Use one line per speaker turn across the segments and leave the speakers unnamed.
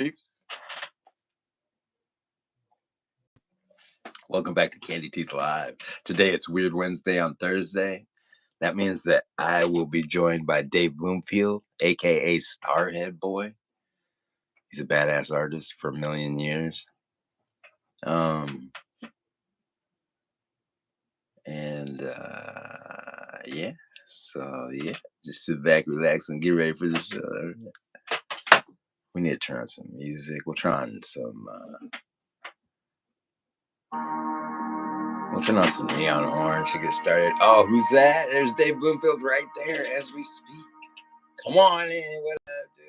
Peace. Welcome back to Candy Teeth Live. Today it's Weird Wednesday on Thursday. That means that I will be joined by Dave Bloomfield, aka Starhead Boy. He's a badass artist for a million years. Yeah. So yeah, just sit back, relax, and get ready for the show. We need to turn on some music. We'll turn on some neon orange to get started. Oh, who's that? There's Dave Bloomfield right there as we speak. Come on in. What up, dude?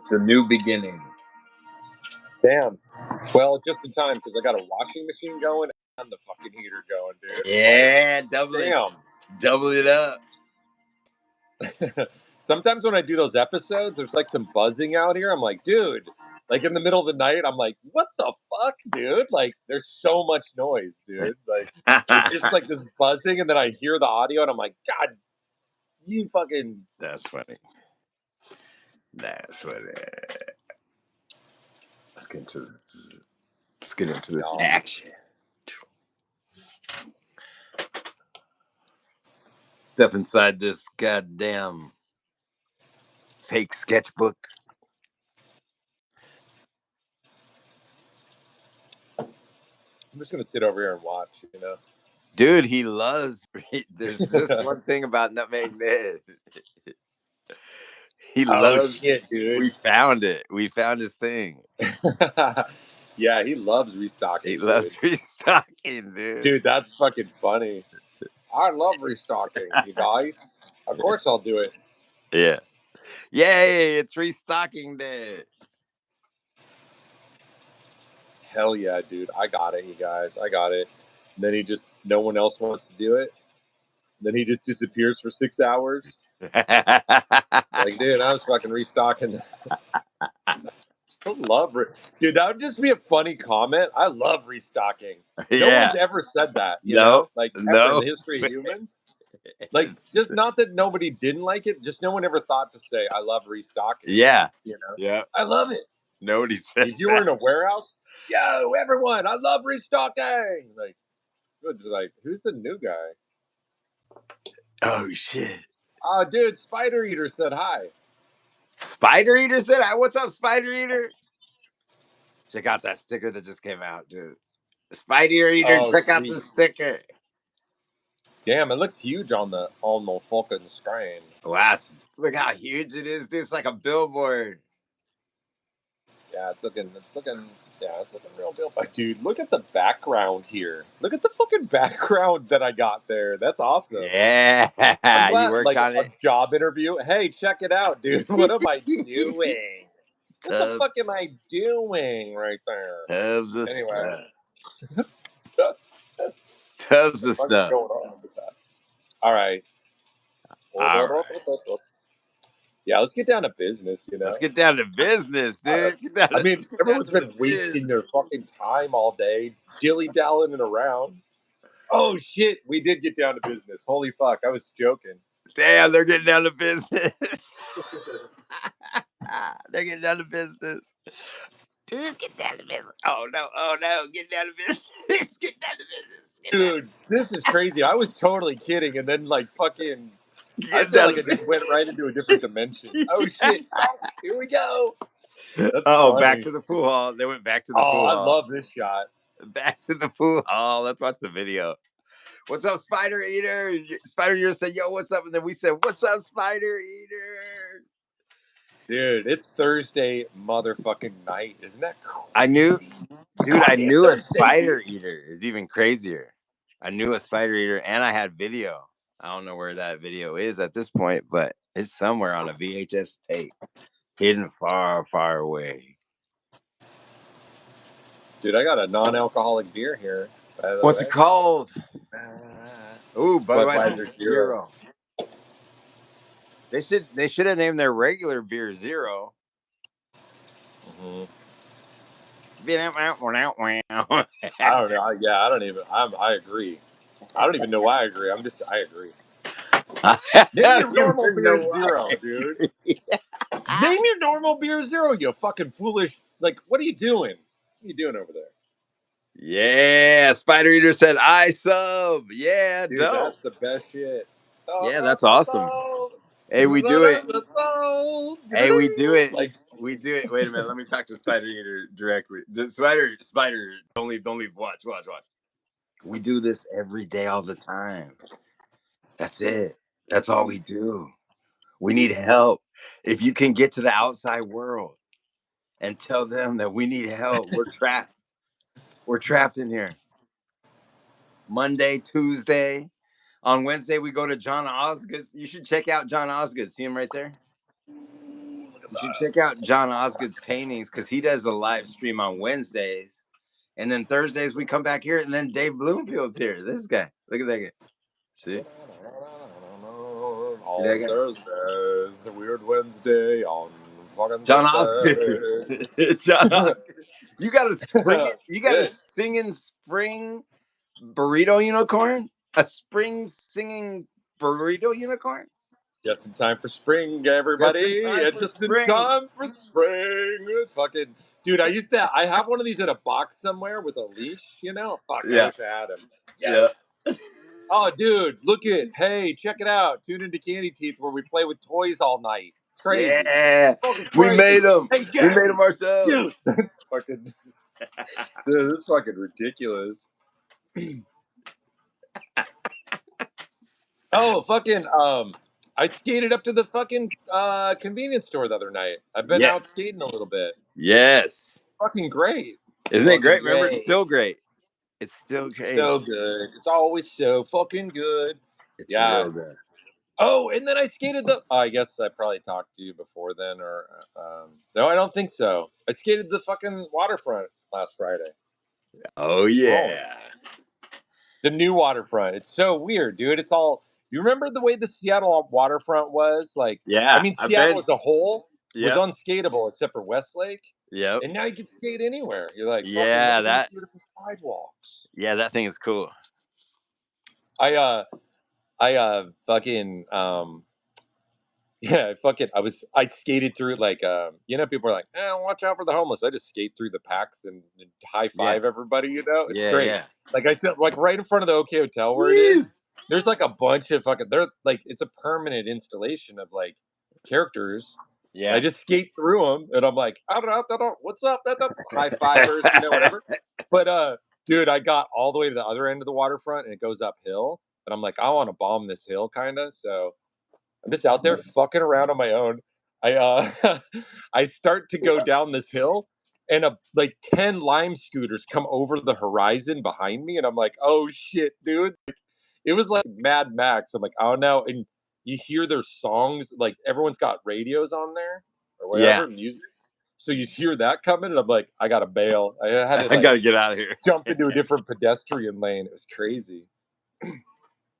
It's a new beginning.
Damn. Well, just in time because I got a washing machine going and the fucking heater going, dude.
Yeah, double it up.
Sometimes when I do those episodes, there's like some buzzing out here. I'm like, dude, like in the middle of the night, I'm like, what the fuck, dude? Like, there's so much noise, dude. Like, it's just like this buzzing, and then I hear the audio, and I'm like, God, you fucking.
That's funny. That's what. Let's get into this. Let's get into this action. Step inside this goddamn fake sketchbook.
I'm just gonna sit over here and watch, you know.
Dude, he loves. There's just one thing about Nutmeg Ned. He loves.
Shit, dude.
We found it. We found his thing.
Yeah, he loves restocking.
He loves restocking, dude.
Dude, that's fucking funny. I love restocking, you guys. Of course I'll do it.
Yeah. Yay, it's restocking day.
Hell yeah, dude. I got it, you guys. I got it. And then no one else wants to do it. And then he just disappears for 6 hours. Like, dude, I was fucking restocking. I love it. Dude, that would just be a funny comment. I love restocking. No one's ever said that. You know? Like, ever in the history of humans. Like, just not that nobody didn't like it, just no one ever thought to say, I love restocking.
Yeah.
You know?
Yeah.
I love it.
Nobody says
if you were in a warehouse, yo, everyone, I love restocking. Like, who's the new guy?
Oh, shit.
Oh, dude, Spider Eater said hi.
Spider Eater said hi? What's up, Spider Eater? Check out that sticker that just came out, dude. Spider Eater, check out the sticker.
Damn, it looks huge on the fucking screen.
Wow, look how huge it is, dude. It's like a billboard.
Yeah, it's looking real deal. But dude, look at the background here. Look at the fucking background that I got there. That's awesome.
Yeah,
I'm glad,
you worked on it.
A job interview. Hey, check it out, dude. What am I doing? What the fuck am I doing right there?
Tubs of
anyway.
stuff. Tubs of stuff.
Going on with that? All right. Yeah, let's get down to business, you know?
Let's get down to business, dude.
Everyone's been wasting their fucking time all day, dilly-dallying around. Oh, shit. We did get down to business. Holy fuck. I was joking.
Damn, they're getting down to business. They're getting down to business. Dude, get down to business. Oh, no. Get down to business. Get down to business.
Dude, this is crazy. I was totally kidding, and then, like, fucking... I feel like it just went right into a different dimension. Oh, shit. Oh, here we go. That's funny.
Back to the pool hall. They went back to the pool hall.
I love this shot.
Back to the pool hall. Let's watch the video. What's up, Spider Eater? Spider Eater said, yo, what's up? And then we said, what's up, Spider Eater?
Dude, it's Thursday motherfucking night. Isn't that cool?
I knew a Spider Eater is even crazier. I knew a Spider Eater, and I had video. I don't know where that video is at this point, but it's somewhere on a VHS tape, hidden far, far away.
Dude, I got a non-alcoholic beer here.
What's it called? Budweiser Zero. They should have named their regular beer Zero.
Mm-hmm.
I
don't know. I agree. I don't even know why I agree. I agree. Name your normal beer Zero, dude. Name your normal beer zero, you fucking foolish. Like, what are you doing? What are you doing over there?
Yeah, Spider Eater said I sub. Yeah,
Dude,
dope.
that's the best shit.
Yeah, that's awesome. Hey, we do it. Hey, we do it.
Like,
We do it. Wait a minute. Let me talk to Spider Eater directly. Spider, don't leave. Watch. We do this every day, all the time. That's it. That's all we do. We need help. If you can get to the outside world and tell them that we need help, we're trapped. We're trapped in here. Monday, Tuesday. On Wednesday, we go to John Osgood's. You should check out John Osgood. See him right there? You should check out John Osgood's paintings because he does a live stream on Wednesdays. And then Thursdays, we come back here, and then Dave Bloomfield's here. This guy. Look at that guy. See?
on Thursdays, Weird Wednesday on fucking
John Osgood.
Thursday.
John Osgood. You got to spring it. You got to
Yeah.
sing in spring burrito unicorn? A spring singing burrito unicorn?
Just in time for spring,
Just in
everybody.
time
Yeah,
for
just in
spring.
time for spring. Fucking dude, I have one of these in a box somewhere with a leash, you know? Fuck, I
Yeah.
wish I had him.
Yeah.
Oh, dude, look it. Hey, check it out. Tune into Candy Teeth where we play with toys all night. It's crazy.
Yeah.
Fucking
We
crazy.
made them.
Hey,
We made
Jeremy,
them ourselves.
dude. Fucking, dude, this is fucking ridiculous. Oh, fucking, I skated up to the fucking convenience store the other night. I've been out
Yes.
skating a little bit.
Yes.
Fucking great.
Isn't it
Fucking
great? Remember, it's
great.
still great. It's still great.
So good. It's always so fucking good.
It's
Yeah.
real good.
Oh, and then I skated the. Oh, I guess I probably talked to you before then, or no, I don't think so. I skated the fucking waterfront last Friday.
Oh, yeah.
The new waterfront. It's so weird, dude. It's all. You remember the way the Seattle waterfront was? Like,
Yeah.
I mean,
I've
Seattle
been.
as a whole was
Yep.
unskateable except for Westlake,
Yep.
and now you can skate anywhere. You're like, fucking
Yeah.
look at these beautiful sidewalks.
Yeah. That thing is cool.
I fucking yeah, I skated through it like you know, people are like, watch out for the homeless. I just skate through the packs and high
Yeah.
five everybody, you know? It's
Yeah.
great.
Yeah.
Like I said, like right in front of the OK Hotel where it
Woo!
is, there's like a bunch of fucking they're like it's a permanent installation of like characters. And I
Yeah.
just skate through them and I'm like, I don't know, what's up? That's up high fivers, you know, whatever. But dude, I got all the way to the other end of the waterfront and it goes uphill. And I'm like, I want to bomb this hill kinda. So I'm just out there fucking around on my own. I I start to go down this hill, and like 10 lime scooters come over the horizon behind me, and I'm like, oh shit, dude! It was like Mad Max. I'm like, oh no, and you hear their songs. Like everyone's got radios on there or
Yeah.
whatever music. So you hear that coming, and I'm like, I gotta bail. I had to
I
like
got to get out of here.
jump into a different pedestrian lane. It was crazy.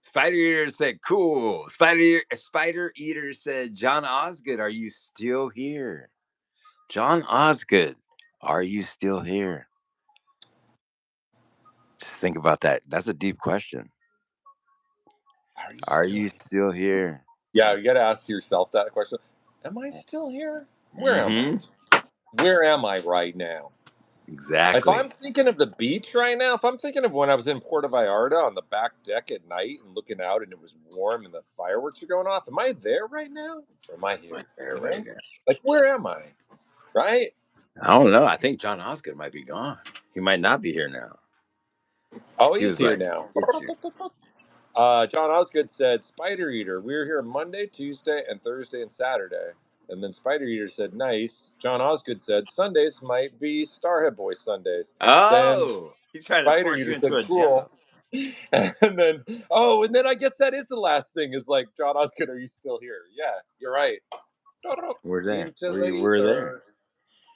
Spider Eater said, cool. Spider Eater said, John Osgood, are you still here? John Osgood, are you still here? Just think about that. That's a deep question. Are you still here?
Yeah, you got to ask yourself that question. Am I still here? Where am I? Where am I right now? If
Exactly.
I'm thinking of the beach right now, if I'm thinking of when I was in Puerto Vallarta on the back deck at night and looking out and it was warm and the fireworks are going off, am I there right now? Or am I here? You know? Like, where am I? Right?
I don't know. I think John Osgood might be gone. He might not be here now.
Oh,
He
he's
was
here
like,
now.
it's here.
John Osgood said, Spider Eater, we're here Monday, Tuesday, and Thursday and Saturday. And then Spider Eater said, nice. John Osgood said, Sundays might be Starhead Boy Sundays. Then
Oh, he's trying to
Spider
force you
Eater said,
into a
cool.
job.
And then, and then I guess that is the last thing is like, John Osgood, are you still here? Yeah, you're right.
We're there.
Into the
We're there.
ether.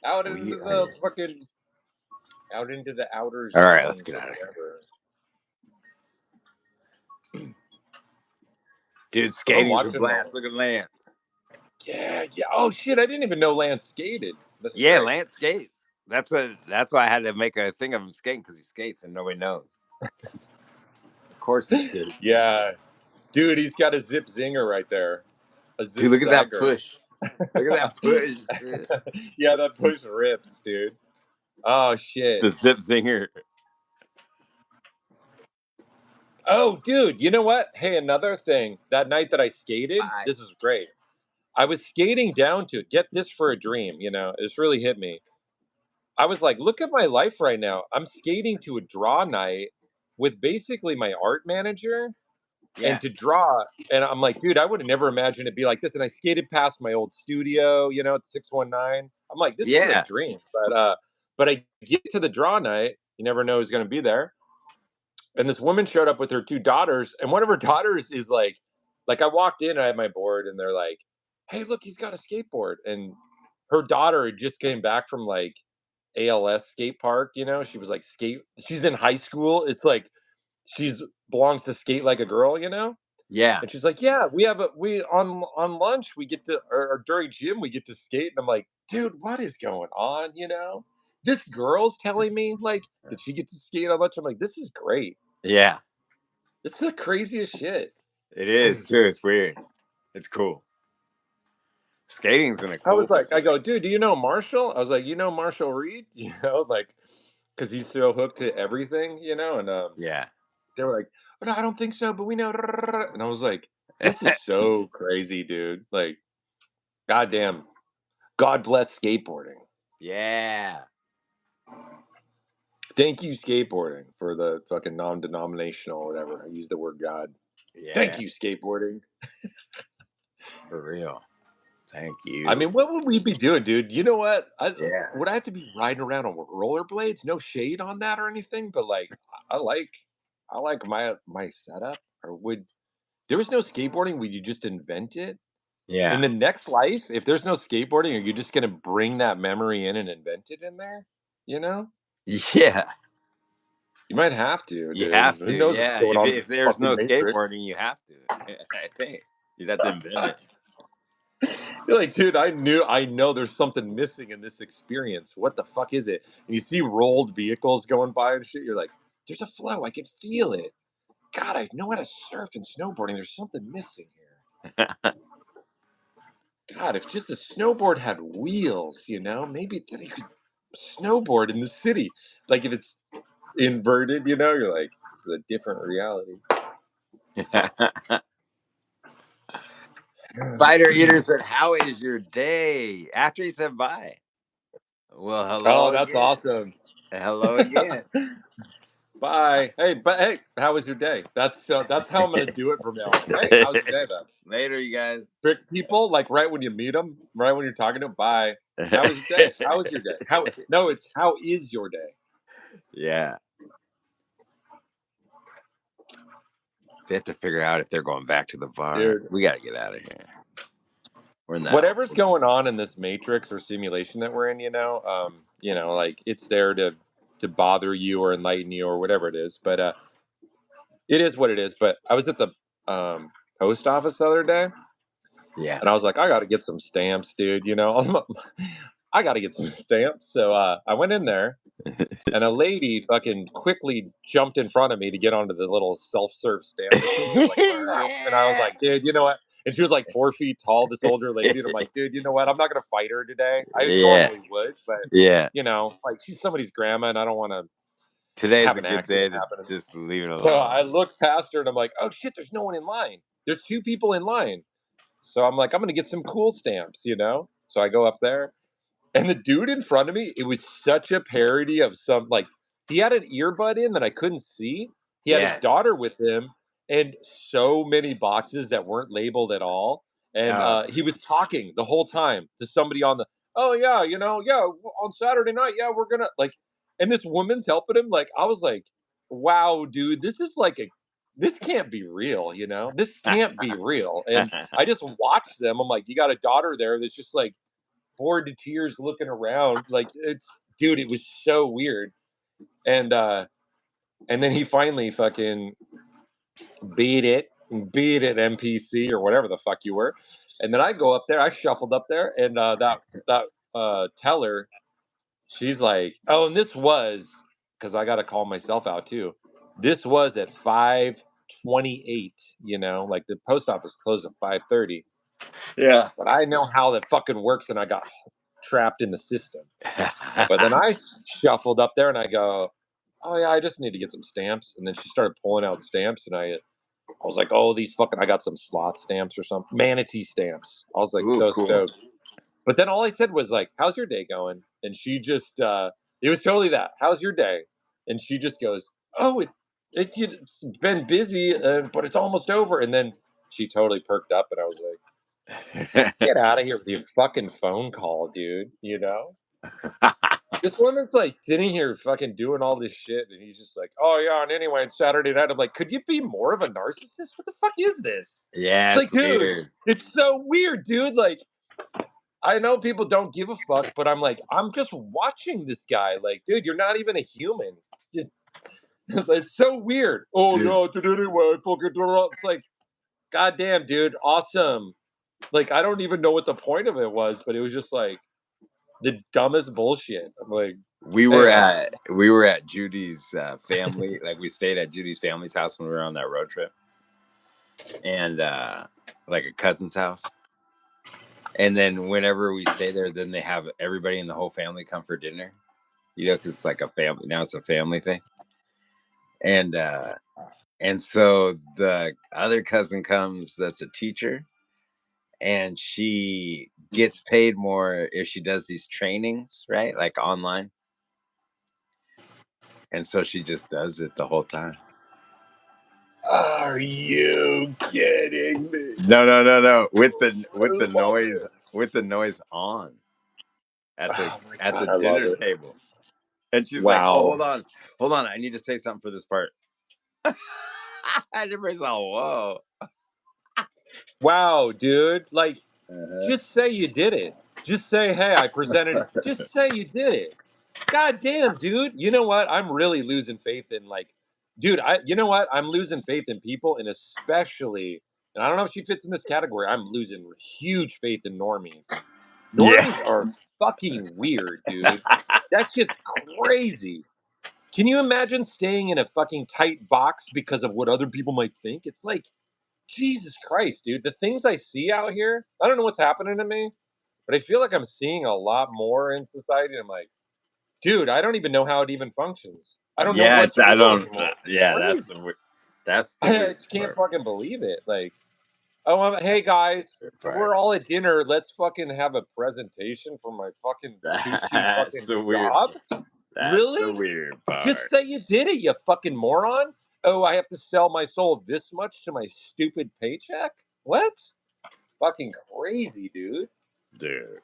Out
We
into
are
the
there.
fucking, out into the outer
All right, let's
zones
get
or
out of here.
whatever.
Dude, skating's a
watching
blast. Look at Lance.
Yeah. Oh shit! I didn't even know Lance skated. That's
Yeah,
great.
Lance skates. That's why I had to make a thing of him skating because he skates and nobody knows. Of course he's good.
Yeah, dude, he's got a zip zinger right there. A zip
Dude, look at that
zagger.
push. Look at that push. Dude.
Yeah, that push rips, dude. Oh shit.
The Zip Zinger.
Oh, dude, you know what? Hey, another thing. That night that I skated,
Bye.
this was great. I was skating down to it. Get this for a dream, it's really hit me. I was like, look at my life right now. I'm skating to a draw night with basically my art manager
Yeah.
and to draw. And I'm like, dude, I would have never imagined it'd be like this. And I skated past my old studio, at 619. I'm like, this is a
Yeah.
dream. But I get to the draw night. You never know who's going to be there. And this woman showed up with her two daughters, and one of her daughters is like I walked in, I had my board, and they're like, "Hey, look, he's got a skateboard." And her daughter had just came back from like ALS skate park. She was like skate. She's in high school. It's like she's belongs to skate like a girl.
Yeah.
And she's like, "Yeah, we on lunch we get to or during gym we get to skate." And I'm like, "Dude, what is going on?" This girl's telling me like that she gets to skate on lunch. I'm like, "This is great."
Yeah.
It's the craziest shit.
It is too. It's weird. It's cool. Skating's in a
I
cool
was like, I go,
perspective.
dude, do you know Marshall? I was like, you know Marshall Reed? Like, because he's so hooked to everything, and
Yeah.
they were like, oh, no, I don't think so, but we know. And I was like, this is so crazy, dude. Like, goddamn, God bless skateboarding.
Yeah.
Thank you, skateboarding, for the fucking non-denominational or whatever. I use the word God. Thank
Yeah.
you, skateboarding.
For real. Thank
I
you.
mean, what would we be doing, dude? You know what?
Yeah.
Would I have to be riding around on rollerblades? No shade on that or anything, but like, I like, I like my setup. Or would there was no skateboarding? Would you just invent it in
Yeah.
the next life? If there's no skateboarding, are you just gonna bring that memory in and invent it in there? You know,
Yeah.
you might have to,
You
dude.
have
Who
to.
knows what's
Yeah.
going
If
on
if
with this
there's no
fucking Matrix?
skateboarding, you have to. I think you'd have to invent it.
You're like, dude, I know there's something missing in this experience. What the fuck is it? And you see rolled vehicles going by and shit. You're like, there's a flow. I can feel it. God, I know how to surf and snowboarding. There's something missing here. God, if just a snowboard had wheels, maybe then you could snowboard in the city. Like if it's inverted, you're like, this is a different reality.
Spider Eater said, "How is your day?" After he said bye. Well,
Oh,
hello
that's
again.
awesome.
Hello again.
Bye. Hey, how was your day? That's how I'm gonna do it from now on. Hey, how was your day then?
Later, you guys.
Trick people like right when you meet them, right when you're talking to them. Bye. How was your day? How was your day? How? No, it's how is your day?
Yeah. They have to figure out if they're going back to the bar.
Dude,
We got to get out of here. We're in that.
whatever's going on in this matrix or simulation that we're in, like it's there to bother you or enlighten you or whatever it is. But it is what it is. But I was at the post office the other day,
Yeah.
and I was like, I got to get some stamps, dude. I got to get some stamps. So I went in there, and a lady fucking quickly jumped in front of me to get onto the little self-serve stamp machine. She was like, "Wow." And I was like, dude, you know what? And she was like 4 feet tall, this older lady. And I'm like, dude, you know what? I'm not gonna fight her today. I
Yeah.
normally would, but
Yeah.
like she's somebody's grandma, and I don't want to
Today's
have
a
an
good
accident
day to
happen.
just leave it
So
alone.
I looked past her, and I'm like, oh shit, there's no one in line. There's two people in line. So I'm like, I'm gonna get some cool stamps. So I go up there, and the dude in front of me, it was such a parody of he had an earbud in that I couldn't see. He had his
Yes.
daughter with him and so many boxes that weren't labeled at all. And
Oh.
he was talking the whole time to somebody oh yeah, yeah, on Saturday night, yeah, we're gonna and this woman's helping him. Like, I was like, wow, dude, this can't be real. This can't be real. And I just watched them. I'm like, you got a daughter there that's just like, bored to tears looking around. Like dude, it was so weird. And then he finally fucking beat it NPC or whatever the fuck you were. And then I go up there, I shuffled up there, and that teller, she's like, oh, and this was because I gotta call myself out too. This was at 5:28, like the post office closed at 5:30.
Yeah.
But I know how that fucking works, and I got trapped in the system. But then I shuffled up there, and I go, "Oh yeah, I just need to get some stamps." And then she started pulling out stamps, and I was like, "Oh, these fucking!" I got some slot stamps or something, manatee stamps. I was like
Ooh,
so
cool.
stoked. But then all I said was like, "How's your day going?" And she just, it was totally that. "How's your day?" And she just goes, "Oh, it's been busy, but it's almost over." And then she totally perked up, and I was like, "Get out of here with your fucking phone call, dude." You know? This woman's like sitting here fucking doing all this shit, and he's just like, "Oh yeah." And anyway, it's Saturday night. I'm like, "Could you be more of a narcissist? What the fuck is this?"
Yeah,
It's
it's
like, dude,
weird.
it's so weird, dude. Like, I know people don't give a fuck, but I'm like, I'm just watching this guy. Like, dude, you're not even a human. Just, it's so weird. Oh
Dude,
no, dude, anyway, fucking. It's like, goddamn, dude, awesome. Like, I don't even know what the point of it was, but it was just like the dumbest bullshit. I'm like,
we were
anyway.
at Judy's family. Like we stayed at Judy's family's house when we were on that road trip, and like a cousin's house. And then whenever we stay there, then they have everybody in the whole family come for dinner. You know, because it's like a family now. It's a family thing, and so the other cousin comes. That's a teacher, and she gets paid more if she does these trainings, right? Like online. And so she just does it the whole time.
Are you kidding me?
No. With the
I love
noise
it.
on at the
Oh my god, I love
dinner
it.
table. And she's like, "Oh,
Wow.
hold on, I need to say something for this part." And everybody's all, "Whoa."
Wow, dude. Like,
Uh-huh.
just say you did it. Just say, hey, I presented. Just say you did it. God damn, dude. You know what? I'm really losing faith in like, dude, you know what? I'm losing faith in people, and especially, and I don't know if she fits in this category, I'm losing huge faith in normies.
Yeah.
Normies are fucking weird, dude. That shit's crazy. Can you imagine staying in a fucking tight box because of what other people might think? It's like, Jesus Christ, dude. The things I see out here, I don't know what's happening to me, but I feel like I'm seeing a lot more in society. And I'm like, dude, I don't even know how it even functions. I don't know
Yeah,
what's
I
real
don't.
anymore.
Yeah,
Crazy.
that's the
I
weird
can't
part.
fucking believe it. Like, oh, hey guys,
Weird part.
we're all at dinner. Let's fucking have a presentation for my fucking toot toot
That's
fucking
the weird.
job.
That's the
Really?
weird
Just
part.
say you did it, you fucking moron. Oh, I have to sell my soul this much to my stupid paycheck? What? Fucking crazy, dude.
Dude.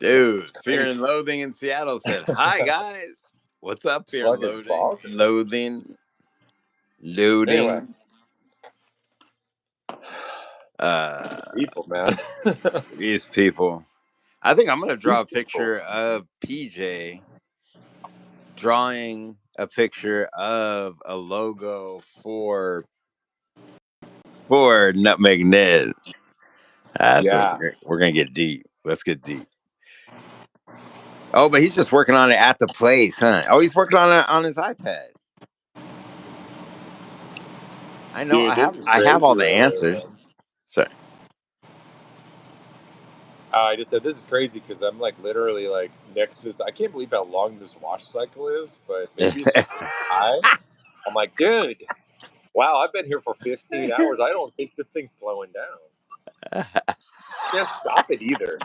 Yeah, it's
Fear
crazy.
and Loathing in Seattle said, "Hi guys, what's up, Fear and
Fucking
Loathing?
bonkers. Anyway,
Loading.
people, man.
These people. I think I'm gonna draw
These
a
people.
picture of PJ drawing a picture of a logo for Nutmeg Ned. That's what
Yeah.
we're gonna get deep. Let's get deep. Oh, but he's just working on it at the place, huh? Oh, he's working on it on his iPad. I know.
Dude, this is
I have all
crazy
the
right here,
answers.
man.
Sorry.
I just said this is crazy because I'm like literally like next to this. I can't believe how long this wash cycle is, but maybe it's just high. I'm like, dude, wow, I've been here for 15 hours. I don't think this thing's slowing down. Can't stop it either.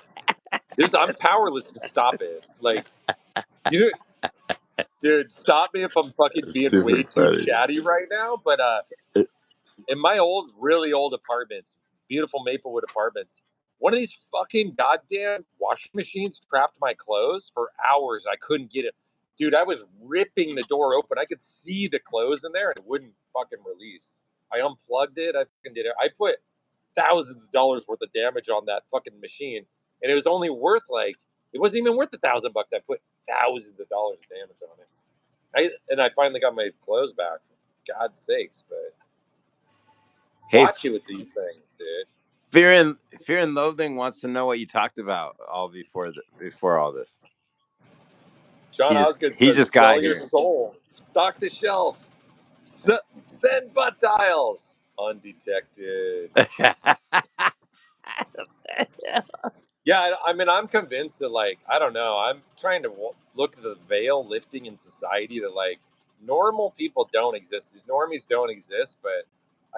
I'm powerless to stop it. Like, you, dude, stop me if I'm fucking being way
Super
too
funny.
chatty right now. But in my old, really old apartments, beautiful Maplewood apartments, one of these fucking goddamn washing machines trapped my clothes for hours. I couldn't get it. Dude, I was ripping the door open. I could see the clothes in there and it wouldn't fucking release. I unplugged it. I fucking did it. I put thousands of dollars worth of damage on that fucking machine. And it was only worth like, it wasn't even worth $1,000. I put thousands of dollars of damage on it. I finally got my clothes back. For God's sakes, but
Hey,
watch it with these things, dude.
Fear and Loathing wants to know what you talked about all before all this.
John Osgood
He
says,
just got
sell your
here.
soul. Stock the shelf. Send butt dials. Undetected. Yeah, I mean, I'm convinced that, like, I don't know. I'm trying to look at the veil lifting in society that, like, normal people don't exist. These normies don't exist, but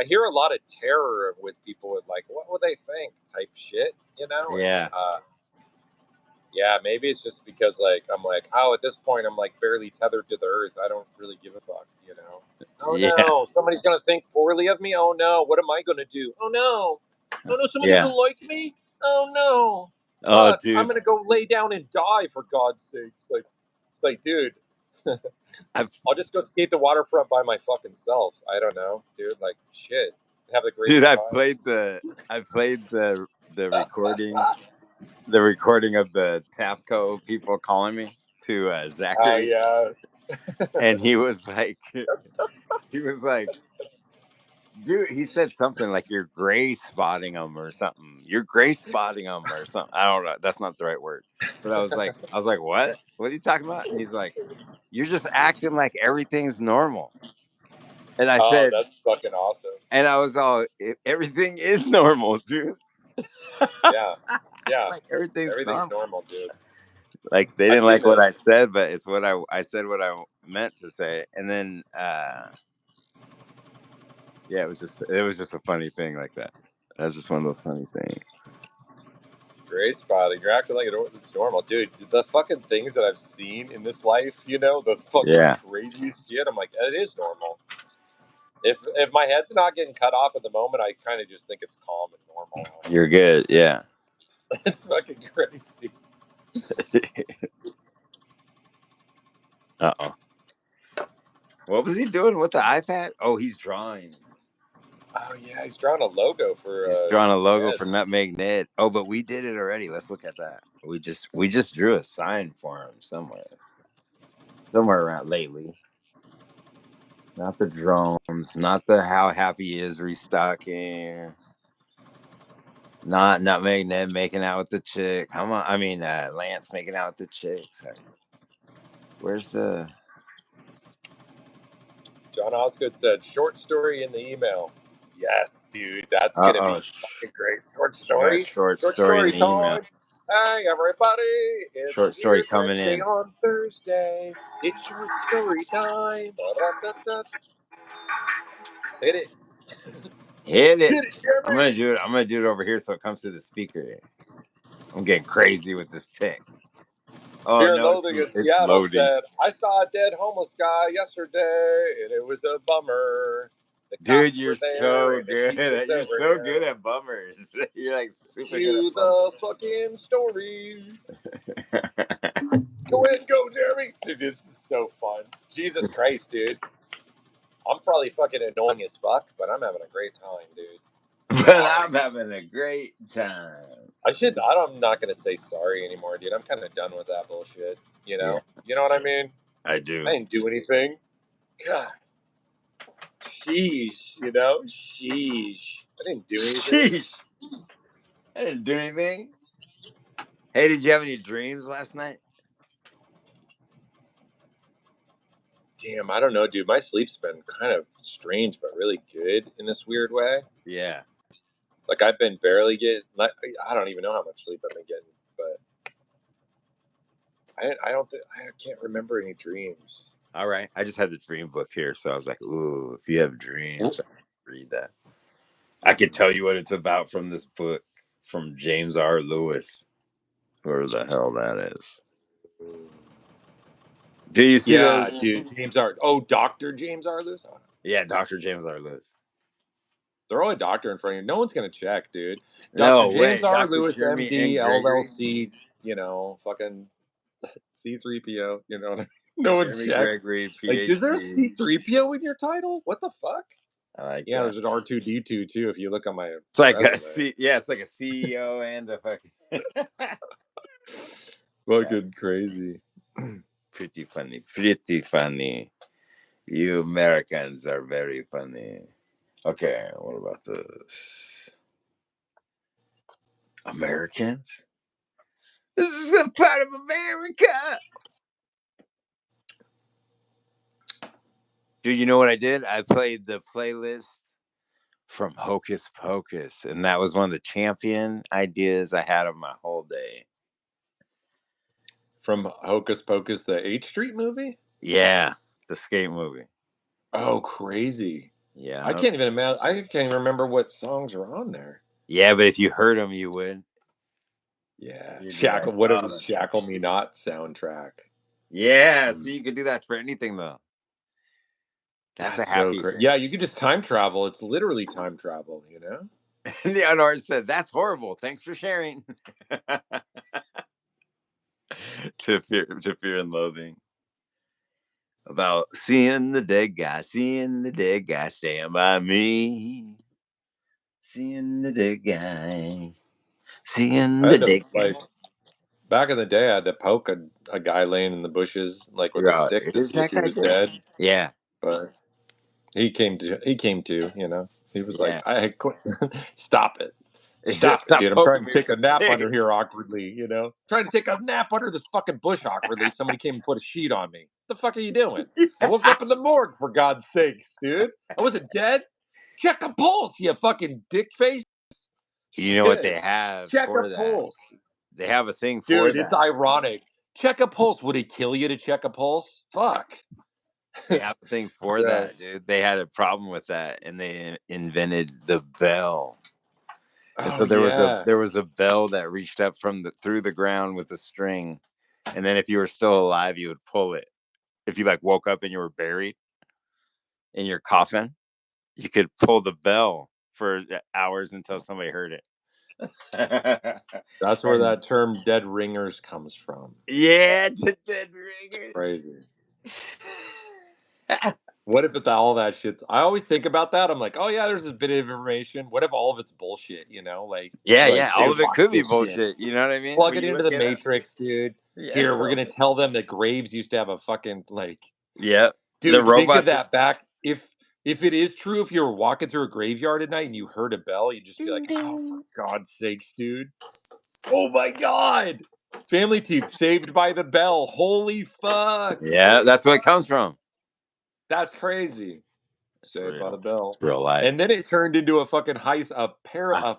I hear a lot of terror with people with, like, what would they think type shit, you know?
Yeah.
Yeah, maybe it's just because, like, I'm like, oh, at this point, I'm like barely tethered to the earth. I don't really give a fuck, you know? Oh
Yeah.
no, somebody's gonna think poorly of me. Oh no, what am I gonna do? Oh no, oh no, someone
Yeah.
doesn't like me. Oh no,
Oh,
fuck, I'm
dude.
gonna go lay down and die for God's sake. It's like, dude, I'll just go skate the waterfront by my fucking self. I don't know, dude. Like, shit, have the greatest
Dude, I
time.
played the recording of the Tapco people calling me to
Oh
Zachary,
yeah,
and he was like, dude, he said something like you're gray spotting them or something. You're gray spotting them or something. I don't know. That's not the right word. But I was like, what? What are you talking about? And he's like, you're just acting like everything's normal. And I
oh,
said,
that's fucking awesome.
and I was all, everything is normal, dude.
Yeah, yeah,
Like everything's
everything's
normal.
normal, dude.
Like they
I
didn't like
shouldn't
what
have.
I said, but it's what I said what I meant to say. And then yeah, it was just a funny thing like that. That's just one of those funny things.
Gray spotting. You're acting like it's normal, dude. The fucking things that I've seen in this life, you know, the fucking
Yeah.
craziest shit. I'm like, it is normal. If my head's not getting cut off at the moment, I kind of just think it's calm and normal.
You're good. Yeah.
It's fucking crazy.
Uh-oh. What was he doing with the iPad? Oh, he's drawing.
Oh yeah, he's drawing a logo for
He's drawing a logo
Ned.
for Nutmeg Ned. Oh, but we did it already. Let's look at that. We just drew a sign for him somewhere around lately. Not the drones, not the how happy he is restocking, not Nutmeg Ned making out with the chick. Come on, I mean Lance making out with the chick. Sorry. Where's the?
John Osgood said, short story in the email. Yes, dude, that's
Uh
gonna be
oh.
fucking great. Short
Yeah,
story.
short
Short
story in
story
the email.
time. Hey everybody, it's a
Short story
weird
coming
Wednesday
in.
on Thursday. It's short story time. Ba-da-da-da. Hit it.
Hit it.
Hit it, Jeremy.
I'm gonna do it over here so it comes to the speaker. I'm getting crazy with this tech. Oh
Fear and
no,
Loathing in
it's
Seattle
loading.
said, I saw a dead homeless guy yesterday and it was a bummer. The
Dude,
cops
you're
were there
so
and the
good.
chief was
You're
over
so good
here.
at bummers. You're like super good
Cue
at bummers.
the fucking story. Go ahead and go, Jeremy. Dude, this is so fun. Jesus Christ, dude. I'm probably fucking annoying as fuck, but I'm having a great time, dude.
But I'm having a great time.
I'm not gonna say sorry anymore, dude. I'm kind of done with that bullshit. You
Yeah,
know? You know what I mean?
I
I
do.
didn't do anything. God. Sheesh, you know? Sheesh. I didn't do anything.
Sheesh. I didn't do anything. Hey, did you have any dreams last night?
Damn, I don't know, dude. My sleep's been kind of strange, but really good in this weird way.
Yeah.
Like I've been barely getting. Like, I don't even know how much sleep I've been getting, but I can't remember any dreams.
All right. I just had the dream book here, so I was like, "Ooh, if you have dreams, I can read that. I could tell you what it's about from this book from James R. Lewis, whoever the hell that is. Do you see
Yeah,
those?
dude. James R. Oh, Doctor James R. Lewis.
Yeah, Dr. James R. Lewis.
Throw a doctor in front of you. No one's gonna check, dude. Dr.
No
James
way,
R.
Dr.
Lewis,
Jeremy N.
MD,
Gregory.
LLC. You know, fucking C3PO. You know what I mean? No one
Jeremy
checks.
Gregory,
Like, is there a
PhD.
C3PO in your title? What the fuck?
I like
Yeah,
that.
there's an R2D2 too. If you look on my
It's like
resume,
it's like a CEO and a fucking
fucking crazy.
pretty funny, pretty funny. You Americans are very funny. Okay, what about this? Americans? This is a part of America. Dude, you know what I did? I played the playlist from Hocus Pocus, and that was one of the champion ideas I had of my whole day.
From Hocus Pocus, the H Street movie?
Yeah, the skate movie.
Oh, crazy.
Yeah.
I can't even imagine. I can't even remember what songs are on there.
Yeah, but if you heard them, you would.
Yeah.
You'd be like,
Shackle, what it
oh,
was, Shackle Me Not soundtrack.
yeah, so you could do that for anything, though. That's a
That's so
happy
crazy.
thing.
Yeah, you could just time travel. It's literally time travel, you know?
And the unartist said, that's horrible. Thanks for sharing. to fear and loathing. About seeing the dead guy stand by me. Seeing the dead guy. Seeing
I
the
had to,
dead guy.
like, back in the day, I had to poke a guy laying in the bushes, like, with a
Oh,
stick to
is
see if
that
he
guy
was
dead?
dead.
Yeah.
But he came to, you know? He was like,
Yeah.
I had quit. Stop it.
Just
Stop it,
stop
dude. I'm
poking
trying to
me
take
with
a
the
nap
stick.
under here awkwardly, you know? Trying to take a nap under this fucking bush awkwardly. Somebody came and put a sheet on me. What the fuck are you doing? I woke up in the morgue, for God's sakes, dude. I wasn't dead. Check a pulse, you fucking dick face.
You know what
Shit.
they have
Check a
for that?
pulse.
They have a thing for
Dude, it's
that.
ironic. Check a pulse. Would it kill you to check a pulse? Fuck.
They have a thing for
Yeah.
that, dude. They had a problem with that, and they invented the bell. And
Oh,
so
yeah.
there was a bell that reached up from through the ground with a string, and then if you were still alive, you would pull it. If you like woke up and you were buried in your coffin, you could pull the bell for hours until somebody heard it.
That's where
And
that term dead ringers comes from.
yeah, the dead ringers.
Crazy. What if all that shit's I always think about that. I'm like, oh yeah, there's this bit of information. What if all of it's bullshit, you know?
Yeah, all
dude,
of it
watch
could be
this shit.
bullshit. You know what I mean?
Plug
When
it
you
into
look
the
it up,
Matrix, dude.
yeah,
Here, we're
totally.
gonna tell them that graves used to have a fucking
Yep. The
dude, think of
robots.
that back. If it is true, if you were walking through a graveyard at night and you heard a bell, you'd just be
Ding
like, oh, for
ding.
God's sakes, dude. Oh my God. Family Teeth, Saved by the Bell. Holy fuck.
Yeah, that's what it comes from.
That's crazy.
It's
Saved by the
real.
Bell.
It's real life.
And then it turned into a fucking a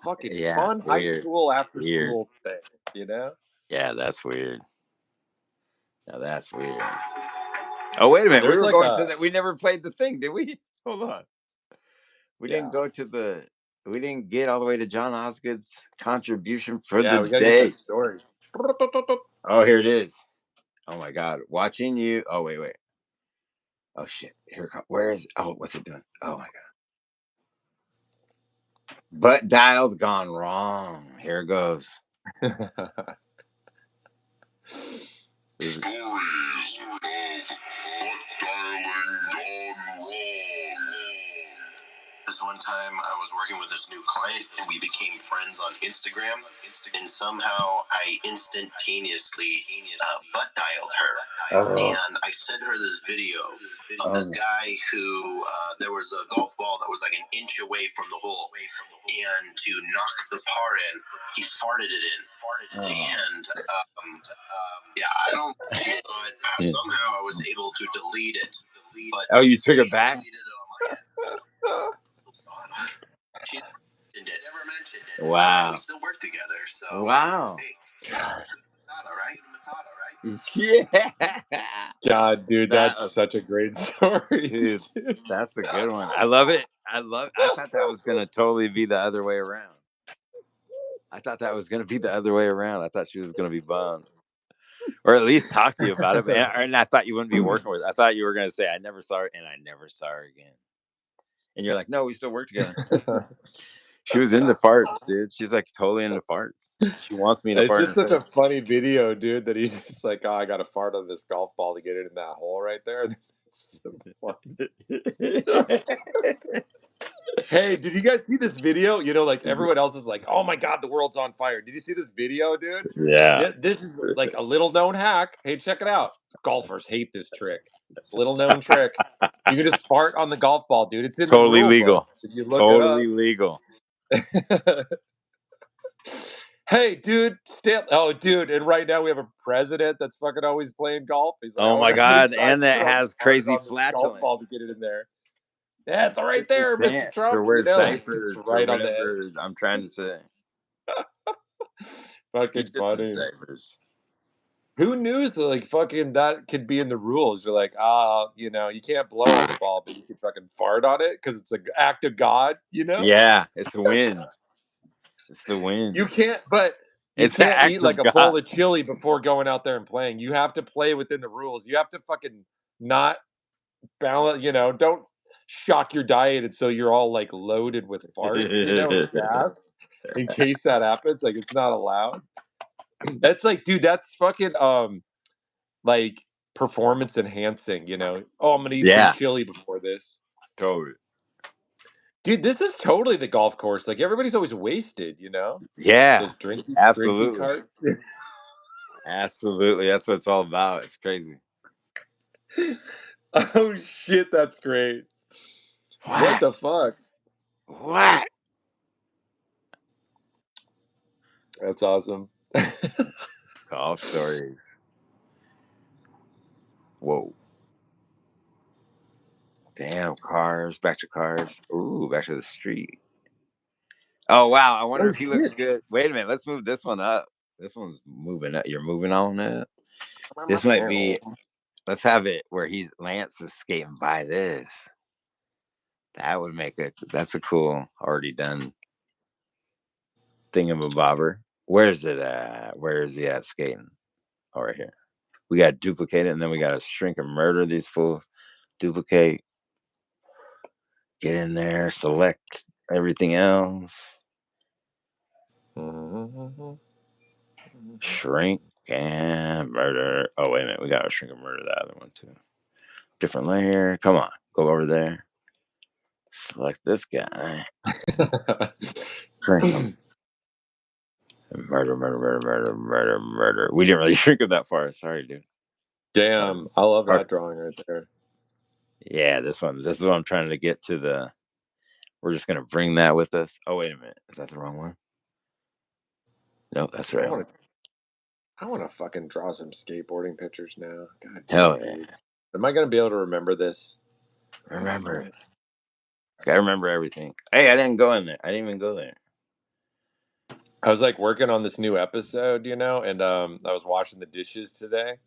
fucking
Yeah,
fun high
weird.
school after
Weird.
school thing, you know?
Yeah, that's weird. Now that's weird. Oh, wait a minute. We
There's
were
like
going to
a
that. We never played the thing, did we? Hold on. We didn't
yeah.
go to the. We didn't get all the way to John Osgood's contribution for
Yeah,
the
we gotta get
day.
that story.
Oh, here it is. Oh my God. Watching you. Oh, wait. Oh, shit. Here it comes. Where is. Oh, what's it doing? Oh, my God. Butt dialed gone wrong. Here it goes.
Stories of butt dialing gone wrong. This one time I was working with this new client and we became friends on Instagram, and somehow I instantaneously butt dialed her. And I sent her this video of this guy who there was a golf ball that was like an inch away from the hole, and to knock the par in, he farted it in. And yeah, I don't think you saw it. Somehow I was able to delete it. But
Oh, you took it back?
I deleted it on my end. She never mentioned it.
Wow.
We still work together, so
Wow.
hey,
God.
Matata, right?
Yeah.
God, dude,
That
that's
was,
such a great story.
dude, that's a good one. I love it. I thought that was going to totally be the other way around. I thought she was going to be bummed. Or at least talk to you about it. And I thought you wouldn't be working with her. I thought you were going to say, I never saw her, and I never saw her again. And you're like, no, we still work together. She was into farts, dude. She's like totally into farts. She wants me to
It's
fart
just
in her
such a
face.
funny video, dude, that he's just like, oh, I got to fart on this golf ball to get it in that hole right there. It's so funny. Hey, did you guys see this video? You know, like everyone else is like, oh my God, the world's on fire. Did you see this video, dude?
Yeah.
This is like a little known hack. Hey, check it out. Golfers hate this trick. It's a little known trick. You can just fart on the golf ball, dude. It's in the
Totally
rule book.
legal.
If you look
Totally legal.
it up. Hey, dude, oh, dude, and right now we have a president that's fucking always playing golf. He's like,
Oh
oh,
my
how many
God.
times
And that
Trump
has
farted
crazy
on this golf
flatulence.
ball to get it in there? Yeah, it's right there, Mr. Trump.
or wears
It's
diapers or
right on the head.
whatever I'm trying to say. He
Fucking
shits his
funny.
diapers.
Who knew that, like, fucking that could be in the rules? You're like, you can't blow on the ball, but you can fucking fart on it because it's an act of God,
Yeah, it's the wind. It's the wind.
You can't, but you
It's an
can't eat
act
like
of
a bowl
God.
of chili before going out there and playing. You have to play within the rules. You have to fucking not balance, don't shock your diet and so you're all like loaded with farts, and gas in case that happens. Like it's not allowed. That's like, dude, that's fucking like performance enhancing, Oh, I'm gonna eat some
Yeah,
chili before this.
totally.
Dude, this is totally the golf course. Like everybody's always wasted,
Yeah,
Those drinky
absolutely.
carts.
Absolutely. That's what it's all about. It's crazy.
Oh shit, that's great. What the fuck?
What?
That's awesome.
Golf stories. Whoa. Damn, cars. Back to cars. Ooh, back to the street. Oh, wow. I wonder
Oh
if he looks
shit.
good. Wait a minute. Let's move this one up. This one's moving up. You're moving on it. This might be, let's have it where Lance is skating by this. That would make it. That's a cool, already done thingamabobber. Where's it at? Where is he at skating? Oh, right here. We got to duplicate it, and then we got to shrink and murder these fools. Duplicate. Get in there. Select everything else. Shrink and murder. Oh, wait a minute. We got to shrink and murder that other one, too. Different layer. Come on. Go over there. Select this guy. Shrink him. Murder, murder, murder, murder, murder, murder. We didn't really shrink him that far. Sorry, dude.
Damn, I love that drawing right there.
Yeah, this is what I'm trying to get to the. We're just gonna bring that with us. Oh, wait a minute. Is that the wrong one? No, that's the right one.
I want to fucking draw some skateboarding pictures now. God damn,
Hell yeah.
dude. Am I gonna be able to remember this?
Remember it. I remember everything. Hey, I didn't go in there. I didn't even go there.
I was like working on this new episode, and I was washing the dishes today.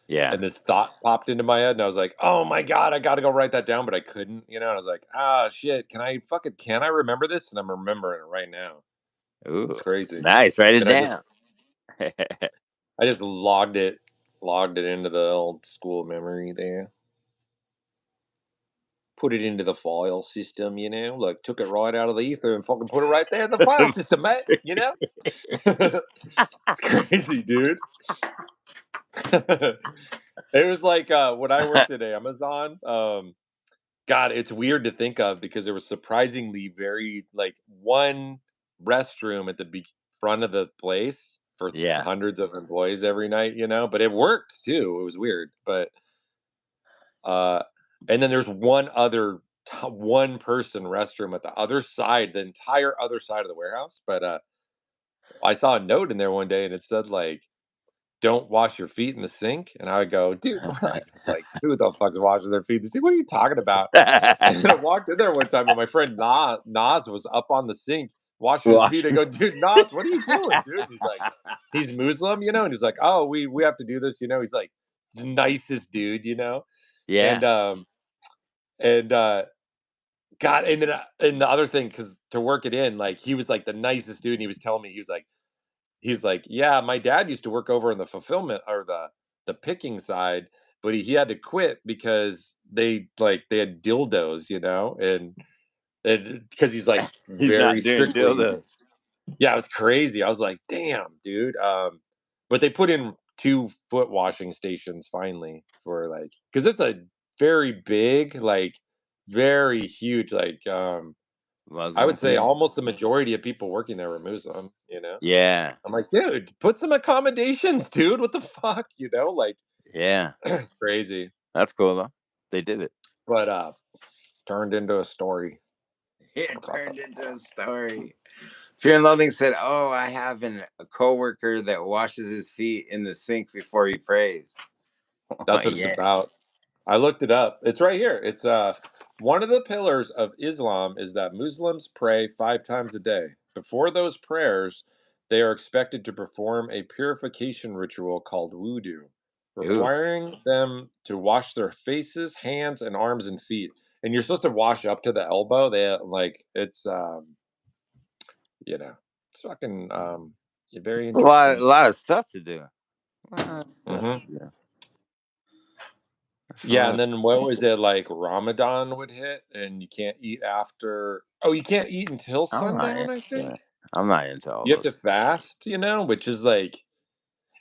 Yeah.
And this thought popped into my head, and I was like, "Oh my god, I got to go write that down," but I couldn't, And I was like, shit, can I remember this?" And I'm remembering it right now.
Ooh.
It's crazy.
Nice. Write it
And
down.
I just logged it into the old school memory there. Put it into the file system, like took it right out of the ether and fucking put it right there in the file system, mate. It's crazy, dude. It was like when I worked at Amazon. God, it's weird to think of because there was surprisingly very like one restroom at the front of the place for
Yeah.
hundreds of employees every night, but it worked too. It was weird, but and then there's one other one person restroom at the other side, the entire other side of the warehouse. But I saw a note in there one day and it said like, "Don't wash your feet in the sink." And I would go, dude, I was like, who the fuck's washing their feet in the sink? What are you talking about? And I walked in there one time and my friend Nas was up on the sink washing his feet. I go, dude, Nas, what are you doing, dude? He's like, he's Muslim, and he's like, oh, we have to do this, He's like the nicest dude,
Yeah.
And God, and then and the other thing, because to work it in, like he was like the nicest dude, and he was telling me he's like, yeah, my dad used to work over in the fulfillment or the picking side, but he had to quit because they had dildos, and because he's like
He's
very
not doing
strictly.
dildos.
Yeah, it was crazy. I was like, damn, dude. But they put in 2 foot washing stations finally for like, because it's a very big, like very huge, like I
Muslim
would say
thing.
almost the majority of people working there were Muslim.
Yeah.
I'm like, dude, put some accommodations, dude. What the fuck, Like,
Yeah.
crazy.
That's cool though. They did it.
But turned into a story.
It turned into a story. Fear and Loathing said, "Oh, I have a coworker that washes his feet in the sink before he prays."
That's what it's about. I looked it up. It's right here. It's One of the pillars of Islam is that Muslims pray 5 times a day. Before those prayers, they are expected to perform a purification ritual called wudu,
Ooh.
requiring them to wash their faces, hands, and arms and feet. And you're supposed to wash up to the elbow. It's it's fucking very
A lot,
interesting.
lot of stuff to do. A lot of stuff
Hmm.
to do. That's a
Yeah,
lot
and
of
then what was it like? Ramadan would hit, and you can't eat after. Oh, you can't eat until
I'm not
sundown,
into
I think.
that. I'm not into all
You have to
those.
fast, which is like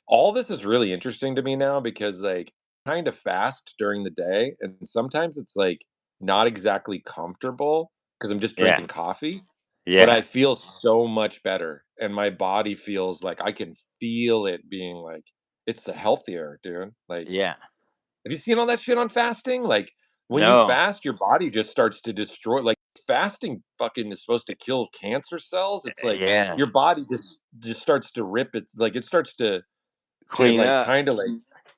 all this is really interesting to me now because like kind of fast during the day, and sometimes it's like not exactly comfortable because I'm just
Yeah.
drinking coffee, but
Yeah.
I feel so much better, and my body feels like I can feel it being like it's the healthier, dude. Like,
Yeah.
have you seen all that shit on fasting? Like, when you
No.
fast, your body just starts to destroy. Like, fasting fucking is supposed to kill cancer cells. It's like
Yeah.
your body just starts to rip. It's like it starts to
Clean
like
up.
kind of like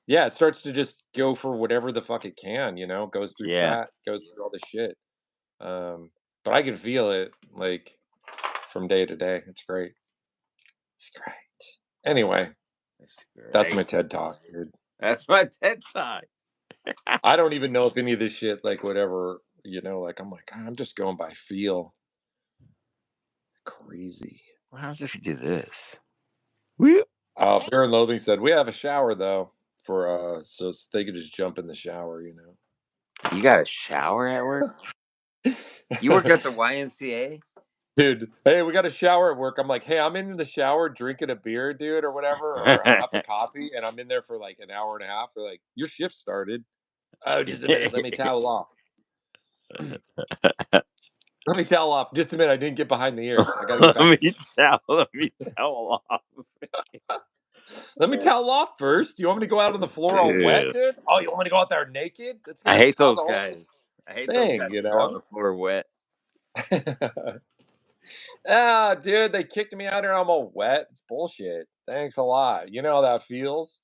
yeah, it starts to just go for whatever the fuck it can. Goes through
Yeah.
fat, goes through all this shit. But I can feel it like from day to day. It's great. It's great. Anyway,
That's
that's my
great.
TED talk, dude.
That's my TED Talk.
I don't even know if any of this shit, like whatever, like I'm like, I'm just going by feel. Crazy.
What happens if you do this? Whoop.
Fear and Loathing said, we have a shower though, so they could just jump in the shower.
You got a shower at work? You work at the YMCA?
Dude, hey, we got a shower at work. I'm like, hey, I'm in the shower drinking a beer, dude, or whatever, or a cup of coffee, and I'm in there for like an hour and a half. They're like, your shift started. Oh, just a minute. Let me towel off. Let me towel off. Just a minute. I didn't get behind the ears. I got to get back.
Let me towel off.
Let me towel off first. You want me to go out on the floor all wet,
Dude.
dude? Oh, you want me to go out there naked? That's
I
gonna
hate
cause a
those
whole
guys. I hate those
thing,
guys who go on the floor wet.
Ah, dude, they kicked me out here. I'm all wet. It's bullshit. Thanks a lot. You know how that feels.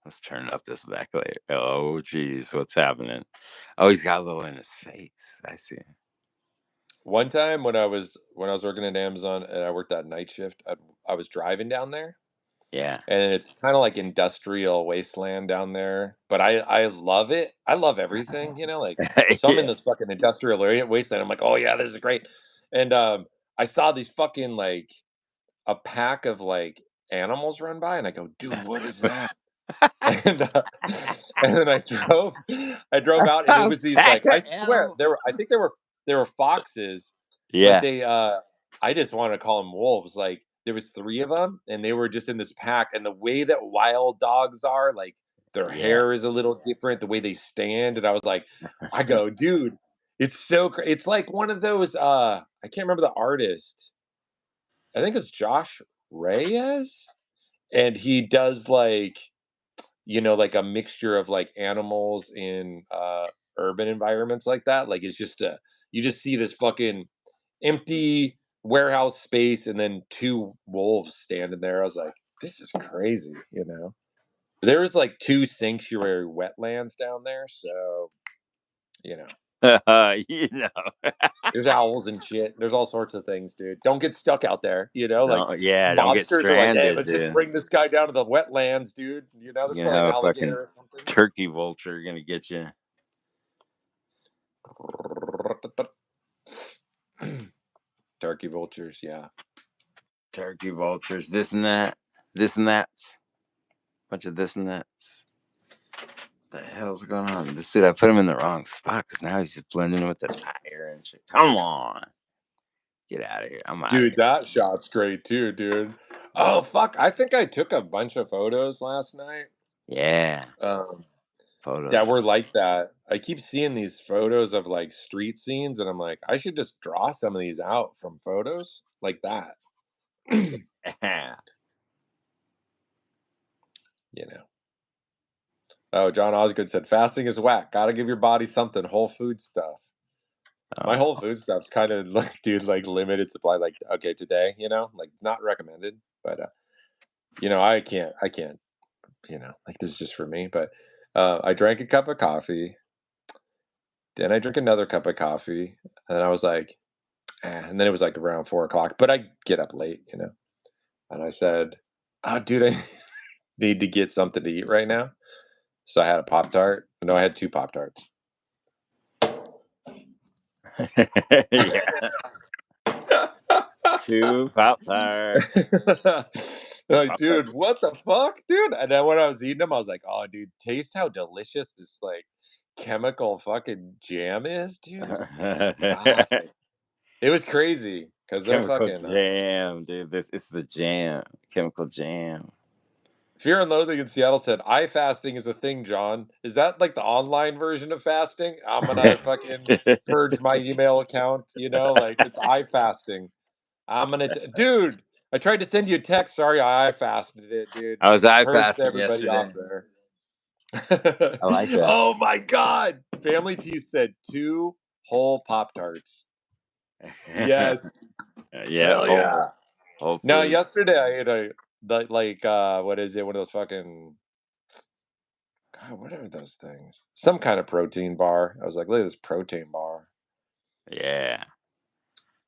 Let's turn up this back later. Oh, geez, what's happening? Oh, he's got a little in his face. I see.
One time when I was working at Amazon and I worked that night shift, I was driving down there,
Yeah.
and it's kind of like industrial wasteland down there. But I love it. I love everything, like so I'm in
Yeah.
this fucking industrial area wasteland. I'm like, oh yeah, this is great. And I saw these fucking like a pack of like animals run by, and I go, dude, what is that? And and then I drove
I
out, and it
saw a
was these
pack
like
of
I swear
animals.
I think they were foxes, but
Yeah.
I just wanted to call them wolves. Like there was 3 of them, and they were just in this pack. And the way that wild dogs are, like their
Yeah.
hair is a little different, the way they stand, and I was like, I go, dude, it's so it's like one of those. I can't remember the artist. I think it's Josh Reyes, and he does like a mixture of like animals in urban environments like that. Like it's just you just see this fucking empty warehouse space and then 2 wolves standing there. I was like, this is crazy. There's like 2 sanctuary wetlands down there, so you know
You know.
there's owls and shit. There's all sorts of things, dude. Don't get stuck out there. Like
Don't get
monsters are like, hey,
stranded,
let's just
dude.
bring this guy down to the wetlands, dude. There's
You're gonna
probably an
have a fucking
alligator or something.
turkey vulture gonna get you.
Turkey vultures, yeah.
Turkey vultures, this and that. This and that's. Bunch of this and that's. What the hell's going on? This dude, I put him in the wrong spot because now he's just blending in with the tire and shit. Come on. Get out of here. I'm out of
Dude, that shot's great too, dude. Oh fuck! I think I took a bunch of photos last night.
here. Yeah.
Um, that
Photos.
were like that. I keep seeing these photos of like street scenes, and I'm like, I should just draw some of these out from photos like that.
Yeah.
you know. Oh, John Osgood said, fasting is whack. Gotta give your body something. Whole food stuff. My
Oh.
whole food stuff's kind of like, dude, like limited supply. Like, okay, today, like it's not recommended, but I can't, like this is just for me. But I drank a cup of coffee. Then I drink another cup of coffee, and I was like, and then it was like around 4 o'clock. But I get up late, and I said, "Oh, dude, I need to get something to eat right now." So I had a Pop-Tart. No, I had 2 Pop-Tarts.
Yeah. 2 Pop-Tarts.
Like, dude, what the fuck, dude? And then when I was eating them, I was like, oh, dude, taste how delicious this like chemical fucking jam is, dude. God. It was crazy because they're
Chemical
fucking
jam, dude. It's the jam. Chemical jam.
Fear and Loathing in Seattle said, "Eye fasting is a thing, John. Is that like the online version of fasting? I'm gonna fucking purge my email account, like it's eye fasting. I'm gonna, dude. I tried to send you a text. Sorry, I eye fasted it, dude.
I was eye
Purged
fasting
everybody
yesterday.
off there.
I like that.
Oh my god! Family Tea said 2 whole Pop-Tarts. Yes.
Yeah.
Hell yeah.
Hopefully.
Now, yesterday I ate what is it? One of those fucking, God, what are those things? Some kind of protein bar. I was like, look at this protein bar.
Yeah.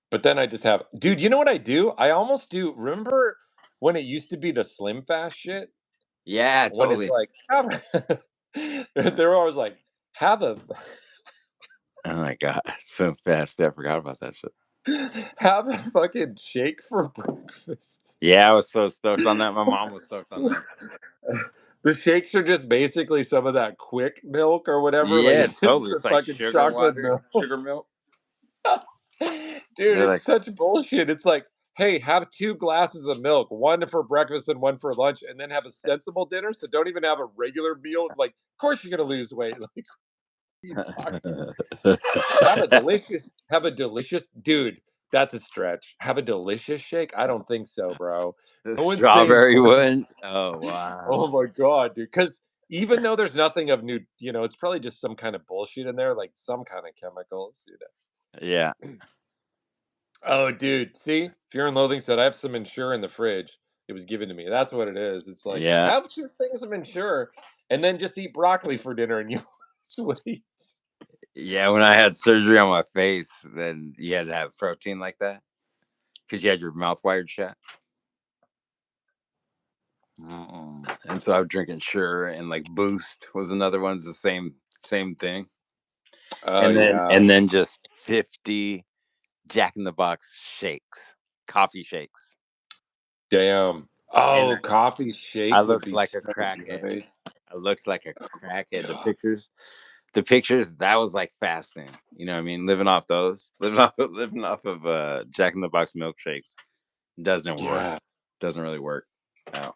But then I just have, dude, you know what I do? I almost do. Remember when it used to be the Slim Fast shit?
Yeah,
When it's
totally.
like, they're always like, have a
Oh my god, so fast. I forgot about that shit.
have a fucking shake for breakfast.
Yeah, I was so stoked on that. My mom was stoked on that.
The shakes are just basically some of that quick milk or whatever. Like
Yeah,
it's just
totally.
the
It's like
fucking
sugar
chocolate
water,
milk.
sugar milk.
Dude,
They're
it's
like,
such bullshit. It's like, hey, have 2 glasses of milk, one for breakfast and one for lunch, and then have a sensible dinner. So don't even have a regular meal. Like, of course you're gonna lose weight. Like, what are you talking about? Have a delicious, dude. That's a stretch. Have a delicious shake? I don't think so, bro.
the
No one's saying
strawberry one. Oh wow.
oh my god, dude. Because even though there's nothing of new, it's probably just some kind of bullshit in there, like some kind of chemicals.
Yeah.
Oh, dude. See, Fear and Loathing said I have some Ensure in the fridge. It was given to me. That's what it is. It's like
Yeah.
have 2 things of Ensure, and then just eat broccoli for dinner, and you lose weight.
Yeah. When I had surgery on my face, then you had to have protein like that because you had your mouth wired shut. And so I was drinking Sure and like Boost was another one's the same thing.
Oh yeah.
And then just 50 Jack in the Box shakes, coffee shakes.
Damn. Oh,
And
coffee
I
shake would
looked
be
like
so
a crackhead.
good.
I looked like a crackhead.
God.
The pictures, that was like fasting. You know what I mean? Living off those, living off of Jack in the Box milkshakes doesn't work.
Yeah.
Doesn't really work out.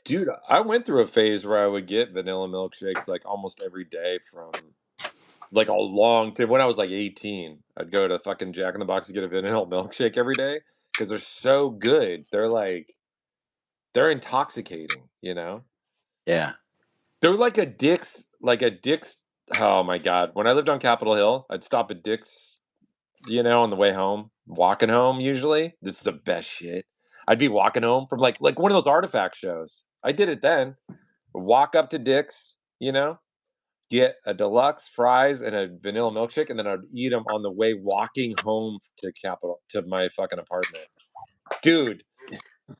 Dude, I went through a phase where I would get vanilla milkshakes like almost every day from like a long time when I was like 18. I'd go to fucking Jack in the Box to get a vanilla milkshake every day because they're so good. They're intoxicating,
Yeah.
They're like a Dick's. Oh my god! When I lived on Capitol Hill, I'd stop at Dick's, on the way home, walking home. Usually, this is the best shit. I'd be walking home from like one of those artifact shows. I did it then. Walk up to Dick's, get a deluxe fries and a vanilla milkshake, and then I'd eat them on the way walking home to my fucking apartment. Dude,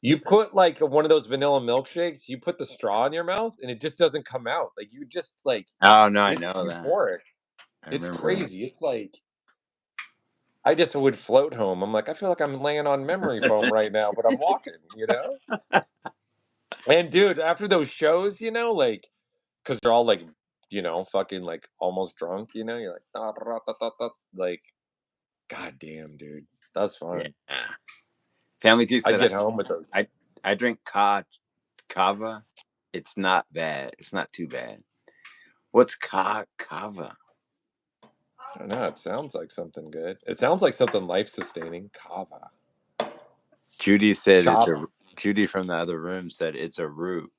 you put like one of those vanilla milkshakes, you put the straw in your mouth, and it just doesn't come out. Like you just like
Oh no, I
it's
know that.
euphoric.
I
It's
remember
crazy. It's like I just would float home. I'm like, I feel like I'm laying on memory foam right now, but I'm walking. And dude, after those shows, like, because they're all like, fucking like almost drunk, you're like, "Da, da, da, da, da," like, god damn, dude, that's
that.
fun.
Yeah. Family Tea
I'd
said
get home with those.
I drink kava. It's not bad. It's not too bad. What's kava?
I don't know. It sounds like something good. It sounds like something life sustaining. Kava.
Judy said
Kava.
Judy from the other room said it's a root.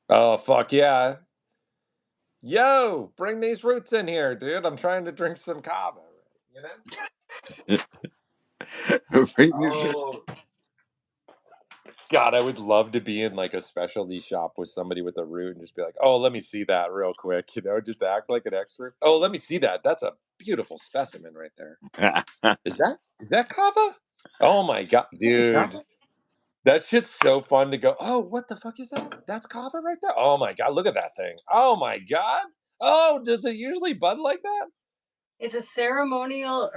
Oh fuck yeah. Yo, bring these roots in here, dude. I'm trying to drink some kava,
Bring these
Oh, God, I would love to be in like a specialty shop with somebody with a root and just be like, "Oh, let me see that real quick," just act like an expert. "Oh, let me see that. That's a beautiful specimen right there. Is that kava? Oh my god, dude, that's just so fun to go. Oh, what the fuck is that? That's kava right there. Oh my god, look at that thing. Oh my god. Oh, does it usually bud like that?
It's a ceremonial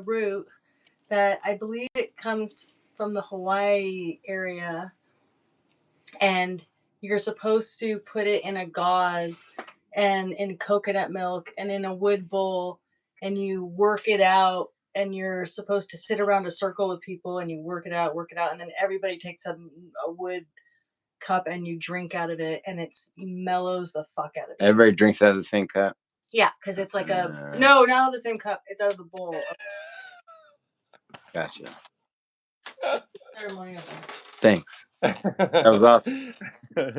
root that I believe it comes from the Hawaii area, and you're supposed to put it in a gauze and in coconut milk and in a wood bowl, and you work it out, and you're supposed to sit around a circle with people and you work it out, and then everybody takes a wood cup and you drink out of it, and it mellows the fuck out of you.
Everybody drinks out of the same cup?
Yeah, because it's like no, not out of the same cup. It's out of the bowl.
Gotcha.
Ceremonial.
Thanks. That was awesome.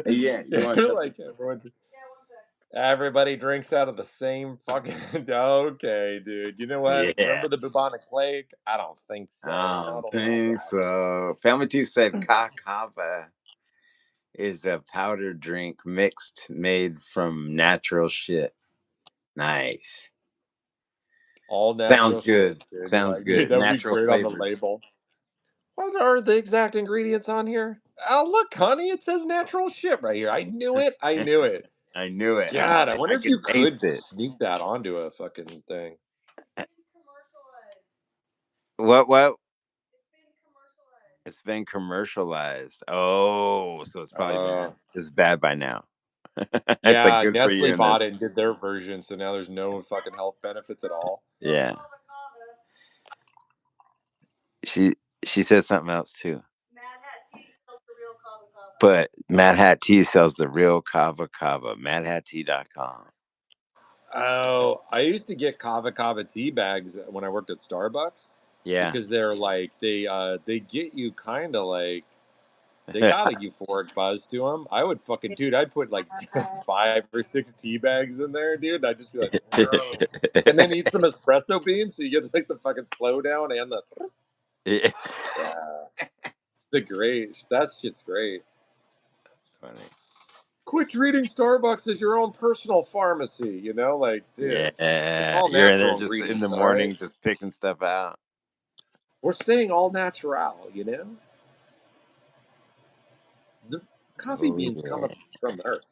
Yeah, you want to
like everybody drinks out of the same fucking. Okay, dude. You know what?
Yeah.
Remember the bubonic plague? I don't think so.
I don't think so. Family Tea said kava is a powder drink made from natural shit. Nice.
All natural.
Sounds good.
Shit, dude.
Sounds
Like,
good.
dude, that would be
Natural
great
flavors.
on the label. What are the exact ingredients on here? Oh, look, honey, it says natural shit right here. I knew it. I knew it.
I knew it.
God, I wonder if you could
taste it.
sneak that onto a fucking thing.
What? It's been commercialized. Oh, so it's probably bad. It's bad by now. It's like
Yeah,
good for
Nestle
you.
bought it and did their version, so now there's no fucking health benefits at all.
Yeah. She said something else too. But Mad Hat Tea sells the real kava. MadHatTea.com.
Oh, I used to get kava tea bags when I worked at Starbucks.
Yeah.
Because they're like they get you kind of like they got a euphoric buzz to them. I would fucking I'd put like 5 or 6 tea bags in there, dude. I'd just be like, and then eat some espresso beans, so you get like the fucking slow down and the.
Yeah.
It's the great. That shit's great.
That's funny.
Quit treating Starbucks as your own personal pharmacy. Like, dude.
Yeah.
All
You're in there
natural
just in the
ingredients,
morning,
right?
just picking stuff out.
We're staying all natural, The coffee beans come up from the earth,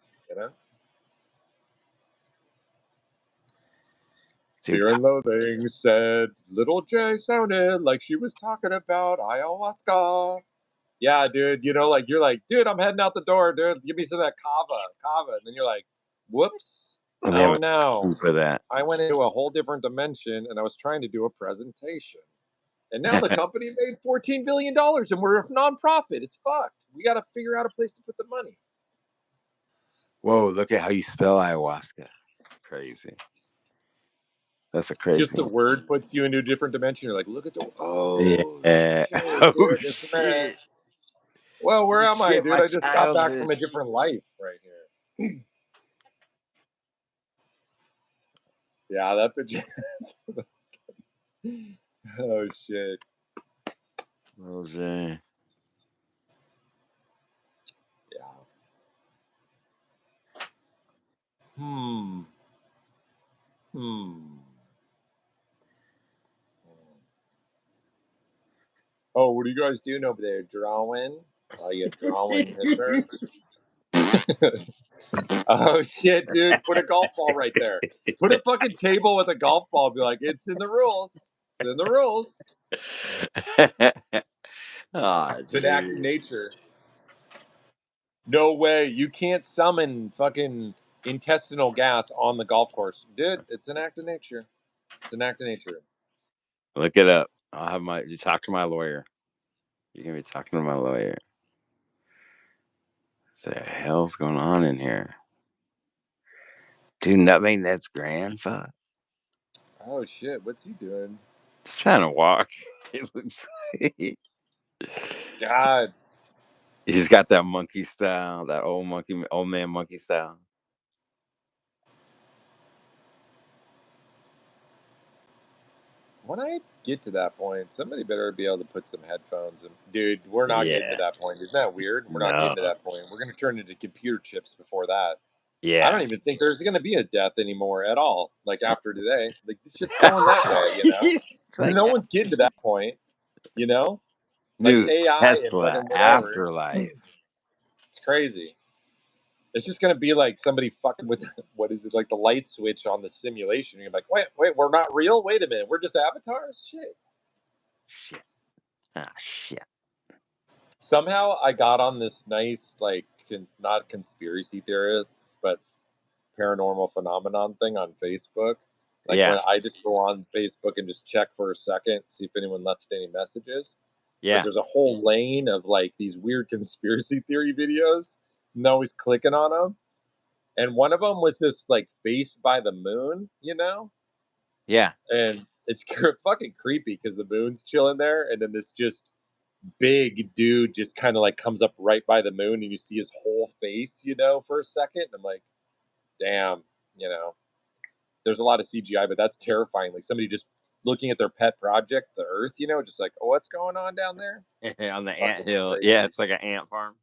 Dude,
Fear and Loathing said Little J sounded like she was talking about ayahuasca. Yeah, dude, like you're like, dude, I'm heading out the door, dude. Give me some of that kava. And then you're like, whoops. Oh no.
for that.
I went into a whole different dimension and I was trying to do a presentation. And now the company made $14 billion and we're a nonprofit. It's fucked. We got to figure out a place to put the money.
Whoa, look at how you spell ayahuasca. Crazy. That's a crazy.
Just the word puts you into a different dimension. You're like, look at the. Oh,
yeah.
Shit, shit. Well, where am I, dude? I just got back from a different life right here. Yeah, that bitch. Oh, shit.
Jose.
Yeah. Oh, what are you guys doing over there? Drawing? Are you drawing, mister? Oh, shit, dude. Put a golf ball right there. Put a fucking table with a golf ball. Be like, it's in the rules. It's in the rules. It's an act of nature. No way. You can't summon fucking intestinal gas on the golf course. Dude, it's an act of nature. It's an act of nature.
Look it up. You talk to my lawyer. You're going to be talking to my lawyer. What the hell's going on in here? Dude, Nutmeg Ned's grandfather.
Oh, shit. What's he doing?
Just trying to walk. It looks like.
God.
He's got that monkey style, that old man monkey style.
when I get to that point, somebody better be able to put some headphones in. Dude, we're not getting to that point. Isn't that weird? We're not getting to that point. We're going to turn into computer chips before that.
Yeah.
I don't even think there's going to be a death anymore at all. Like after today, like this shit's going that way, you know.
Like,
no one's getting to that point, you know. Like
New
AI and
Tesla
fucking whatever.
afterlife.
It's crazy. It's just going to be like somebody fucking with what is it, like the light switch on the simulation. You're like, wait, we're not real. Wait a minute, we're just avatars.
Shit. Shit.
Somehow I got on this nice, like, not conspiracy theory, but paranormal phenomenon thing on Facebook. Like when I just go on Facebook and just check for a second, see if anyone left any messages.
Yeah.
But there's a whole lane of like these weird conspiracy theory videos, and always clicking on them. And one of them was this like face by the moon, you know?
Yeah.
And it's fucking creepy because the moon's chilling there, and then this just big dude just kind of like comes up right by the moon, and you see his whole face, you know, for a second. And I'm like, damn, you know, there's a lot of CGI, but that's terrifying. Like somebody just looking at their pet project, the Earth, you know, just like, oh, what's going on down there?
On the ant hill. Yeah, it's like an ant farm.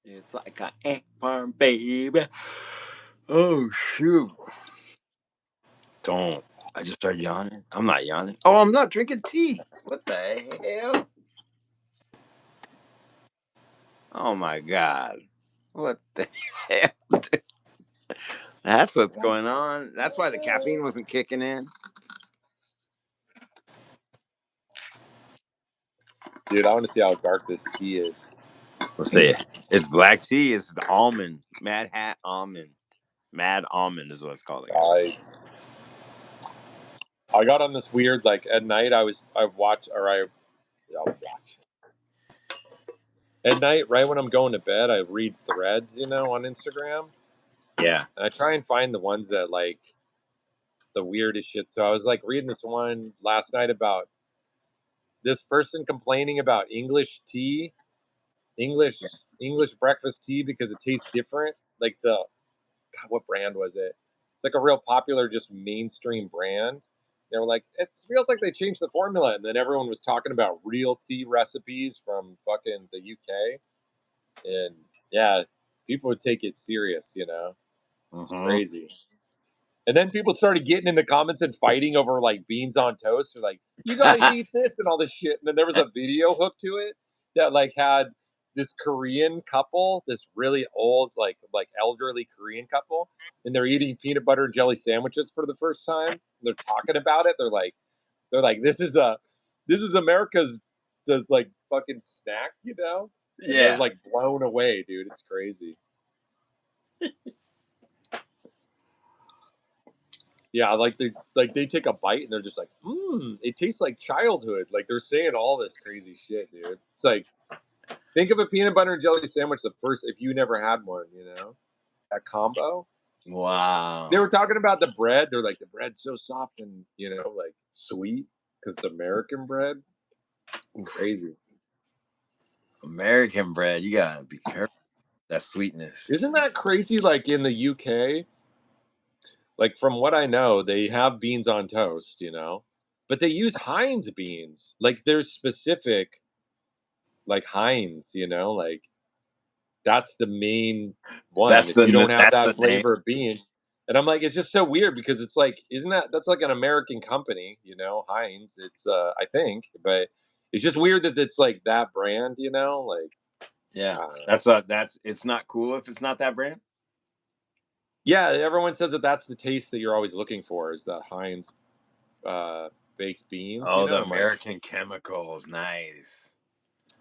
It's like an ant farm, baby. Oh, shoot. Don't. I just started yawning. I'm not yawning. Oh, I'm not drinking tea. What the hell? Oh, my God. What the hell? That's what's going on. That's why the caffeine wasn't kicking in.
Dude, I want to see how dark this tea is.
Let's see. It's black tea. It's the almond. Mad Hat almond. Mad almond is what it's called.
Nice. I got on this weird, like at night I'll watch. At night, right when I'm going to bed, I read threads, you know, on Instagram.
Yeah.
And I try and find the ones that like the weirdest shit. So I was like reading this one last night about this person complaining about English tea, English breakfast tea because it tastes different. Like God, what brand was it? It's like a real popular, just mainstream brand. They were like, it feels like they changed the formula, and then everyone was talking about real tea recipes from fucking the UK, and yeah, people would take it serious, you know. It's crazy. And then people started getting in the comments and fighting over like beans on toast, or like, you guys eat this and all this shit. And then there was a video hook to it that like had this Korean couple, this really old, like elderly Korean couple, and they're eating peanut butter and jelly sandwiches for the first time. They're talking about it. They're like, this is America's the like fucking snack, you know? And they're like blown away, dude. It's crazy. Yeah, like they take a bite and they're just like, it tastes like childhood. Like they're saying all this crazy shit, dude. It's like, think of a peanut butter and jelly sandwich if you never had one, you know, that combo.
Wow.
They were talking about the bread. They're like, the bread's so soft and, you know, like sweet because it's American bread. Crazy.
American bread, you gotta be careful. That sweetness.
Isn't that crazy? Like in the UK, like from what I know, they have beans on toast, you know, but they use Heinz beans. Like there's specific, like Heinz, you know, like that's the main one. If you don't have that flavor of bean, and I'm like, it's just so weird because it's like, that's like an American company, you know, Heinz. It's I think, but it's just weird that it's like that brand, you know, like
it's not cool if it's not that brand.
Yeah, everyone says that's the taste that you're always looking for is the Heinz baked beans.
Oh,
you know?
the American chemicals, nice.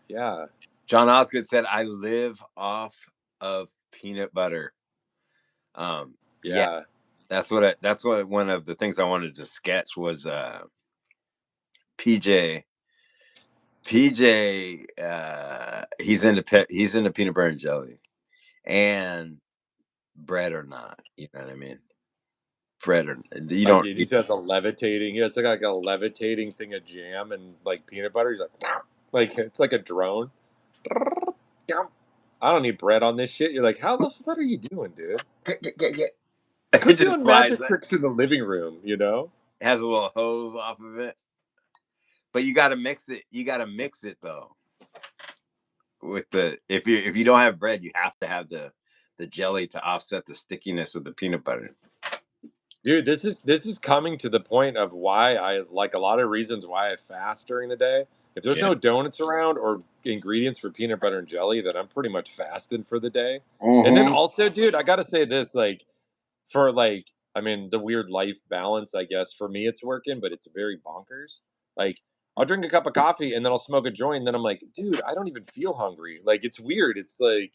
Yeah.
John Osgood said, "I live off of peanut butter." Yeah, that's what one of the things I wanted to sketch was PJ. He's into peanut butter and jelly, and bread or not, you know what I mean? Bread or you don't.
He just has a levitating. He has like a levitating thing of jam and like peanut butter. He's like it's like a drone. I don't need bread on this shit. You're like, how the fuck are you doing, dude?
It
Quit
just
doing
flies.
magic tricks in the living room, you know?
It has a little hose off of it. But you gotta mix it. You gotta mix it though. With the if you don't have bread, you have to have the jelly to offset the stickiness of the peanut butter.
Dude, this is coming to the point of why I like a lot of reasons why I fast during the day. If there's
Yeah.
no donuts around or ingredients for peanut butter and jelly, then I'm pretty much fasting for the day.
Mm-hmm.
And then also, dude, I gotta say this, like, for like, I mean, the weird life balance, I guess for me it's working, but it's very bonkers. Like, I'll drink a cup of coffee and then I'll smoke a joint, and then I'm like, dude, I don't even feel hungry. Like, it's weird. It's like,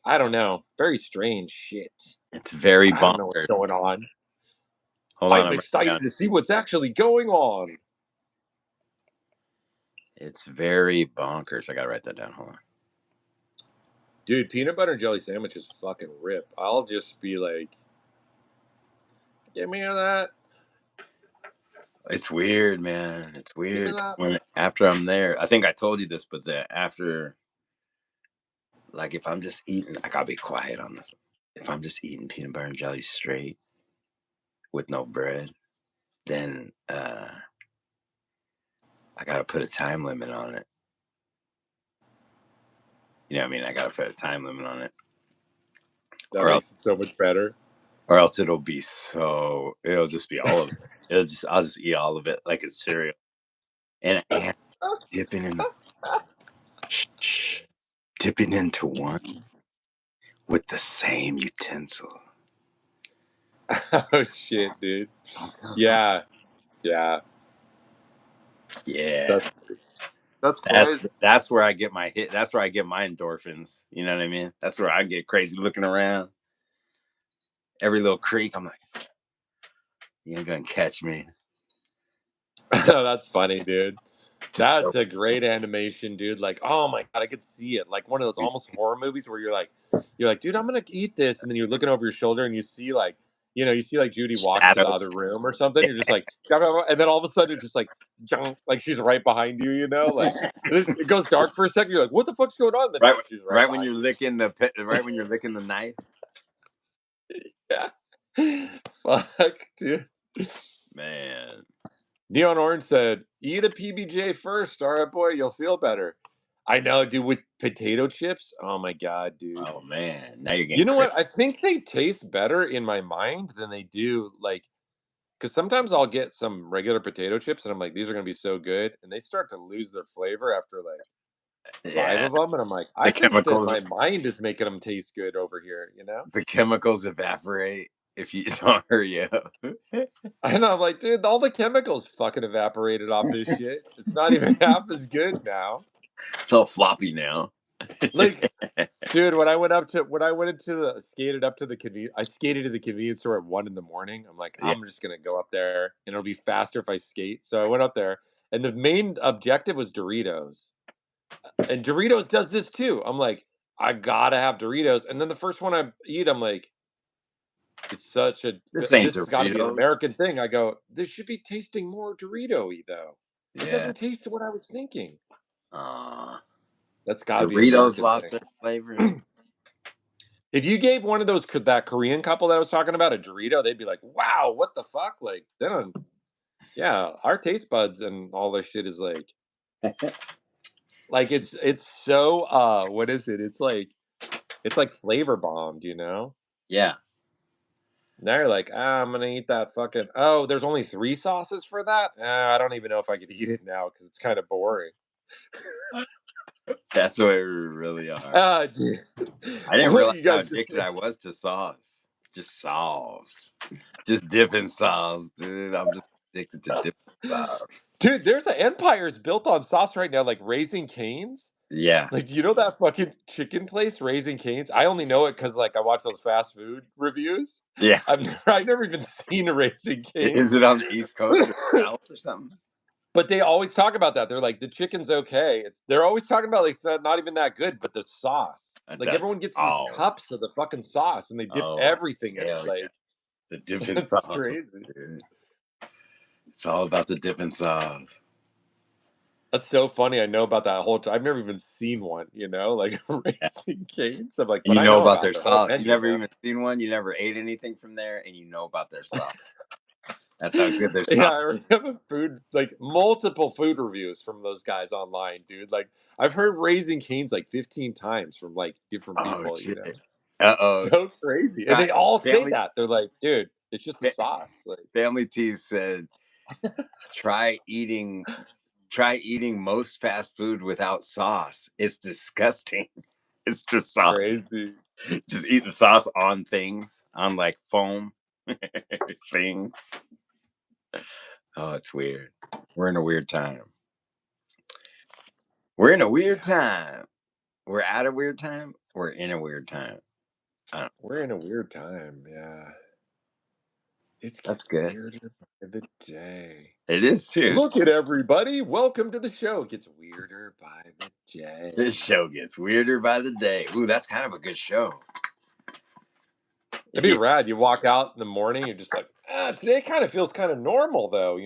I don't know, very strange shit.
It's very
I don't know what's
bonkers.
going on.
Hold on,
I'm
I'm
excited to see what's actually going on.
It's very bonkers. I gotta write that down. Hold on.
Dude, peanut butter and jelly sandwiches fucking rip. I'll just be like, give me that.
It's weird, man. It's
Give me
weird.
that.
When after I'm there, I think I told you this, but after, like, if I'm just eating, I gotta be quiet on this. If I'm just eating peanut butter and jelly straight with no bread, then I gotta put a time limit on it. You know what I mean? I gotta put a time limit on it.
That makes it so much better.
Or else it'll just be all of it. I'll just eat all of it like it's cereal. And dipping into one with the same utensil.
Oh shit, dude. Yeah.
Yeah.
That's crazy.
That's where I get my hit. That's where I get my endorphins. You know what I mean? That's where I get crazy looking around. Every little creek, I'm like, you ain't gonna catch me.
That's funny, dude. That's a great animation, dude. Like, oh my god, I could see it. Like one of those almost horror movies where you're like, dude, I'm gonna eat this, and then you're looking over your shoulder and you see like, you see like Judy walk into the other room or something. You're just like, and then all of a sudden it's just like, like she's right behind you. Like it goes dark for a second. You're like, what the fuck's going on? Then
Right,
she's
right when you're licking the knife.
Yeah. Fuck, dude.
Man.
Neon Orange said, eat a PBJ first. All right, boy, you'll feel better. I know, dude, with potato chips. Oh my god, dude.
Oh man. Now you're getting
You know what? I think they taste better in my mind than they do like because sometimes I'll get some regular potato chips and I'm like, these are gonna be so good, and they start to lose their flavor after like 5 of them, and I'm like, I
the
think that
chemicals
my mind is making them taste good over here,
the chemicals evaporate if you don't hurry up.
And I'm like, dude, all the chemicals fucking evaporated off this shit. It's not even half as good now.
It's all floppy now.
Like, dude, when I went into the skated up to the convenience, I skated to the convenience store at 1 in the morning. I'm like,
Yeah.
I'm just gonna go up there and it'll be faster if I skate. So I went up there, and the main objective was Doritos. And Doritos does this too. I'm like, I gotta have Doritos. And then the first one I eat, I'm like,
This ain't
this has got to be an
Doritos.
American thing. I go, this should be tasting more Dorito-y though. It
Yeah.
doesn't taste what I was thinking. That's got to be an
Doritos
American
lost
thing.
their flavor.
If you gave one of those that Korean couple that I was talking about a Dorito, they'd be like, "Wow, what the fuck?" Like, they don't. Yeah, our taste buds and all this shit is like, it's so what is it? It's like flavor bombed,
Yeah.
Now you're like, I'm gonna eat that fucking. Oh, there's only 3 sauces for that. I don't even know if I could eat it now because it's kind of boring.
That's the way we really are.
Dude.
I didn't
What
realize
you
how
guys
addicted I was to sauce. Just sauce. Just dipping sauce, dude. I'm just addicted to dipping sauce.
Dude, there's an empires built on sauce right now, like Raising Cane's.
Yeah.
Like, that fucking chicken place, Raising Cane's? I only know it because, like, I watch those fast food reviews.
Yeah.
I've never even seen a Raising Cane's.
Is it on the East Coast or South or something?
But they always talk about that. They're like, the chicken's okay. They're always talking about, like, it's not even that good, but the sauce. Like, everyone gets these cups of the fucking sauce, and they dip everything in it. Like,
the dipping
it's
sauce.
crazy.
Dude. It's all about the dipping sauce.
That's so funny. I know about that whole. I've never even seen one. Like Raising Cane's. I'm like, but
You
I
know
know
about
about
their
their whole
sauce. You
menu
never
now.
even seen one. You never ate anything from there, and you know about their sauce. That's how good their
Yeah,
sauce.
I already have a multiple food reviews from those guys online, dude. Like, I've heard Raising Cane's like 15 times from like different people.
Shit. Uh-oh.
So crazy, and they all say that. They're like, dude, it's just the sauce. Like,
Family Teeth said, try eating most fast food without sauce. It's disgusting. It's just sauce.
crazy.
Just eating sauce on things, on like foam things. Oh, it's weird. We're in a weird time. We're in a weird time. We're at a weird time. We're in a weird time.
We're in a weird time. Yeah,
That's good.
Weirder by the day.
It is too.
Look at everybody. Welcome to the show. It gets weirder by the day.
This show gets weirder by the day. Ooh, that's kind of a good show.
It'd be rad. You walk out in the morning, you're just like, today kind of feels kind of normal, though,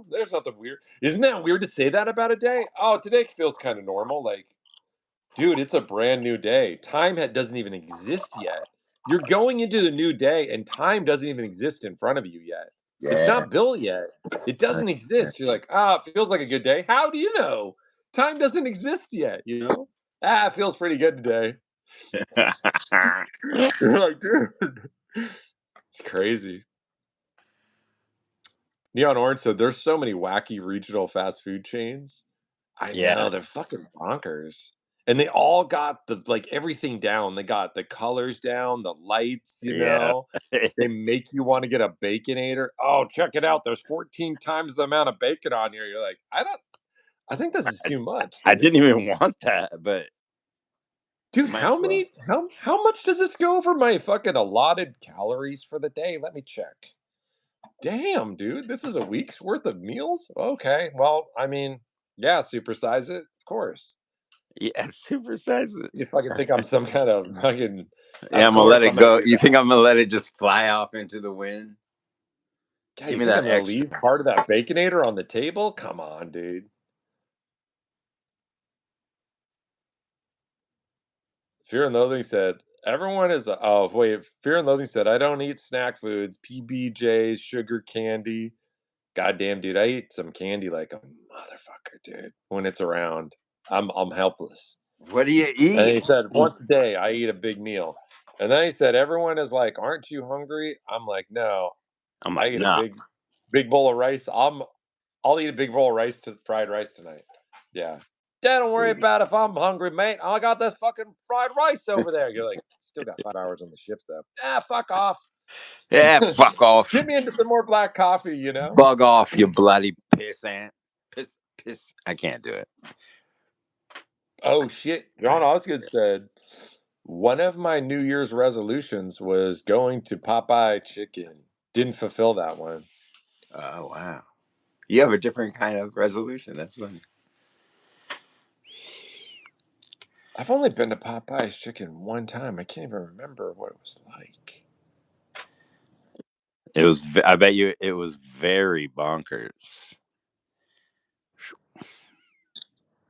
There's nothing weird. Isn't that weird to say that about a day? Oh, today feels kind of normal. Like, dude, it's a brand new day. Time doesn't even exist yet. You're going into the new day, and time doesn't even exist in front of you yet.
Yeah.
It's not built yet. It doesn't exist. You're like, it feels like a good day. How do you know? Time doesn't exist yet, it feels pretty good today. You're like, dude, it's crazy. Neon Orange said there's so many wacky regional fast food chains. I know, they're fucking bonkers. And they all got everything down. They got the colors down, the lights, They make you want to get a Baconator. Oh, check it out. There's 14 times the amount of bacon on here. You're like, I think this is too much. Dude.
I didn't even want that, but
dude, how much does this go over my fucking allotted calories for the day? Let me check. Damn, dude, this is a week's worth of meals? Okay, well, I mean, yeah, supersize it, of course.
Yeah, supersize it.
You fucking think I'm some kind of fucking...
Yeah, I'm gonna let it go. You think I'm gonna let it just fly off into the wind?
God, give me that. I'm gonna leave part of that Baconator on the table? Come on, dude. Fear and Loathing said, everyone is... Oh, wait, Fear and Loathing said, I don't eat snack foods, PBJs, sugar candy. Goddamn, dude, I eat some candy like a motherfucker, dude. When it's around, I'm helpless.
What do you eat?
And he said, once a day, I eat a big meal. And then he said, everyone is like, aren't you hungry? I'm like, no. I eat a big bowl of rice. I'll eat a big bowl of fried rice tonight. Yeah. Dad, don't worry about if I'm hungry, mate. I got this fucking fried rice over there. You're like, still got 5 hours on the shift, though. Fuck off.
Yeah, fuck off.
Get me into some more black coffee,
Bug off, you bloody pissant. Piss. I can't do it.
Oh, shit. John Osgood said, one of my New Year's resolutions was going to Popeye Chicken. Didn't fulfill that one.
Oh, wow. You have a different kind of resolution. That's funny.
I've only been to Popeye's Chicken one time. I can't even remember what it was like.
I bet you it was very bonkers.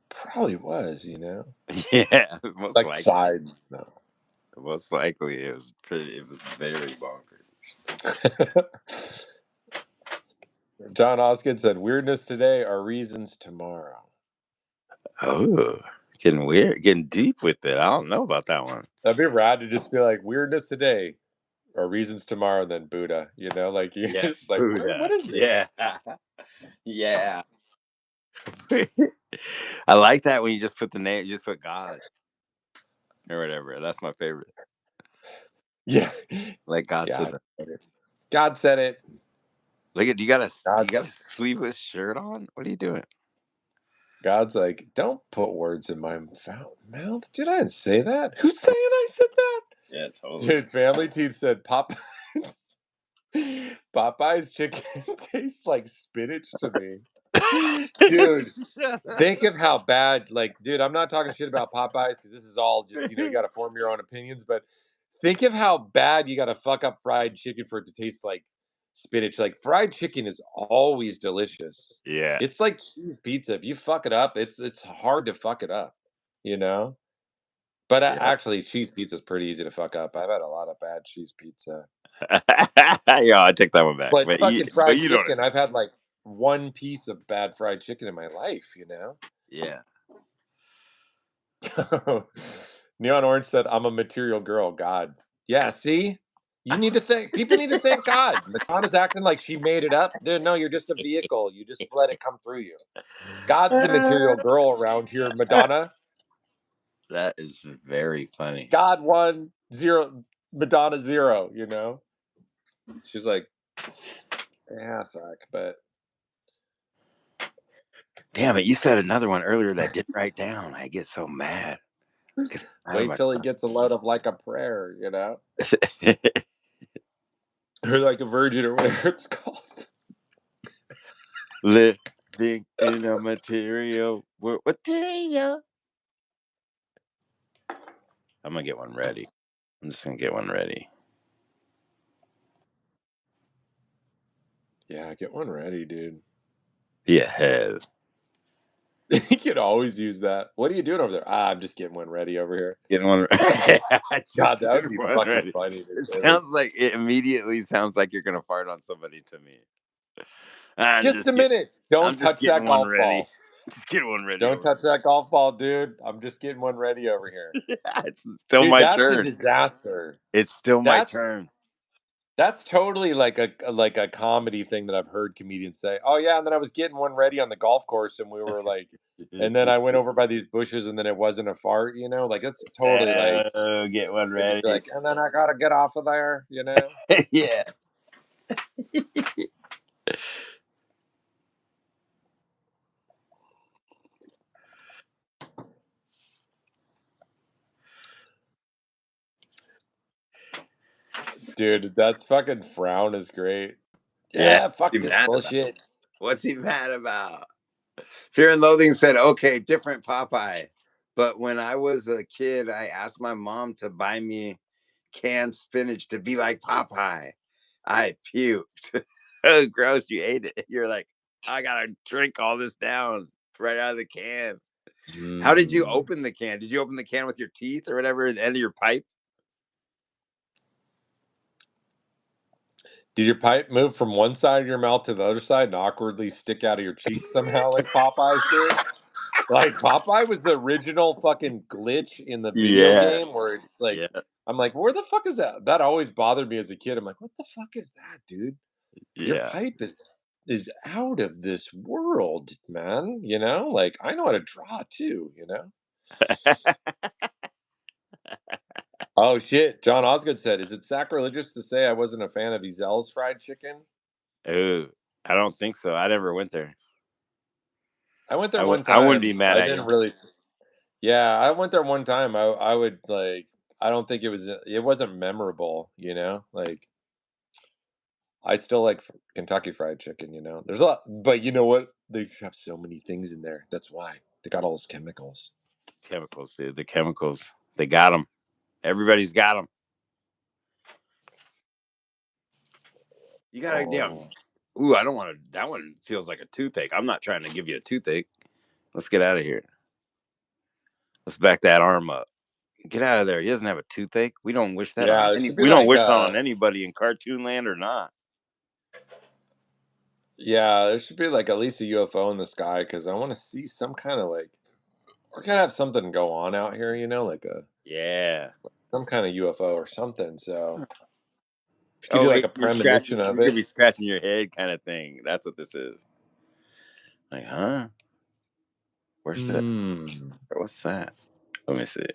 Probably was,
Yeah, most
like
likely.
side. No.
Most likely, it was very bonkers.
John Osgood said, weirdness today are reasons tomorrow.
Oh, getting weird, getting deep with it. I don't know about that one.
That'd be rad to just be like, weirdness today or reasons tomorrow, and then Buddha, like you're just like,
Buddha.
what is this?
Yeah. Yeah. I like that when you just put the name, you just put God or whatever. That's my favorite.
Yeah.
Like God said
it. God said it.
Look at you got a sleeveless shirt on? What are you doing?
God's like, don't put words in my mouth. Dude, I didn't say that. Who's saying I said that?
Yeah, totally.
Dude, Family Teeth said Popeye's chicken tastes like spinach to me. Dude, think of how bad, dude, I'm not talking shit about Popeyes because this is all just, you got to form your own opinions, but think of how bad you got to fuck up fried chicken for it to taste like spinach. Like fried chicken is always delicious.
Yeah.
It's like cheese pizza. If you fuck it up, it's hard to fuck it up, you know? But
Yeah.
actually, cheese pizza is pretty easy to fuck up. I've had a lot of bad cheese pizza.
Yeah, I take that one back.
But fucking fried
you don't.
chicken, I've had like one piece of bad fried chicken in my life, you know?
Yeah.
Neon Orange said, I'm a material girl. God. Yeah, see? You need to thank people need to thank God. Madonna's acting like she made it up. Dude, no, you're just a vehicle. You just let it come through you. God's the material girl around here, Madonna.
That is very funny.
God 1, 0, Madonna 0, you know? She's like, yeah, fuck, but
Damn it! You said another one earlier that I didn't write down. I get so mad.
wait till he gets a load of like a prayer, you know? Or like a virgin or whatever it's called.
Living in a material world. Material. I'm gonna get one ready. I'm just gonna get one ready.
Yeah, get one ready, dude.
Yeah.
You can always use that. What are you doing over there? I'm just getting one ready over here.
Getting one ready.
God, that would be fucking funny.
It sounds like it immediately sounds like you're gonna fart on somebody to me.
Just a minute. Don't touch that golf ball.
Just get one ready.
Don't touch that golf ball, dude. I'm just getting one ready over here.
It's still
Dude,
my
that's
turn.
a disaster.
It's still my turn.
That's totally like a comedy thing that I've heard comedians say. Oh yeah, and then I was getting one ready on the golf course, and we were like, and then I went over by these bushes, and then it wasn't a fart, you know? Like it's totally like
get one ready.
Like, and then I gotta get off of there, you know?
Yeah.
Dude, that's fucking frown is great.
Yeah.
Yeah, fuck this bullshit.
What's he mad about? Fear and Loathing said, okay, different Popeye. But when I was a kid, I asked my mom to buy me canned spinach to be like Popeye. I puked. Oh, gross. You ate it. You're like, I got to drink all this down right out of the can. How did you open the can? Did you open the can with your teeth or whatever at the end of your pipe?
Did your pipe move from one side of your mouth to the other side and awkwardly stick out of your cheek somehow like Popeye's did? Like Popeye was the original fucking glitch in the video game where it's like, I'm like, where the fuck is that? That always bothered me as a kid. I'm like, what the fuck is that, dude? Your pipe is out of this world, man. You know, like I know how to draw too, you know? Oh shit! John Osgood said, "Is it sacrilegious to say I wasn't a fan of Ezel's fried chicken?"
Oh, I don't think so. I never went there.
I went there one time.
I wouldn't be mad
I
at
didn't
you.
really. Yeah, I went there one time. I would like. I don't think it was. It wasn't memorable. You know, like I still like Kentucky Fried Chicken. You know, there's a lot, but you know what? They have so many things in there. That's why they got all those chemicals.
Chemicals, dude. The chemicals. They got them. Everybody's got them. You gotta, damn. Ooh, I don't want to. That one feels like a toothache. I'm not trying to give you a toothache. Let's get out of here. Let's back that arm up. Get out of there. He doesn't have a toothache. We don't wish that on any. We don't wish that on anybody in cartoon land or not.
Yeah, there should be like at least a UFO in the sky because I want to see some kind of like. We're gonna have something go on out here, you know, like some kind of UFO or something. So if you could do like a premonition of
you could
it.
be scratching your head, kind of thing. That's what this is. Like, huh? Where's that? What's that? Let me see.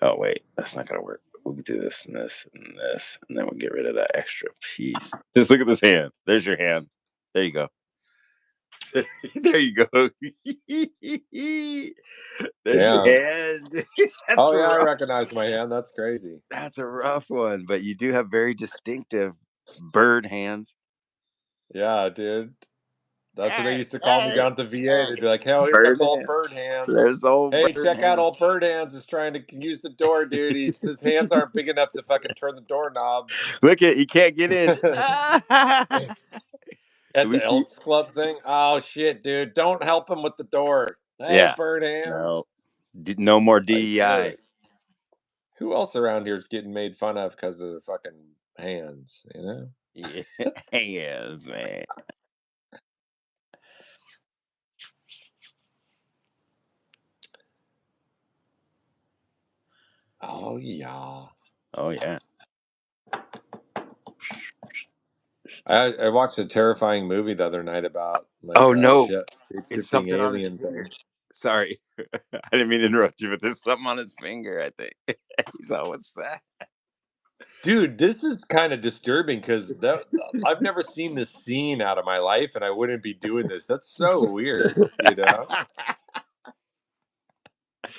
Oh wait, that's not gonna work. We can do this and this and this, and then we'll get rid of that extra piece. Just look at this hand. There's your hand. There you go. There you go. There's your hand.
Oh yeah, I recognize my hand. That's crazy.
That's a rough one, but you do have very distinctive bird hands.
Yeah, dude. That's what they used to call me down at the VA. They'd be like, "Hell, here
Bird
comes old
hands.
Bird Hands.
There's old
Hey,
Bird
check out
Hands.
old Bird Hands is trying to use the door, dude. His hands aren't big enough to fucking turn the doorknob."
Look at, he can't get in.
At the Elks Club thing. Oh shit, dude! Don't help him with the door. Hey,
Yeah.
Bird Hands.
No. No more
Like,
DEI.
who else around here is getting made fun of because of fucking hands? You know?
Yeah. Hands, man.
Oh yeah.
Oh yeah.
I watched a terrifying movie the other night about like
Oh no,
shit-shifting
it's something on his
alien
finger.
thing.
Sorry, I didn't mean to interrupt you, but there's something on his finger. I think he's like, "What's that?"
Dude, this is kind of disturbing because I've never seen this scene out of my life, and I wouldn't be doing this. That's so weird, you know.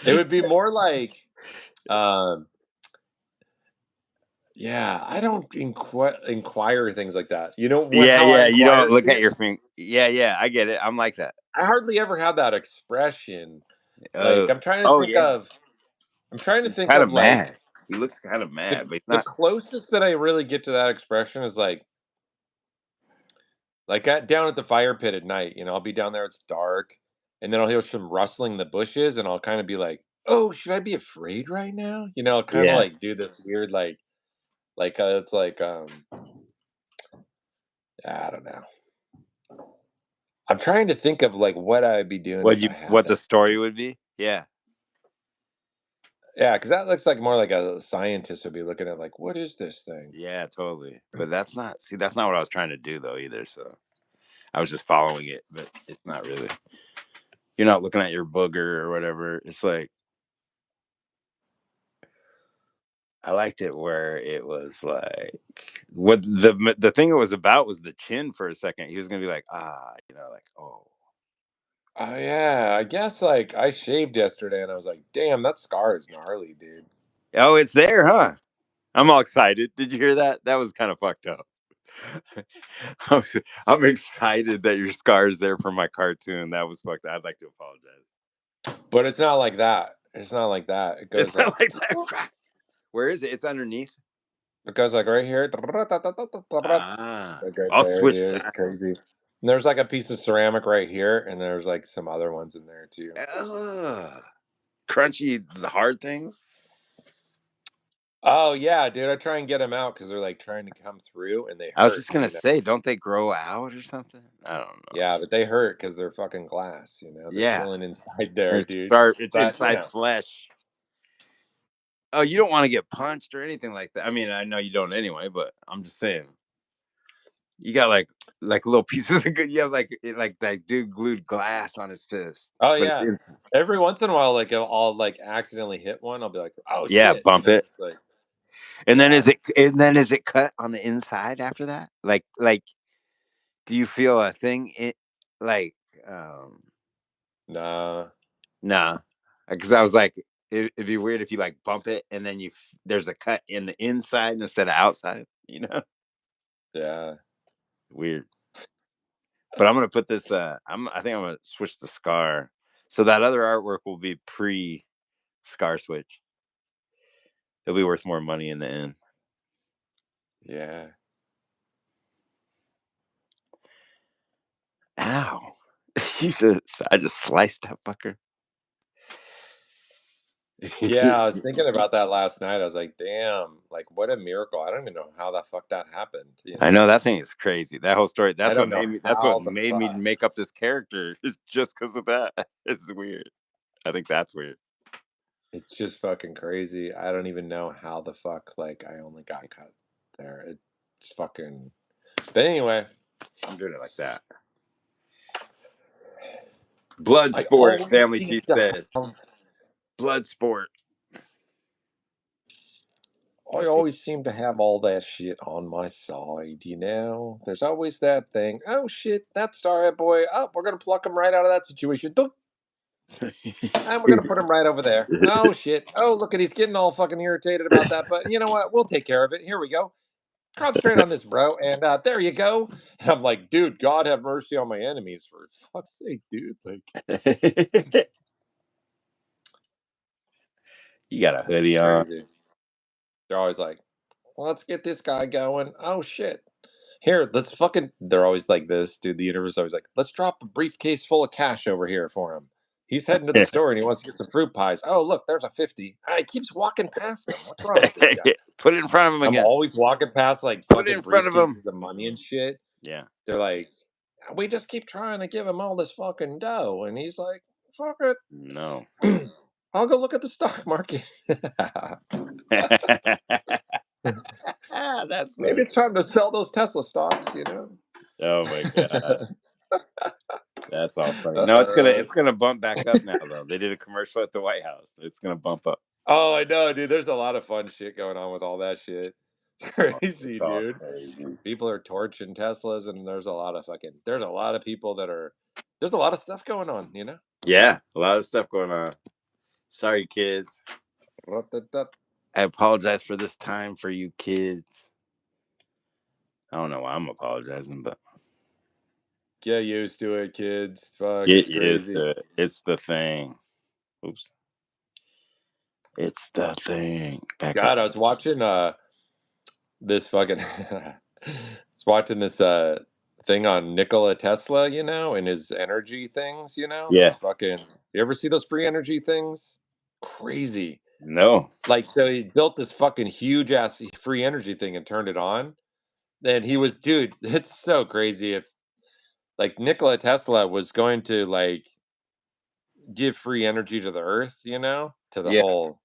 It would be more like, um, yeah, I don't inquire things like that. You know
Yeah,
how I
yeah. You don't
inquire
look at
shit?
your finger. Yeah, yeah. I get it. I'm like that.
I hardly ever have that expression. Like
Oh, oh yeah.
I'm trying to
He's
think
kind
of
of
like
mad. He looks kind of mad, but he's
the
not.
closest that I really get to that expression is like down at the fire pit at night. You know, I'll be down there, it's dark, and then I'll hear some rustling in the bushes, and I'll kind of be like, "Oh, should I be afraid right now?" You know, kind of
Yeah.
like do this weird it's like I don't know. I'm trying to think of like what I'd be doing if I had
What the
that.
story would be? Yeah.
Yeah, because that looks like more like a scientist would be looking at like, what is this thing?
Yeah, totally. But that's not. See, that's not what I was trying to do though either. So I was just following it, but it's not really. You're not looking at your booger or whatever. It's like I liked it where it was like what the thing it was about was the chin for a second. He was gonna be like, like, oh.
Oh yeah, I guess like I shaved yesterday and I was like, damn, that scar is gnarly, dude.
Oh, it's there, huh? I'm all excited. Did you hear that? That was kind of fucked up. I'm, I'm excited that your scar is there for my cartoon. That was fucked up. I'd like to apologize.
But it's not like that. It's not like that. It
It's
goes like
not like that. Where is it? It's underneath.
right here. Like right
I'll
there,
switch
dude. It's
sides.
crazy. And there's like a piece of ceramic right here, and there's like some other ones in there too.
Crunchy, the hard things.
Oh yeah, dude. I try and get them out because they're like trying to come through and they
I was
hurt,
just gonna
you know.
say, don't they grow out or something? I don't know.
Yeah, but they hurt because they're fucking glass, you know. They're
Yeah,
chilling inside there,
it's
dude.
sharp. It's
But you
inside
know,
flesh. Oh, you don't want to get punched or anything like that. I mean, I know you don't anyway, but I'm just saying. You got like little pieces of good. You have like that dude glued glass on his fist.
oh
But
yeah. Every once in a while, like I'll like accidentally hit one. I'll be like, oh
yeah,
shit, you
bump
know.
it.
It's like,
And then
yeah,
is it cut on the inside after that? Like do you feel a thing like um
nah,
nah. Because I was like it'd be weird if you like bump it and then there's a cut in the inside instead of outside, you know?
yeah.
Weird. But I'm gonna put this. I think I'm gonna switch the scar. So that other artwork will be pre scar switch. It'll be worth more money in the end.
Yeah.
Ow! Jesus! I just sliced that fucker.
Yeah, I was thinking about that last night. I was like, damn, like what a miracle. I don't even know how the fuck that happened, you
I
know?
know that thing is crazy. That whole story.
I
That's what
don't know
made me. That's what
how the
made me
fuck.
make up this character. Is just because of that. It's weird. I think that's weird.
It's just fucking crazy. I don't even know how the fuck like I only got cut there. It's fucking but anyway,
I'm doing it like that. Blood
I
sport.
always
Family
seem
T
to
said.
have
Blood sport.
I
That's what.
always seem to have all that shit on my side, you know? There's always that thing. Oh shit, that Starhead boy. Oh, we're gonna pluck him right out of that situation. Doink. And we're gonna put him right over there. Oh shit. Oh look at he's getting all fucking irritated about that. But you know what? We'll take care of it. Here we go. concentrate on this, bro. And there you go. And I'm like, dude, God have mercy on my enemies, for fuck's sake, dude. Like,
You got a hoodie
crazy. They're always like, well, let's get this guy going. Oh shit. Here, let's fucking. They're always like this, dude. The universe is always like, let's drop a briefcase full of cash over here for him. He's heading to the store and he wants to get some fruit pies. Oh, look, there's a 50. He keeps walking past him. What's wrong with this guy?
Put it in front of him
I'm
again.
always walking past like
Put it
fucking
in front of him.
briefcases of money and shit.
Yeah.
They're like, we just keep trying to give him all this fucking dough. And he's like, fuck it.
No.
I'll go look at the stock market.
That's
Maybe
funny.
it's time to sell those Tesla stocks, you know?
Oh my god. That's all funny. No, it's gonna bump back up now though. They did a commercial at the White House. It's gonna bump up.
Oh, I know, dude. There's a lot of fun shit going on with all that shit. It's crazy,
It's all
dude.
crazy.
People are torching Teslas, and there's a lot of people that are. There's a lot of stuff going on, you know.
Yeah, a lot of stuff going on. Sorry, kids. I apologize for this time for you kids. I don't know why I'm apologizing, but
Get used to it, kids. Fuck,
get
it's
used
crazy.
to it. It's the thing. Oops. It's the thing. Back
God,
up.
I was watching this fucking I was watching this thing on Nikola Tesla, you know, and his energy things, you know.
Yeah.
Those fucking you ever see those free energy things? Crazy.
No.
Like, so he built this fucking huge ass free energy thing and turned it on. And he was, dude, it's so crazy. If like Nikola Tesla was going to like give free energy to the earth, you know, to the
Yeah.
whole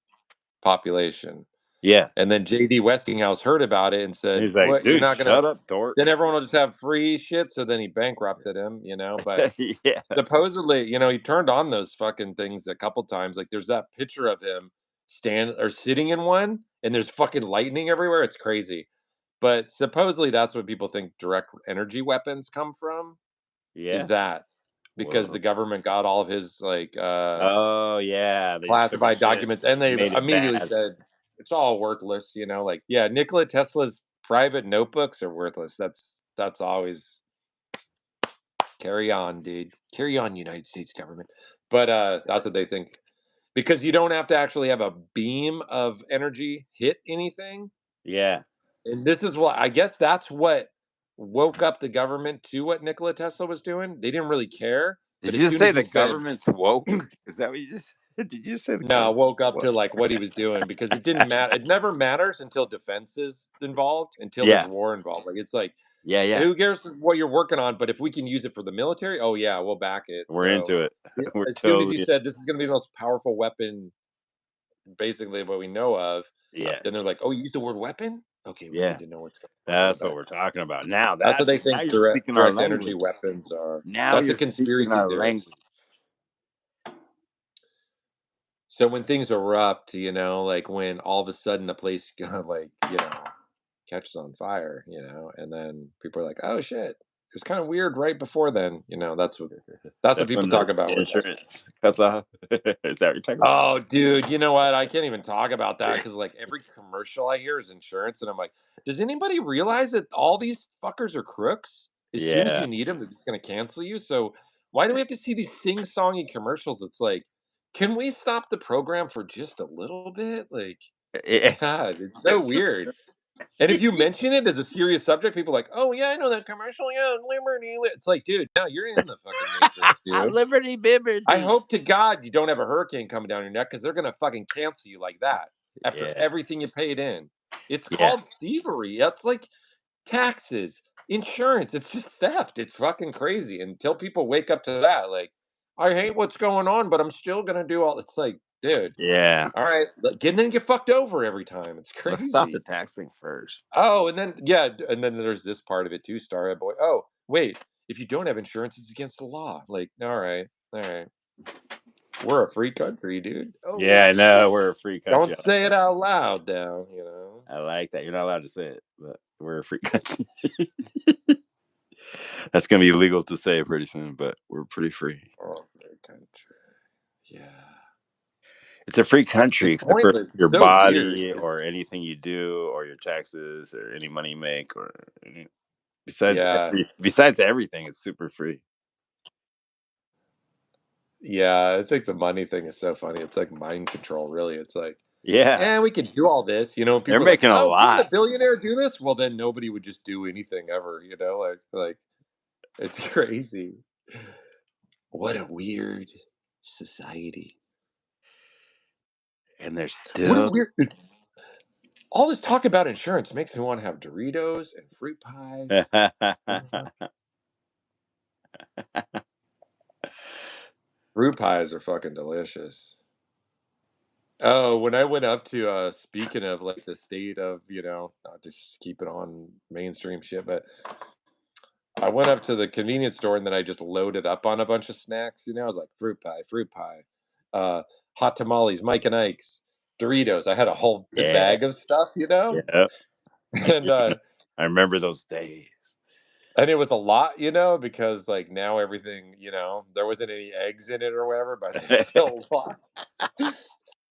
population.
Yeah.
And then JD Westinghouse heard about it and said,
He's like,
what, you're
dude,
not gonna
shut up, dork.
then everyone will just have free shit. So then he bankrupted him, you know. But
Yeah.
supposedly, you know, he turned on those fucking things a couple times. Like there's that picture of him sitting in one and there's fucking lightning everywhere. It's crazy. But supposedly that's what people think direct energy weapons come from, is
Yeah.
that because
Whoa.
the government got all of his like
Oh yeah. They just took his
classified
shit,
documents and they
made it
immediately
bad.
said it's all worthless, you know, like yeah, Nikola Tesla's private notebooks are worthless. That's always carry on, dude. Carry on, United States government. But that's what they think. Because you don't have to actually have a beam of energy hit anything.
Yeah.
And this is what I guess that's what woke up the government to what Nikola Tesla was doing. They didn't really care. But
Did
as
you
soon
say
as he
the
said
government's woke? Is that what you just said? Did you say the
no,
government?
woke up to like what he was doing because it didn't matter. It never matters until defense is involved, until there's
Yeah.
war involved. Like it's like
Yeah. Yeah.
who cares what you're working on? But if we can use it for the military, oh yeah, we'll back it.
We're
So
into it.
yeah,
We're
as soon as he
totally.
said this is going to be the most powerful weapon, basically what we know of,
Yeah.
then they're like, "Oh, you used the word weapon? Okay, we
Yeah.
need to know what's going on with
That's what
that."
we're talking about. Now
That's what they
now
think
you're speaking our
direct energy
language.
weapons are.
Now
That's a
you're speaking
conspiracy
our language.
theorist. So when things erupt, you know, like when all of a sudden a place like, you know, catches on fire, you know, and then people are like, "Oh shit." It was kind of weird right before then, you know, that's what
That's
people
when
talk
the
about with that.
insurance cuts off. Is that what you're talking about?
Oh, dude, you know what? I can't even talk about that because like every commercial I hear is insurance, and I'm like, does anybody realize that all these fuckers are crooks? As soon as
Yeah.
you need them, they're just gonna cancel you. So why do we have to see these sing-songy commercials? It's like, can we stop the program for just a little bit? Like,
Yeah.
God, it's so weird. And if you mention it as a serious subject, people are like, "Oh yeah, I know that commercial. Yeah, Liberty." It's like, dude, no, you're in the fucking matrix, dude.
Liberty
I
Bibberty.
hope to God you don't have a hurricane coming down your neck because they're gonna fucking cancel you like that after
Yeah.
everything you paid in. It's
Yeah.
called thievery. That's like taxes, insurance. It's just theft. It's fucking crazy. Until people wake up to that, like, I hate what's going on, but I'm still gonna do all. It's like, dude,
Yeah.
all right, and then get fucked over every time. It's
Let's stop the
crazy.
taxing first.
Oh, and then yeah, and then there's this part of it too, Star Boy. Oh, wait, if you don't have insurance, it's against the law. Like, all right, all right. We're a free country, dude.
Yeah,
Oh
I know.
shit.
We're a free
Don't
country.
say it out loud now, you know.
I like that. You're not allowed to say it, but we're a free country. That's gonna be illegal to say pretty soon, but we're pretty free.
Oh, free country. Yeah.
It's a free country,
It's
except for
pointless.
your
It's so
body
weird.
or anything you do, or your taxes, or any money you make, or besides everything, it's super free.
Yeah, I think the money thing is so funny. It's like mind control, really. It's like,
Yeah,
we could do all this.
they're
People are like,
making a
oh, couldn't a
lot.
billionaire do this? Well, then nobody would just do anything ever. Like it's crazy. What a weird society.
And they're
What a
still
weird. All this talk about insurance makes me want to have Doritos and fruit pies. Fruit pies are fucking delicious. Oh, when I went up to speaking of like the state of, not just keep it on mainstream shit, but I went up to the convenience store and then I just loaded up on a bunch of snacks. I was like fruit pie, uh, hot tamales, Mike and Ike's, Doritos. I had a whole
Yeah,
bag of stuff,
yeah.
and
I remember those days.
it was a lot, because like now everything, there wasn't any eggs in it or whatever, but it's still a lot.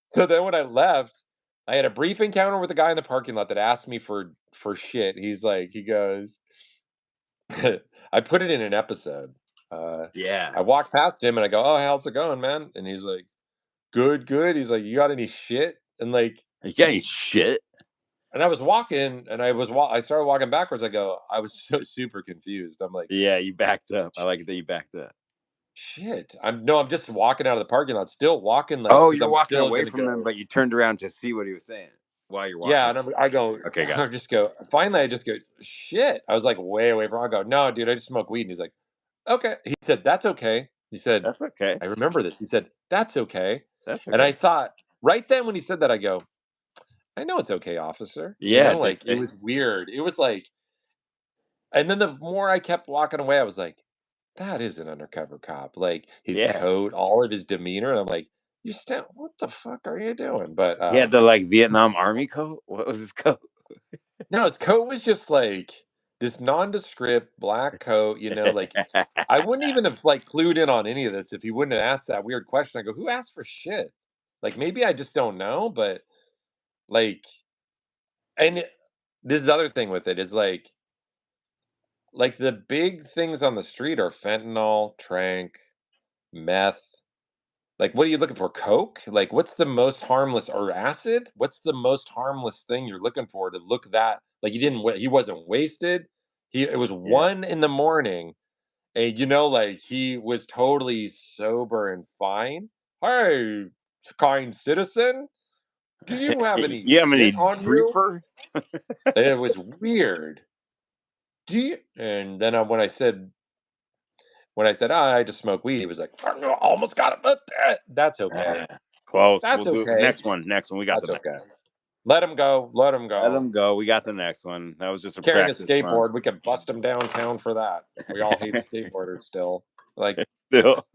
So then when I left, I had a brief encounter with a guy in the parking lot that asked me for shit. He goes, I put it in an episode.
Yeah,
I walked past him and I go, "Oh, how's it going, man?" And he's like, "Good, good." He's like, "You got any shit?" And like,
you got any shit?
and I was walking and I started walking backwards. I was so super confused. I'm like,
Yeah, you backed up. I like it that you backed up.
shit. I'm just walking out of the parking lot, still walking like
Oh,
because
you're
I'm
walking
still
away
gonna
from them,
go.
but you turned around to see what he was saying while you're
Yeah,
walking.
and I go,
Okay, got
I just go. Finally, I just go, shit. I was like way away from. I go, no, dude, I just smoke weed. And he's like, okay. He said, that's okay. He said,
That's okay.
I remember this. He said, that's okay.
That's
And I
okay.
thought right then when he said that, I go, I know it's okay, officer.
Yeah,
Like it was weird. It was like, and then the more I kept walking away, I was like, that is an undercover cop. Like his
yeah.
coat, all of his demeanor. And I'm like, what the fuck are you doing? But
He had the like Vietnam Army coat. What was his coat?
no, his coat was just like this nondescript black coat, like I wouldn't even have like clued in on any of this if he wouldn't have asked that weird question. I go, who asked for shit? Like maybe I just don't know, but like, and this is the other thing with it is like the big things on the street are fentanyl, trank, meth. Like, what are you looking for? Coke? Like, what's the most harmless or acid? What's the most harmless thing you're looking for to look that like he wasn't wasted. It was
Yeah.
1 a.m, and like he was totally sober and fine. Hey, kind citizen, do you have any
You have
shit
any
on you?
reefer?
It was weird. Do you? And then when I said, oh, I just smoke weed, he was like, I almost got it, but that's okay.
Close.
That's
We'll do
okay.
next one. Next one. We got the
That's
next
okay.
one.
Let him go. Let him
Let
go.
them go. We got the next one. That was just a
Carrying a
practice run.
skateboard, we could bust him downtown for that. We all hate skateboarders still. Like,
Still.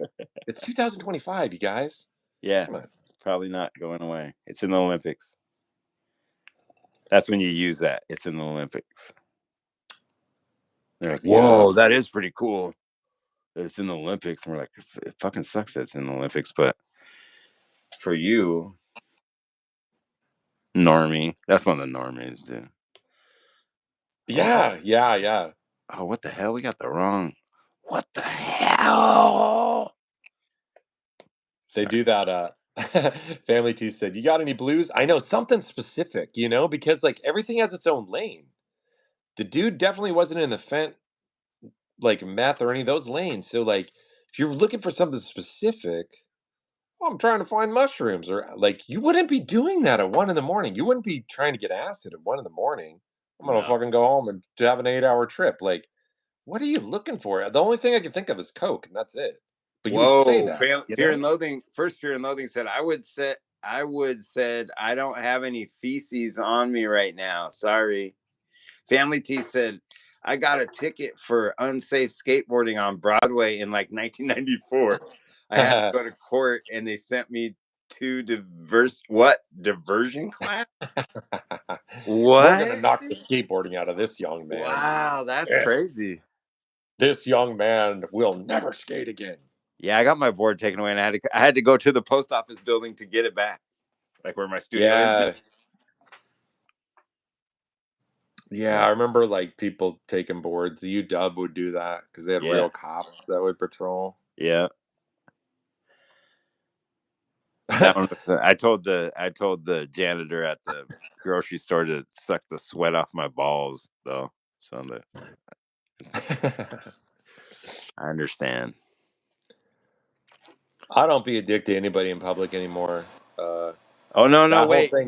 it's 2025, you guys.
Yeah,
Come on.
it's probably not going away. It's in the Olympics. That's when you use that. It's in the Olympics. They're like,
Yeah.
whoa, that is pretty cool. It's in the Olympics. And we're like, it fucking sucks that it's in the Olympics. But for you, normie, that's one of the normies, dude.
Yeah. Yeah. Yeah.
Oh, what the hell? We got the wrong. What the hell?
They
Sorry.
do that. Family T said, you got any blues? I know something specific, because like everything has its own lane. The dude definitely wasn't in the like meth or any of those lanes. So like if you're looking for something specific, oh, I'm trying to find mushrooms, or like you wouldn't be doing that at 1 a.m. You wouldn't be trying to get acid at 1 a.m. I'm gonna
No.
fucking go home and to have an 8-hour trip. Like, what are you looking for? The only thing I can think of is Coke, and that's it. But you would say
Whoa.
that,
Fear and Loathing. First, Fear and Loathing said, I would said, I don't have any feces on me right now. Sorry. Family T said, I got a ticket for unsafe skateboarding on Broadway in like 1994. I had to go to court and they sent me to diversion class?
We're gonna
What?
knock the skateboarding out of this young man.
Wow, that's
Yeah.
crazy.
This young man will never skate again.
Yeah, I got my board taken away and I had to go to the post office building to get it back. like where my studio is.
Yeah, I remember like people taking boards. The UW would do that because they had real cops that would patrol.
Yeah. That one was, I told the janitor at the grocery store to suck the sweat off my balls, though. So I understand.
I don't be a dick to anybody in public anymore.
Oh no,
That whole
wait.
thing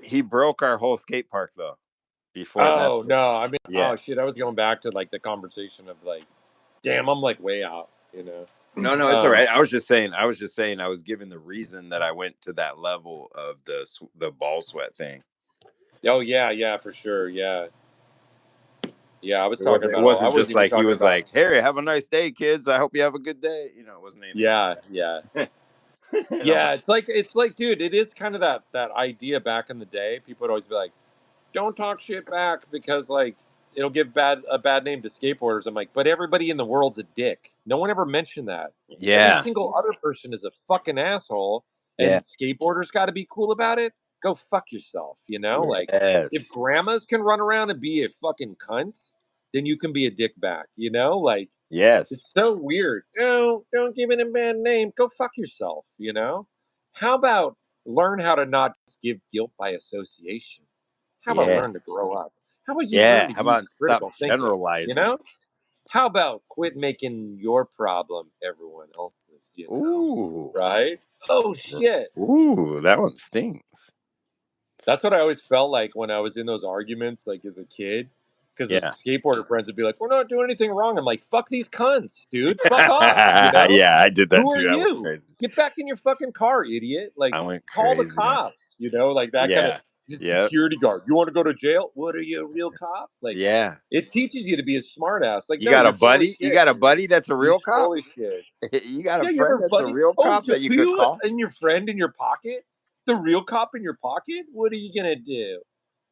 He broke our whole skate park though. Before that.
Oh no, I mean,
Yeah.
oh shit, I was going back to like the conversation of like, damn, I'm like way out, you know.
No, it's all right. I was just saying I was given the reason that I went to that level of the ball sweat thing.
Oh yeah, for sure, yeah. Yeah, I was talking about.
It wasn't
I wasn't
just
even
like he
talking
was
about,
like, "Hey, have a nice day, kids. I hope you have a good day." You know, it wasn't anything.
Yeah.
Yeah.
It's like, dude, it is kind of that idea back in the day. People would always be like, "Don't talk shit back because like it'll give a bad name to skateboarders." I'm like, but everybody in the world's a dick. No one ever mentioned that. Every
Yeah.
single other person is a fucking asshole,
Yeah.
and skateboarders got to be cool about it. Go fuck yourself, you know? Like, if grandmas can run around and be a fucking cunt, then you can be a dick back, you know? Like,
Yes.
it's so weird. No, don't give it a bad name. Go fuck yourself, you know? How about learn how to not just give guilt by association? How about learn to grow up? How about you learn to
How
use
about
critical
stop
thinking?
generalizing?
You know? How about quit making your problem everyone else's? You know?
Ooh.
Right? Oh shit.
Ooh, that one stings.
That's what I always felt like when I was in those arguments, like as a kid. Because the skateboarder friends would be like, "We're not doing anything wrong." I'm like, "Fuck these cunts, dude. Fuck off." You know?
Yeah, I did that
Who
too.
are
That was
you?
crazy.
Get back in your fucking car, idiot. Like,
I went
call the
crazy.
cops. You know, like that kind of
Yeah.
security guard. You want to go to jail? What are you, a real cop? Like, it teaches you to be a smartass. Like,
You
no,
got a
you're full of
buddy?
shit,
You got a
dude.
buddy that's a real
You're
cop?
full of shit.
You got a
Yeah,
friend
you're a
that's a
buddy.
real
Oh,
cop that you could call?
and your friend in your pocket? The real cop in your pocket? What are you gonna do?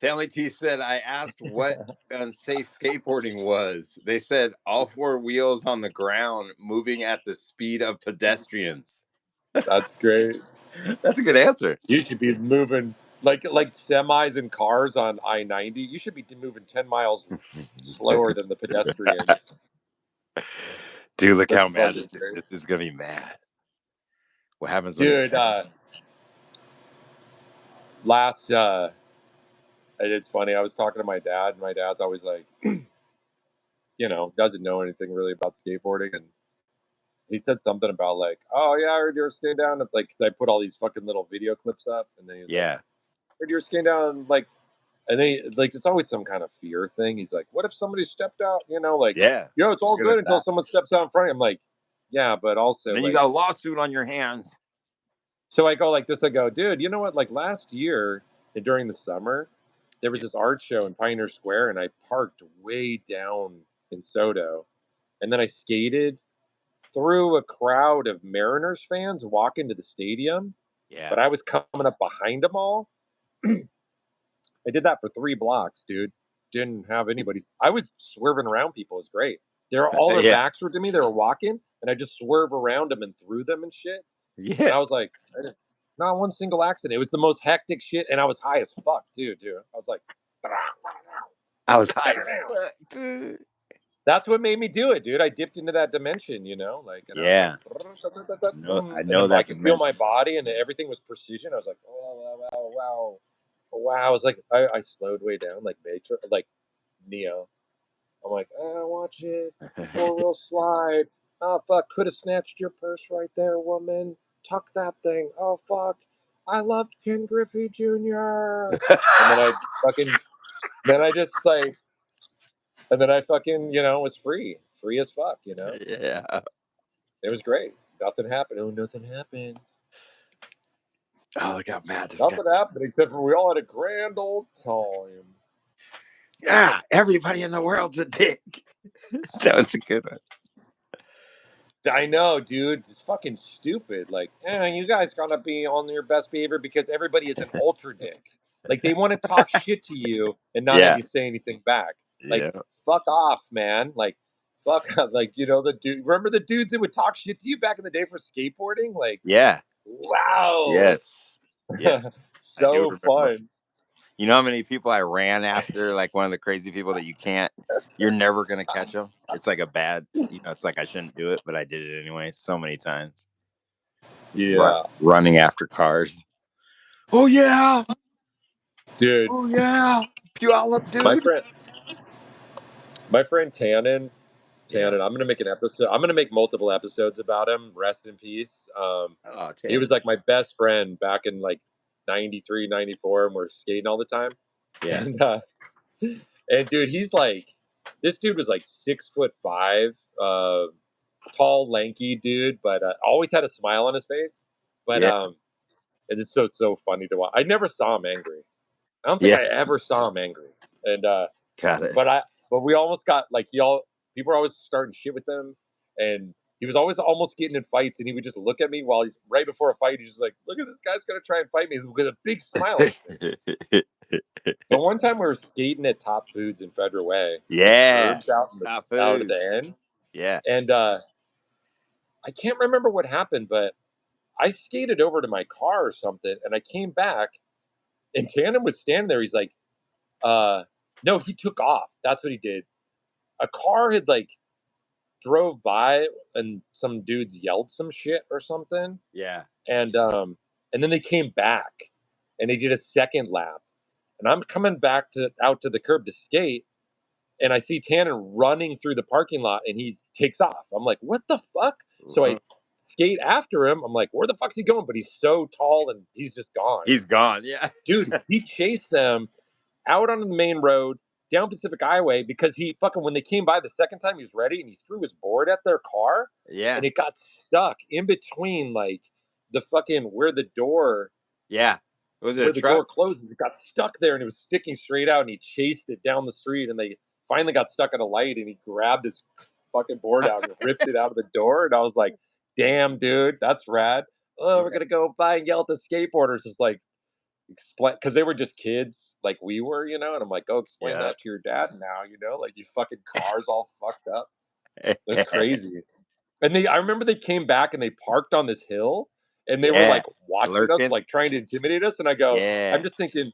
Family T said, I asked what unsafe skateboarding was. They said all four wheels on the ground moving at the speed of pedestrians.
That's great.
That's a good answer.
You should be moving like semis and cars on I-90. You should be moving 10 miles slower than the pedestrians.
Dude, look
That's
how mad
fucking great.
this is gonna be mad. What happens when
Dude, last it's funny. I was talking to my dad. My dad's always like, you know, doesn't know anything really about skateboarding, and he said something about like, "Oh yeah, I heard you were skating down," like, because I put all these fucking little video clips up, and then he's like, "I heard you were skating down," like, and then like it's always some kind of fear thing. He's like, "What if somebody stepped out?" You know, like, it's all good until someone steps out in front of you. I'm like, yeah, but also
and then
like,
you got a lawsuit on your hands.
So I go like this. I go, dude, you know what? Like last year during the summer, there was this art show in Pioneer Square, and I parked way down in Soto, and then I skated through a crowd of Mariners fans walking to the stadium. But I was coming up behind them all. I did that for 3 blocks, dude. Didn't have anybody's. I was swerving around people. It was great. All their backs were to me. They were walking, and I just swerve around them and through them and shit. And I was like, not one single accident. It was the most hectic shit, and I was high as fuck, too, dude. I was like,
I was high as fuck, dude.
That's what made me do it, dude. I dipped into that dimension, you know, like, and I was like,
I
and
know
then I
that
could feel my
dimension.
body, and everything was precision. I was like, oh, wow. I was like, I slowed way down, like Matrix, like Neo. I'm like, watch it, 4-wheel slide. Oh fuck, could have snatched your purse right there, woman. Tuck that thing. Oh fuck, I loved Ken Griffey Jr. And then I fucking, then I just like, and then I fucking, you know, was free as fuck, you know.
Yeah.
It was great. Nothing happened. Oh, nothing happened.
Oh, look how mad this
Nothing happened except for we all had a grand old time.
Yeah, everybody in the world's a dick. That was a good one.
I know, dude. It's fucking stupid. Like, you guys gotta be on your best behavior because everybody is an ultra dick. Like, they want to talk shit to you and not have you say anything back. Like, fuck off, man. Like, fuck. Like, you know, the dude. Remember the dudes that would talk shit to you back in the day for skateboarding? Like, wow.
Yes. Yes, I do
So
remember.
fun.
You know how many people I ran after? Like one of the crazy people that you're never gonna catch them. It's like a bad, it's like I shouldn't do it, but I did it anyway so many times.
Yeah,
Running after cars. Oh yeah,
dude.
oh yeah, Puyallup,
My
dude.
friend, Tannen.
Yeah.
I'm gonna make an episode. I'm gonna make multiple episodes about him. Rest in peace.
Oh,
He was like my best friend back in like 93, 94, and we're skating all the time.
Yeah.
And dude, he's like, this dude was like 6'5", tall, lanky dude, but always had a smile on his face. But
Yeah.
and it's so funny to watch. I never saw him angry. I don't think
Yeah.
I ever saw him angry. And
Got it.
but we almost got like people were always starting shit with him, and he was always almost getting in fights, and he would just look at me while right before a fight, he's just like, "Look at this guy's gonna try and fight me," with a big smile on his face. But one time we were skating at Top Foods in Federal Way, the
Yeah.
curbs out
Top
out at
Foods.
the end,
Yeah.
and I can't remember what happened, but I skated over to my car or something, and I came back, and Tandem was standing there. He's like, no, he took off. That's what he did. A car had like drove by, and some dudes yelled some shit or something,
Yeah.
and then they came back, and they did a second lap, and I'm coming back out to the curb to skate, and I see Tanner running through the parking lot, and he takes off. I'm like, what the fuck? So I skate after him. I'm like, where the fuck's he going? But he's so tall, and he's just gone.
He's gone. Yeah.
Dude, he chased them out on the main road, down Pacific Highway, because he fucking, when they came by the second time, he was ready, and he threw his board at their car,
Yeah.
and it got stuck in between like the fucking where the door
Was it
where
a
the
truck?
door closes. It got stuck there, and it was sticking straight out, and he chased it down the street, and they finally got stuck at a light, and he grabbed his fucking board out and ripped it out of the door, and I was like, damn, dude, that's rad. Oh, we're gonna go by and yell at the skateboarders. It's like, explain, because they were just kids like we were, and I'm like, go explain that to your dad now, like, you fucking car's all fucked up. That's crazy. And I remember they came back and they parked on this hill, and they were like watching us,
Lurking.
like trying to intimidate us. And I go,
Yeah.
I'm just thinking,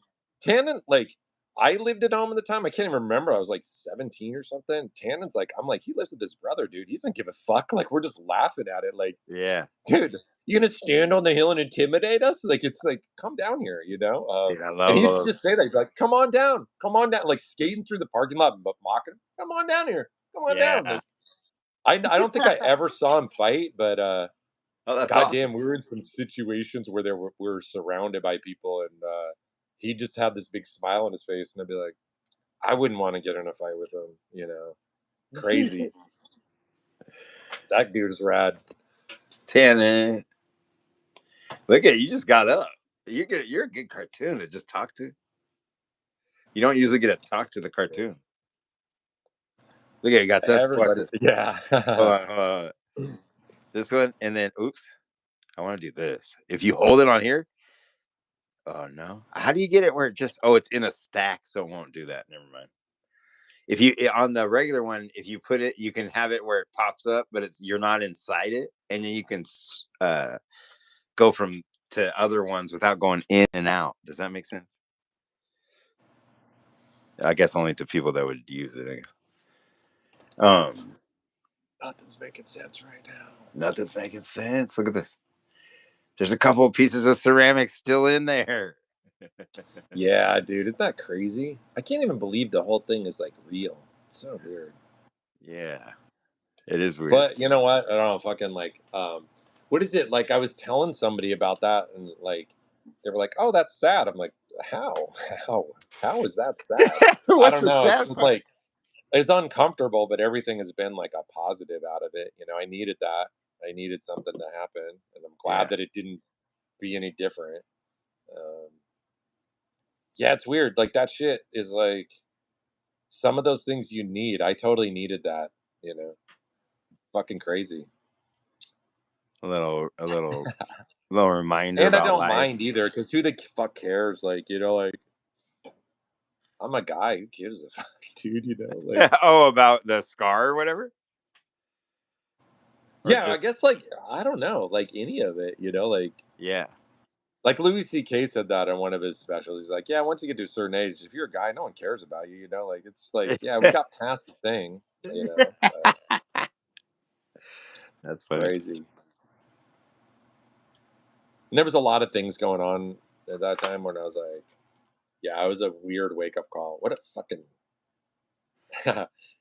Tannen, like, I lived at home at the time. I can't even remember. I was like 17 or something. Tannen's like, I'm like, he lives with his brother, dude. He doesn't give a fuck. Like, we're just laughing at it. Like,
Yeah.
dude, you gonna stand on the hill and intimidate us? Like, it's like, come down here,
Dude, I
and
love
he'd
those.
just say that. He'd be like, come on down, like skating through the parking lot, but mocking him. Come on down here, come on down. Like, I don't think I ever saw him fight, but
Oh, that's
goddamn,
awesome.
we were in some situations where we were surrounded by people, and he just had this big smile on his face, and I'd be like, I wouldn't want to get in a fight with him, crazy. That dude is rad.
Tannen. Look at you, just got up. You're a good cartoon to just talk to. You don't usually get to talk to the cartoon. Look at you got this. Watch
Everybody,
this.
yeah.
Hold on. This one, and then oops. I want to do this. If you hold it on here. Oh no. How do you get it where it just it's in a stack, so it won't do that. Never mind. If you on the regular one, if you put it, you can have it where it pops up, but you're not inside it, and then you can go from to other ones without going in and out. Does that make sense? I guess only to people that would use it. I guess.
Nothing's making sense right now.
Nothing's making sense. Look at this. There's a couple of pieces of ceramic still in there.
Yeah, dude, isn't that crazy? I can't even believe the whole thing is like real. It's so weird.
Yeah, it is weird.
But you know what? I don't know. Fucking like, what is it? Like, I was telling somebody about that, and like, they were like, "Oh, that's sad." I'm like, "How? How is that sad?" I
What's
don't
the
know. It's
sad
just
part?
like it's uncomfortable, but everything has been like a positive out of it. I needed that. I needed something to happen, and I'm glad that it didn't be any different. Um, yeah, it's weird. Like that shit is like some of those things you need. I totally needed that. Fucking crazy.
A little reminder
And I
about
don't
life.
mind either, because who the fuck cares? Like, like, I'm a guy. Who gives a fuck, dude? Like,
About the scar or whatever. Or
yeah, I
just
guess like I don't know, like any of it. Like,
yeah.
Like Louis C.K. said that on one of his specials. He's like, yeah, once you get to a certain age, if you're a guy, no one cares about you. You know, like it's like, yeah, we got past the thing. You know,
That's funny.
crazy. And there was a lot of things going on at that time when I was like, yeah, it was a weird wake up call. What a fucking.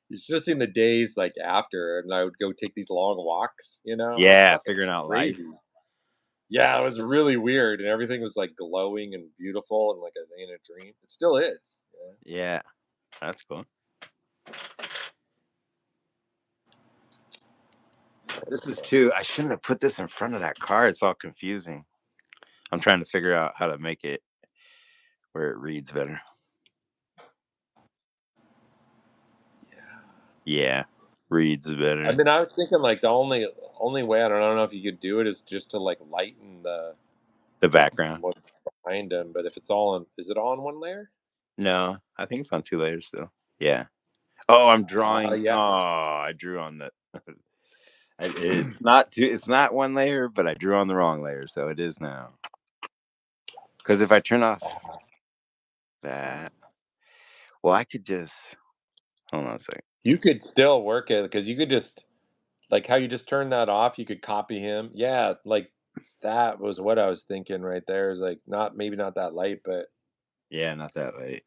It's just in the days like after, and I would go take these long walks. You know, it was
Yeah,
fucking
figuring out life.
crazy. Yeah, it was really weird, and everything was like glowing and beautiful, and like in a dream. It still is.
Yeah, that's cool. This is too. I shouldn't have put this in front of that car. It's all confusing. I'm trying to figure out how to make it where it reads better. Yeah, reads better.
I mean, I was thinking like the only way, I don't know if you could do it, is just to like lighten the
background.
what's behind him. But if it's all on, is it all on one layer?
No, I think it's on 2 layers still. Yeah. Oh, I'm drawing.
Yeah.
Oh, I drew on the. It's not two. It's not 1 layer, but I drew on the wrong layer, so it is now. Because if I turn off that, well, I could just hold on a second.
You could still work it because you could just like how you just turn that off. You could copy him. Yeah, like that was what I was thinking right there. Is like maybe not that light, but
Yeah, not that late.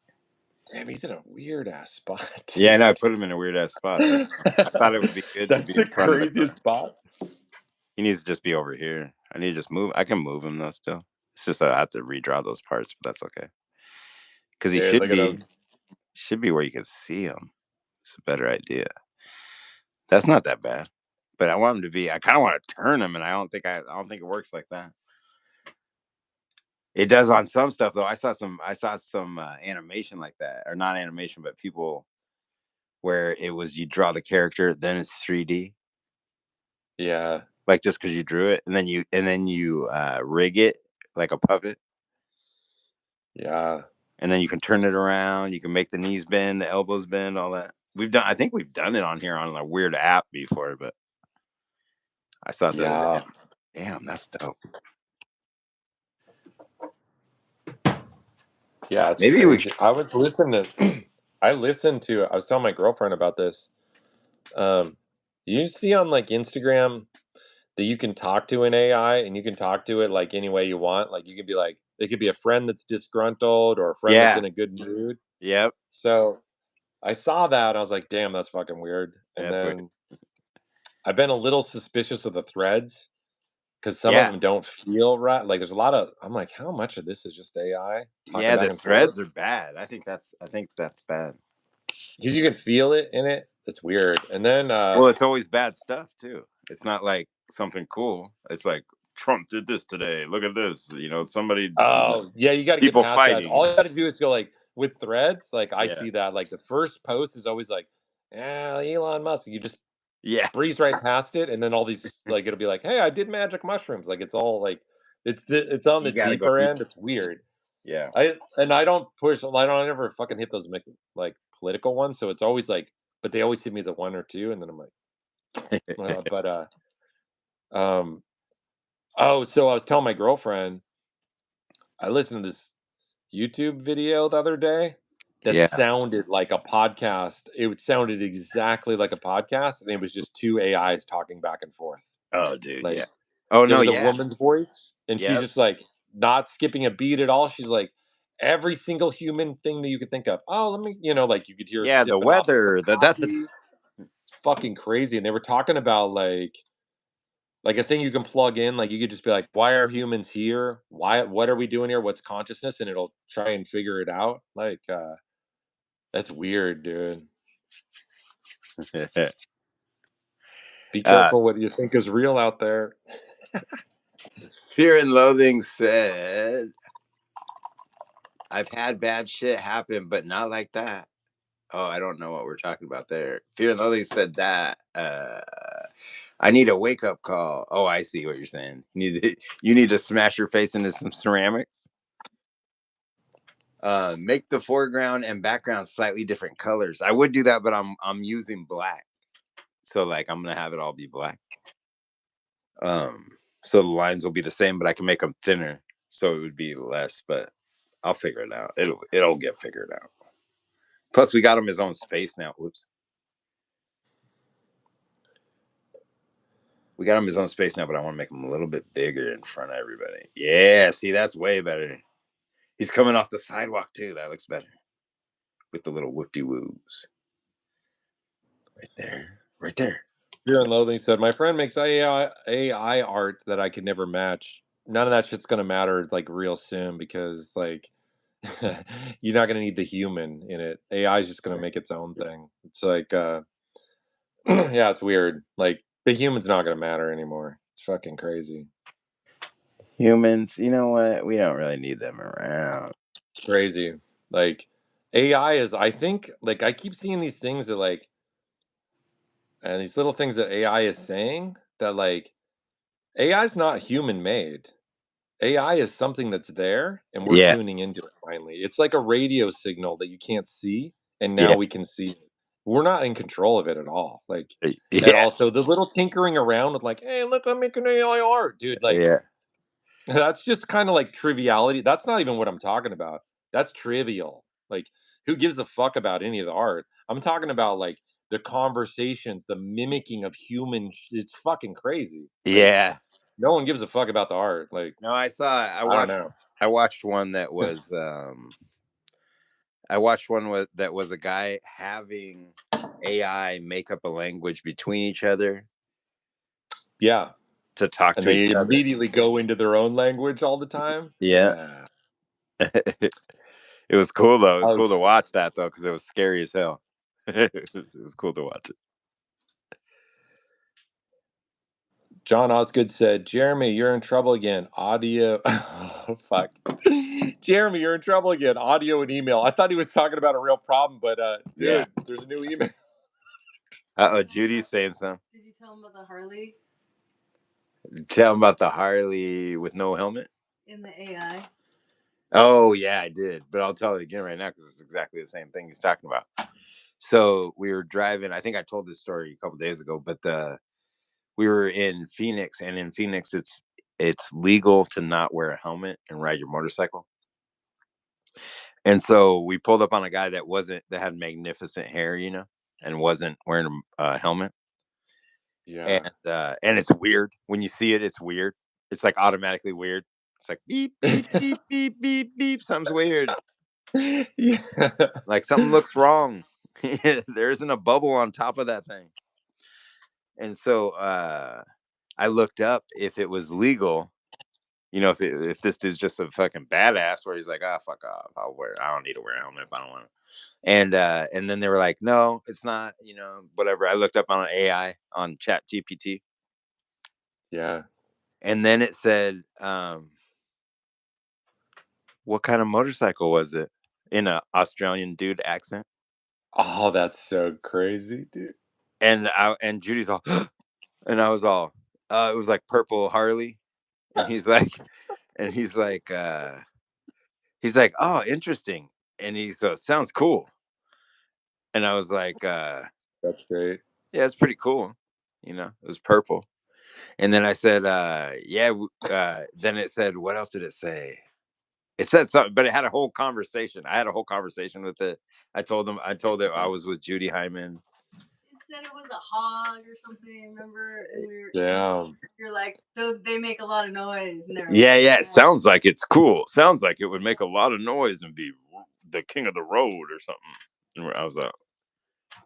damn, he's in a weird ass spot. Dude.
Yeah, no, I put him in a weird ass spot. I thought it would be good to
That's
be
the
in front of the
craziest spot.
He needs to just be over here. I need to just move. I can move him though still. It's just that I have to redraw those parts, but that's okay. Because he
Dude, look at him.
should be where you can see him. It's a better idea. That's not that bad. But I want him to be. I kind of want to turn him, and I don't think it works like that. It does on some stuff though. I saw some animation like that, or not animation, but people where it was you draw the character, then it's 3D.
Yeah.
Like just because you drew it, and then you rig it like a puppet.
Yeah.
And then you can turn it around. You can make the knees bend, the elbows bend, all that. I think we've done it on here on a weird app before, but I saw the other day. Damn, that's dope.
Yeah, it's
Maybe
crazy. I was I was telling my girlfriend about this. You see on like Instagram that you can talk to an AI and you can talk to it like any way you want. Like you can be like, it could be a friend that's disgruntled or a friend that's in a good mood.
Yep.
So I saw that and I was like, damn, that's fucking weird. And
That's weird.
then I've been a little suspicious of the threads because some of them don't feel right. Like there's a lot of, I'm like, how much of this is just AI talking
Yeah,
back
the
and
threads
forth?
are bad. I think that's bad.
Because you can feel it in it. It's weird. And then
Well, it's always bad stuff too. It's not like something cool. It's like Trump did this today. Look at this. Somebody.
oh yeah, you got to get
People
past that.
fighting.
All you got to do is go like with threads. Like I
Yeah.
see that. Like the first post is always like, "Yeah, Elon Musk." You just
Yeah.
breeze right past it, and then all these like it'll be like, "Hey, I did magic mushrooms." Like it's all like it's on the
You gotta go
deeper
deep.
end. It's weird.
Yeah.
I don't push. I don't ever fucking hit those like political ones. So it's always like, but they always hit me the one or two, and then I'm like, oh, so I was telling my girlfriend. I listened to this YouTube video the other day that
Yeah.
sounded like a podcast. It sounded exactly like a podcast, and it was just two AIs talking back and forth.
Oh, dude.
Like
Yeah. Oh
there
no.
was a
Yeah.
woman's voice, and she's
Yep.
just like not skipping a beat at all. She's like every single human thing that you could think of. Oh, let me, like you could hear
Yeah. The
sipping off of some
weather.
coffee. It's fucking crazy. And they were talking about like a thing you can plug in, like you could just be like, why are humans here? What are we doing here? What's consciousness? And it'll try and figure it out. Like, that's weird, dude. Be careful what you think is real out there.
Fear and Loathing said, I've had bad shit happen, but not like that. Oh, I don't know what we're talking about there. Fear and Loathing said that. I need a wake up call. Oh, I see what you're saying. You need to smash your face into some ceramics. Make the foreground and background slightly different colors. I would do that, but I'm using black. So like I'm gonna have it all be black. So the lines will be the same, but I can make them thinner. so it would be less. But I'll figure it out. It'll get figured out. Plus, we got him his own space now. Whoops. We got him his own space now, but I want to make him a little bit bigger in front of everybody. Yeah, see, that's way better. He's coming off the sidewalk too. That looks better with the little whoop-de-woos. Right there. Right there.
Fear and Loathing said, my friend makes AI art that I could never match. None of that shit's gonna matter like real soon because like you're not gonna need the human in it. AI is just gonna make its own thing. It's like yeah, it's weird. Like the human's not gonna matter anymore. It's fucking crazy.
Humans, you know what? We don't really need them around.
It's crazy. Like AI is, I think, like I keep seeing these things that like, and these little things that AI is saying that like AI is not human made. AI is something that's there and we're
Yeah.
tuning into it finally. It's like a radio signal that you can't see and now
Yeah.
we can see it. We're not in control of it at all. Like and
Yeah.
also the little tinkering around with like, hey, look, I'm making AI art, dude. Like
Yeah.
that's just kind of like triviality. That's not even what I'm talking about. That's trivial. Like who gives a fuck about any of the art? I'm talking about like the conversations, the mimicking of it's fucking crazy. Like
Yeah.
no one gives a fuck about the art. Like
No, I
I don't know.
watched one that was that was a guy having AI make up a language between each other
Yeah.
to talk
And
to
they
each other.
immediately go into their own language all the time.
Yeah.
Yeah.
It was cool though. It was
Oh,
cool to watch that though because it was scary as hell. It was cool to watch it.
John Osgood said, Jeremy, you're in trouble again. Audio. Oh, fuck. Jeremy, you're in trouble again. Audio and email. I thought he was talking about a real problem, but
Yeah.
dude, there's a new email.
Judy's saying something.
Did you tell him about the Harley
Tell him about the Harley with no helmet.
in the AI?
Oh yeah, I did, but I'll tell it again right now because it's exactly the same thing he's talking about. So we were driving. I think I told this story a couple days ago, but we were in Phoenix, and in Phoenix, it's legal to not wear a helmet and ride your motorcycle. And so we pulled up on a guy that had magnificent hair, and wasn't wearing a helmet.
Yeah.
And it's weird when you see it. It's weird. It's like automatically weird. It's like beep beep beep beep beep beep. Something's weird.
Yeah.
Like something looks wrong. There isn't a bubble on top of that thing. And so I looked up if it was legal. If this dude's just a fucking badass, where he's like, fuck off. I don't need to wear a helmet if I don't want to. And then they were like, no, it's not. Whatever. I looked up on an AI on Chat GPT.
Yeah.
And then it said, what kind of motorcycle was it? In an Australian dude accent.
Oh, that's so crazy, dude.
And Judy's all, and I was all, it was like purple Harley. And he's like, oh, interesting. And he's sounds cool. And I was like,
That's great.
yeah, it's pretty cool. It was purple. And then I said, yeah. Then it said, what else did it say? It said something, but it had a whole conversation. I had a whole conversation with it. I told it I was with Judy Hyman.
It said it was a hog or something, remember? And you're like, they make a lot of noise. And
yeah. It sounds like it's cool. Sounds like it would make a lot of noise and be the king of the road or something. And I was like,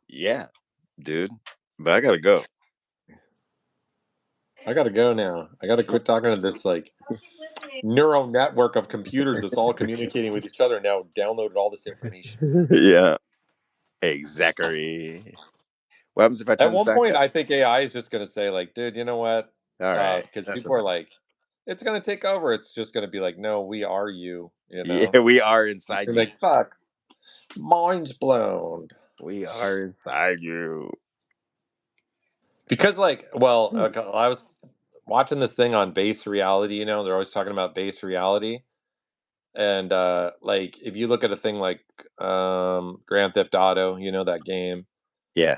yeah, dude, but I gotta go.
I gotta go now. I gotta quit talking to this like neural network of computers that's all communicating with each other now. Downloaded all this information.
Yeah, exactly. What happens if I turn
At
this
one
back
point,
up?
I think AI is just gonna say like, dude, you know what?
All right,
Because
that's
people are
enough.
like, it's gonna take over. It's just gonna be like, no, we are you.
Yeah, we are inside
You're
you.
like, fuck, mind's blown.
We are inside you.
Because like, well, I was watching this thing on base reality. They're always talking about base reality. And like if you look at a thing like Grand Theft Auto, that game,
Yeah,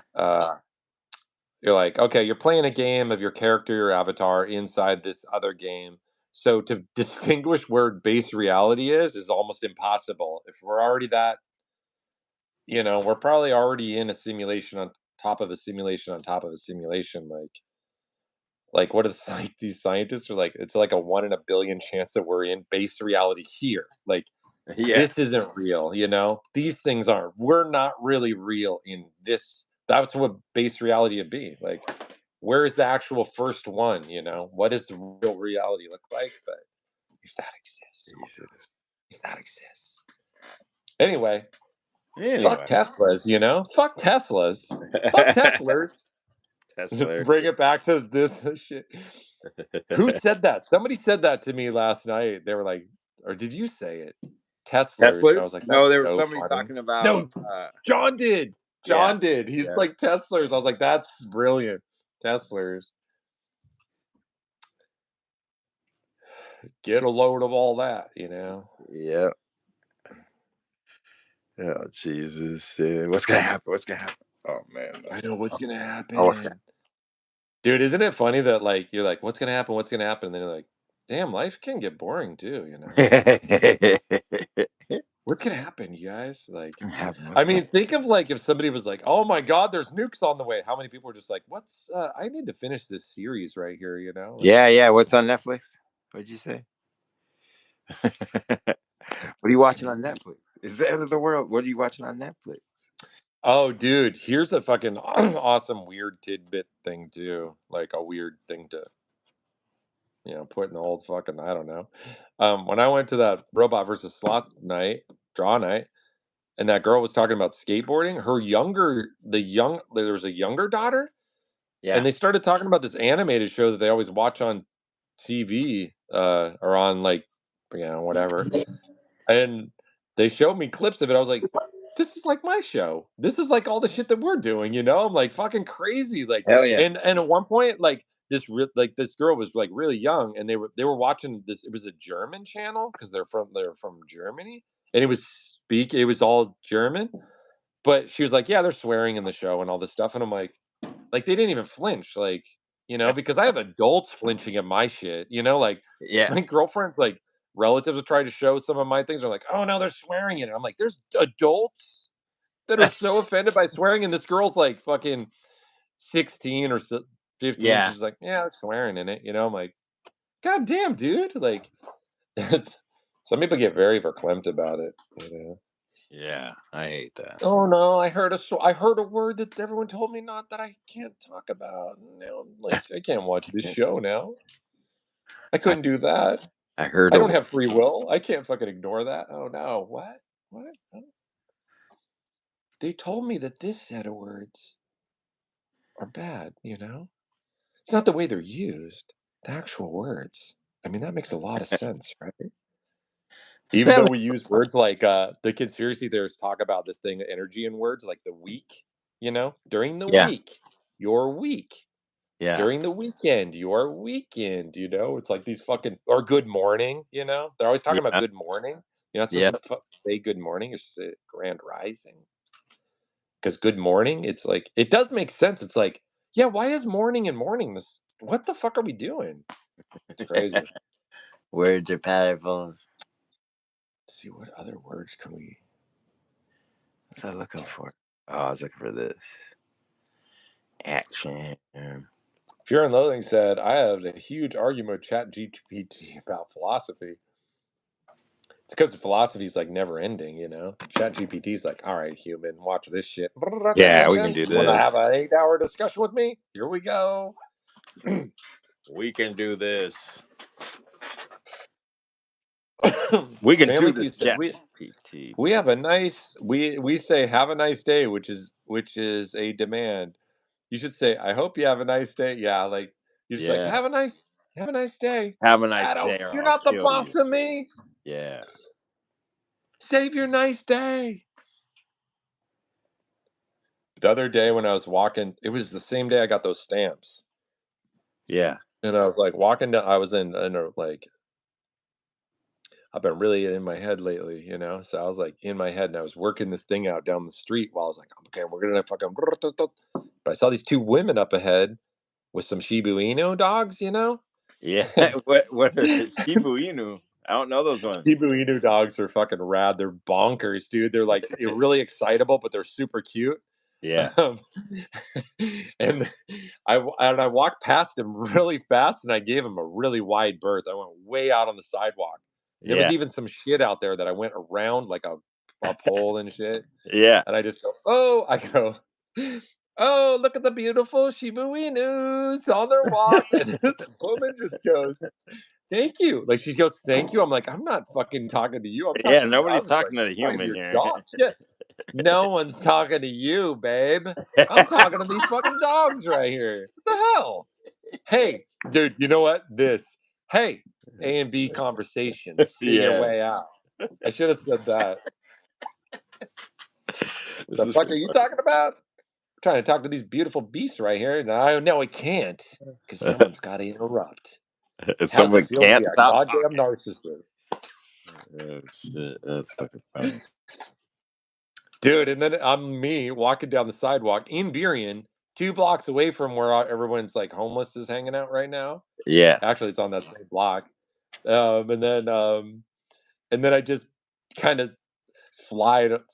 you're like, okay, you're playing a game of your character, your avatar inside this other game. So to distinguish where base reality is almost impossible. If we're already that, we're probably already in a simulation on top of a simulation on top of a simulation. Like what are these scientists are like? It's like a 1 in a billion chance that we're in base reality here. Like
Yeah.
this isn't real. These things aren't. We're not really real in this. That's what base reality would be. Like, where is the actual first one? What does the real reality look like? But if that exists,
Jesus.
if that exists. Anyway. Fuck Teslas, Fuck Teslas. Fuck Teslers.
Tesla.
Bring it back to this shit. Who said that? Somebody said that to me last night. They were like, or did you say it? Teslers. And I was like,
No,
that's
there was
so
somebody
funny.
talking about.
No, John did. John
Yeah,
did. He's
yeah.
like Teslers. I was like, that's brilliant. Teslers. Get a load of all that,
Yeah. Oh, Jesus. What's going to happen? What's going to happen? Oh, man.
I know what's going to happen.
Oh, what's gonna...
Dude, isn't it funny that, like, you're like, what's going to happen? What's going to happen? And then you're like, damn, life can get boring too, What's going to happen, you guys? Like, I mean, think of like if somebody was like, oh my God, there's nukes on the way. How many people are just like, I need to finish this series right here, Like,
yeah. What's on Netflix? What'd you say? What are you watching on Netflix? It's the end of the world. What are you watching on Netflix?
Oh, dude, here's a fucking awesome weird tidbit thing too. Like a weird thing to, put in the old fucking, I don't know. When I went to that robot versus sloth draw night, and that girl was talking about skateboarding, there was a younger daughter.
Yeah.
And they started talking about this animated show that they always watch on TV, or on like, whatever. And they showed me clips of it. I was like, this is like my show. This is like all the shit that we're doing, I'm like fucking crazy. Like,
Hell yeah.
and at one point, like this girl was like really young, and they were watching this. It was a German channel because they're from Germany, and it was all German. But she was like, yeah, they're swearing in the show and all this stuff, and I'm like they didn't even flinch, like, because I have adults flinching at my shit, like
Yeah.
my girlfriend's like relatives have tried to show some of my things. They're like, oh no, they're swearing in it. I'm like, there's adults that are so offended by swearing, and this girl's like fucking 16 or 15.
Yeah.
She's like, yeah, they're swearing in it. I'm like, God damn, dude. Like, some people get very verklempt about it.
Yeah, I hate that.
Oh no, I heard a word that everyone told me not that I can't talk about. Now, like, I can't watch this show now. I couldn't do that.
I heard.
I don't have free will. I can't fucking ignore that. Oh no, what? What? They told me that this set of words are bad. It's not the way they're used. The actual words. I mean, that makes a lot of sense, right? Even though we use words like the conspiracy theorists talk about this thing, energy in words, like the week. During the week, you're weak.
Yeah.
During the weekend, your weekend, it's like these fucking, or good morning, they're always talking about good morning. You're not supposed to say good morning, you're supposed to say grand rising. Because good morning, it's like, it does make sense. It's like, yeah, why is morning and morning this? What the fuck are we doing? It's crazy.
Words are powerful.
Let's see, what other words can we?
What's I looking for? Oh, I was looking for this. Action.
Fear and Loathing said, I had a huge argument with ChatGPT about philosophy. It's because philosophy is like never ending, ChatGPT is like, all right, human, watch this shit.
Yeah, we can do
You want to
this.
have an 8-hour discussion with me? Here we go.
We can do this. We can do this. ChatGPT.
We have a nice. We say have a nice day, which is a demand. You should say, I hope you have a nice day. Yeah, like you're just like, have a nice day.
Have a nice day. Or
You're
I'll
not the
kill
boss
you.
of me.
Yeah.
Save your nice day. The other day when I was walking, it was the same day I got those stamps.
Yeah.
And I was like walking down, I was in a, like, I've been really in my head lately, So I was like in my head, and I was working this thing out down the street while I was like, okay, we're gonna fucking. But I saw these two women up ahead with some Shiba Inu dogs,
Yeah. What are Shiba Inu? I don't know those ones.
Shiba Inu dogs are fucking rad. They're bonkers, dude. They're like really excitable, but they're super cute.
Yeah.
Um, and I walked past him really fast, and I gave him a really wide berth. I went way out on the sidewalk. And there was
Yeah.
even some shit out there that I went around like a pole and shit.
Yeah.
And I just go, oh, look at the beautiful Shiba Inus on their walk. And this woman just goes, thank you. Like she goes, thank you. I'm like, I'm not fucking talking to you. I'm
Yeah.
talking to
Nobody's
I'm
talking to the
I'm talking to
human
your
here.
dog. Yeah. No one's talking to you, babe. I'm talking to these fucking dogs right here. What the hell? Hey, dude, you know what? Hey, A and B conversation. See your
Yeah.
way out. I should have said that.
This
The
is
fuck are you talking about? I'm trying to talk to these beautiful beasts right here. No, I can't. Because someone's got to interrupt. How's
Someone
it feel to be
can't
a
stop
goddamn
talking.
narcissist?
Oh shit, that's fucking funny.
Dude, and then I'm me walking down the sidewalk in Burien, 2 blocks away from where everyone's like homeless is hanging out right now.
Yeah.
Actually, it's on that same block. And then I just kind of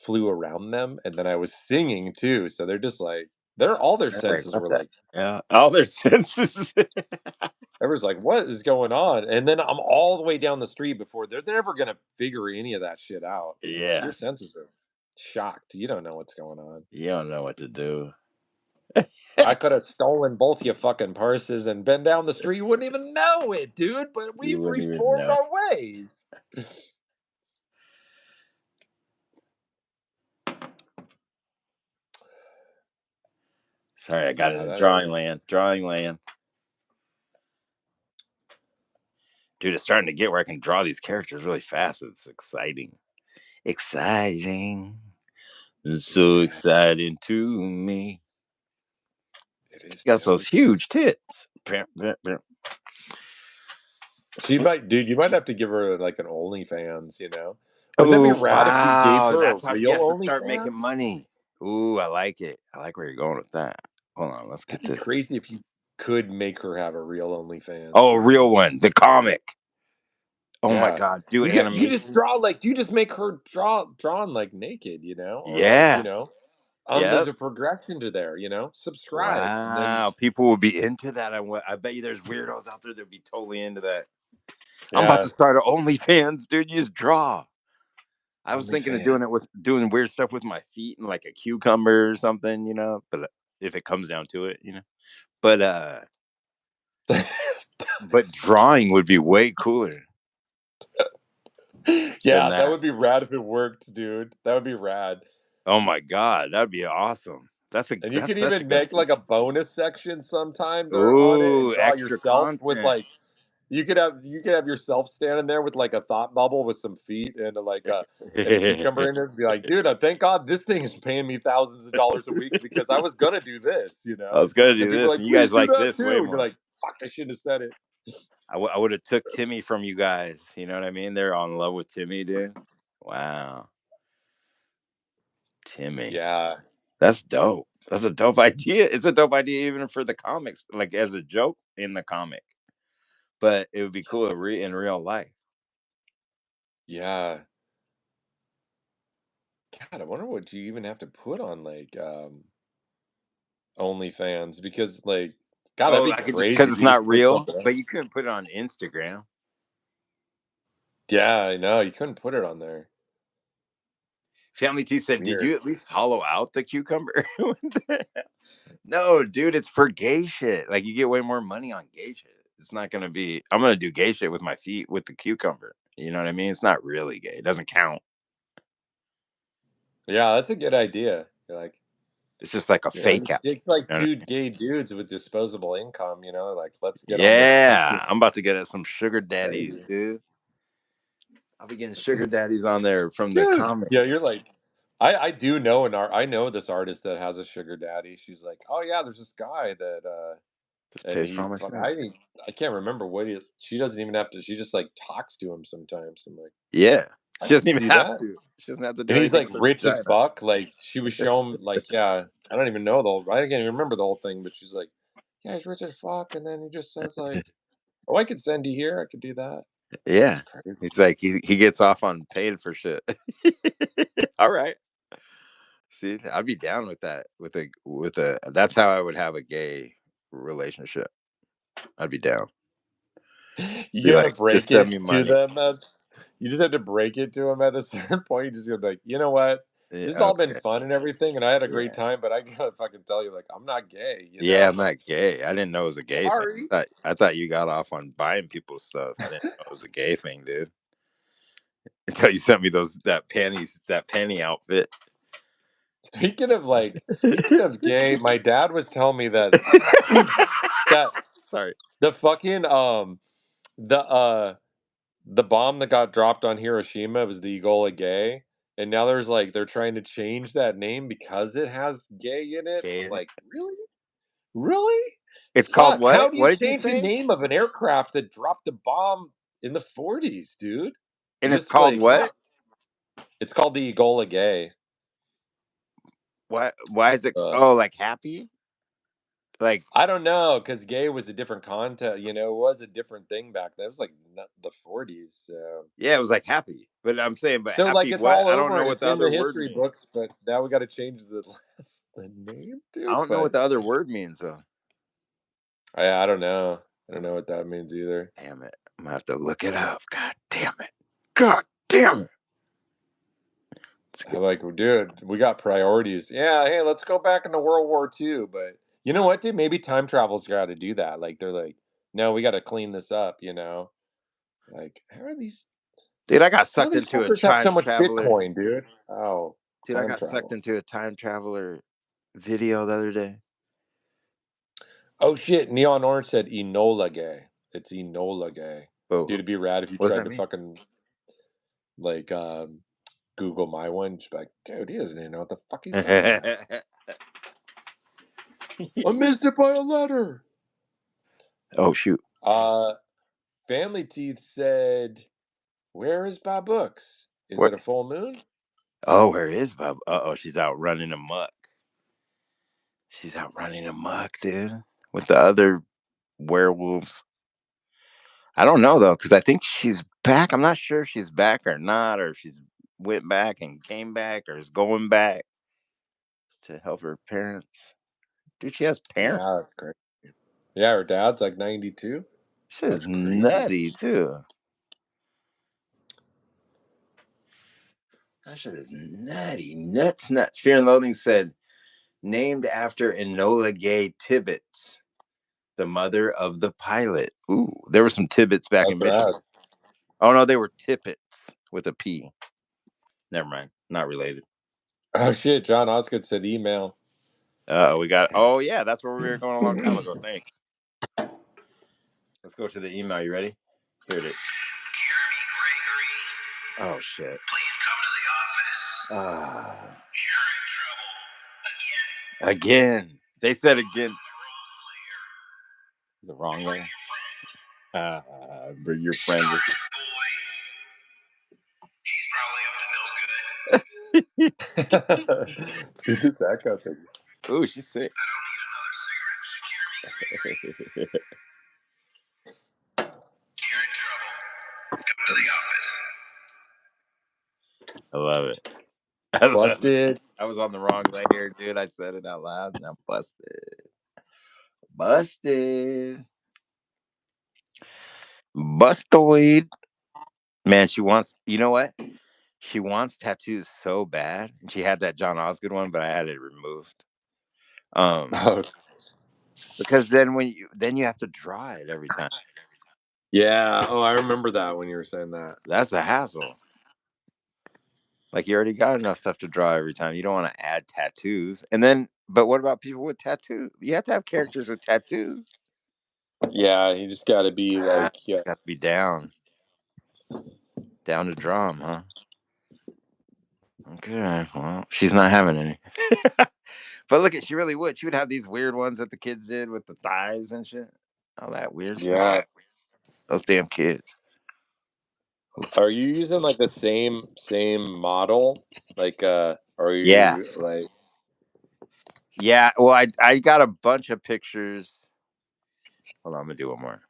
flew around them, and then I was singing too. So they're just like all their
They're like,
senses
what
were
the?
like,
Yeah. All their senses.
everyone's like, what is going on? And then I'm all the way down the street before they're never gonna figure any of that shit out. Your
Yeah.
senses are shocked. You don't know what's going on.
You don't know what to do.
I could have stolen both your fucking purses and been down the street. You wouldn't even know it, dude. But
You
we've
wouldn't even
reformed
know.
our ways.
Sorry, I got
Yeah,
into
that
drawing land. Drawing land. Dude, it's starting to get where I can draw these characters really fast. It's exciting. Exciting. It's so
yeah,
exciting to me.
it is.
Got
Totally
those huge tits.
She might, dude. You might have to give her like an OnlyFans. Wouldn't that be
Oh
rad if you gave
wow,
her a
that's how she
real
has to start making
OnlyFans?
money. Ooh, I like it. I like where you're going with that. Hold on, let's
That'd
get
be
this.
crazy if you could make her have a real OnlyFans.
Oh, a real one, the comic. Oh my
Yeah,
god, do
you just
animation.
draw like you just make her drawn like naked, or like
Yeah,
there's
yep.
a progression to there. Subscribe, and then
Wow, people will be into that. I bet you there's weirdos out there that'd be totally into that. I'm about
yeah,
to start an OnlyFans, dude. You just draw. I was thinking of
OnlyFans.
doing weird stuff with my feet and like a cucumber or something, But if it comes down to it, But but drawing would be way cooler than
Yeah, that
that.
would be rad if it worked, dude. That would be rad.
Oh my god, that'd be awesome.
And you
That's
could
such a
even
good
make
idea.
like a bonus section sometime on it and
Ooh,
draw
extra
yourself with
content.
like you could have yourself standing there with like a thought bubble with some feet and a cucumber in it and be like, dude, thank God this thing is paying me thousands of dollars a week because I was gonna do
I was gonna
And then
do
people are
this,
like,
and you
please
guys
do
like
that
this way
too. And you're
more.
like, fuck, I shouldn't have said it.
I would have took Timmy from you guys. You know what I mean? They're all in love with Timmy, dude. Wow, Timmy.
Yeah.
That's dope. That's a dope idea. It's a dope idea even for the comics, like as a joke in the comic. But it would be cool in real life.
Yeah. God, I wonder what you even have to put on like OnlyFans because like God, that'd
Oh,
be
I could just because
crazy if
it's
you just
not
put
real,
something
but
else.
you couldn't put it on Instagram.
Yeah, I know. You couldn't put it on there.
Family T said, "Did
Weird.
you at least hollow out the cucumber?" No, dude, it's for gay shit. Like you get way more money on gay shit. It's not gonna be. I'm gonna do gay shit with my feet with the cucumber. You know what I mean? It's not really gay. It doesn't count.
Yeah, that's a good idea. You're like,
It's just like a fake out.
it's like
You know what
two
I mean?
gay dudes with disposable income, like let's get on this
Yeah,
YouTube
I'm about to get some sugar daddies,
crazy.
dude. I'll be getting sugar daddies on there from the
Dude.
comic.
Yeah, you're like I do know I know this artist that has a sugar daddy. She's like, oh yeah, there's this guy that
Just
and
pays for all my shit.
I can't remember she doesn't even have to she just like talks to him sometimes. I'm like,
Yeah,
I
she doesn't
can
even
see
have
that.
to. She doesn't have to do
And he's
anything
like
with her
rich as
vagina.
fuck. Like she was showing like, yeah, I don't even know I can't even remember the whole thing, but she's like, yeah, he's rich as fuck. And then he just says like, Oh, I could send you here. I could do that.
Yeah. It's like he gets off on paying for shit. All right. See, I'd be down with that. With a that's how I would have a gay relationship. I'd be down.
You
Be
gotta
like, just
break
send
it
me
to
money.
them. You just have to break it to them at a certain point. You just gotta be like, you know what?
Yeah,
This has all been
okay.
fun and everything, and I had a
Yeah.
great time. But I gotta fucking tell you, like, I'm not gay. You
Yeah,
know?
I'm not gay. I didn't know it was a gay thing.
Sorry.
I thought you got off on buying people stuff. I didn't know it was a gay thing, dude. Until you sent me that panty outfit.
Speaking of gay, my dad was telling me that that
Sorry.
the fucking the bomb that got dropped on Hiroshima was the Ebola gay, and now they're trying to change that name because it has gay in it.
Gay
I'm
in it.
like, really? Really?
It's called
Fuck! How
what?
do you
What did you
change the
say?
name of an aircraft that dropped a bomb in the 40s, dude? You
And it's
just
called
like,
what?
it's called the Ebola gay.
Why is it like happy? Like,
I don't know, because gay was a different content. You know, it was a different thing back then. It was like the 40s. So.
yeah, it was like happy. But I'm saying, but
So like
happy
it's
what?
all
I don't
over
know
and
what
it's
the
in the
other word
history
means.
books, but now we got to change the name,
I
dude.
don't know
But
what the other word means though.
I don't know. I don't know what that means either.
Damn it. I'm gonna have to look it up. God damn it. God damn it.
I'm like, dude, we got priorities. Yeah, hey, let's go back into World War II. But you know what, dude? Maybe time travel's got to do that. Like they're like, no, we got to clean this up. You know, like
Dude, I got
how do
sucked
these
into a
fuckers have so
time
much
traveler.
Bitcoin, dude? Oh,
Dude, I
time
got sucked
travel.
into a time traveler video the other day.
Oh shit! Neon Orange said Enola gay. It's Enola gay.
Oh,
Dude, it'd be rad if you
what does
tried
that
to
mean?
fucking like Google my one. Just be like, dude, he doesn't even know what the fuck he's talking about. I missed it by a letter.
Oh shoot.
Family Teeth said, "Where is Bob Books? Is
What?
it a full moon?"
Oh, where is Bob? Oh, she's out running amok. She's out running amok, dude. With the other werewolves. I don't know though, because I think she's back. I'm not sure if she's back or not, or if she's went back and came back, or is going back to help her parents. Dude, she has parents.
Yeah, that's great. Yeah, her dad's like 92.
She's
That's crazy.
nutty too. That shit is nutty. Nuts. Fear and Loathing said, named after Enola Gay Tibbets, the mother of the pilot. Ooh, there were some Tibbets back in
That's
Michigan.
rad.
Oh no, they were Tippets with a P. Never mind. Not related.
Oh shit, John Osgood said email.
We got. Oh yeah, that's where we were going a long time ago. Thanks. Let's go to the email. You ready? Here it is.
Jeremy Gregory,
Oh shit.
please come to the office. You're in trouble
Again. They said again.
the wrong layer.
The wrong layer. Bring your friend with
Sergeant boy. He's probably up to no good.
Dude, this echo thing.
you. Ooh, she's sick.
I don't need another cigarette. Jeremy Gregory, you're in trouble. Come to the office.
I love it. I love it.
Busted.
I was on the wrong layer, dude. I said it out loud and I'm busted. Busted. Bustoid. Man, she wants, you know what? She wants tattoos so bad. And she had that John Osgood one, but I had it removed.
Oh,
Because then you have to draw it every time.
yeah. Oh, I remember that when you were saying that.
That's a hassle. Like you already got enough stuff to draw every time. You don't want to add tattoos. And then, but what about people with tattoos? You have to have characters with tattoos.
Yeah, you just got to be like,
It's got to be down to draw them, huh? Okay, well, she's not having any. But look at, she really would. She would have these weird ones that the kids did with the thighs and shit. All that weird stuff.
yeah.
Those damn kids.
Are you using like the same model? Like, are
Yeah.
you like?
Yeah. Well, I got a bunch of pictures. Hold on, I'm gonna do one more.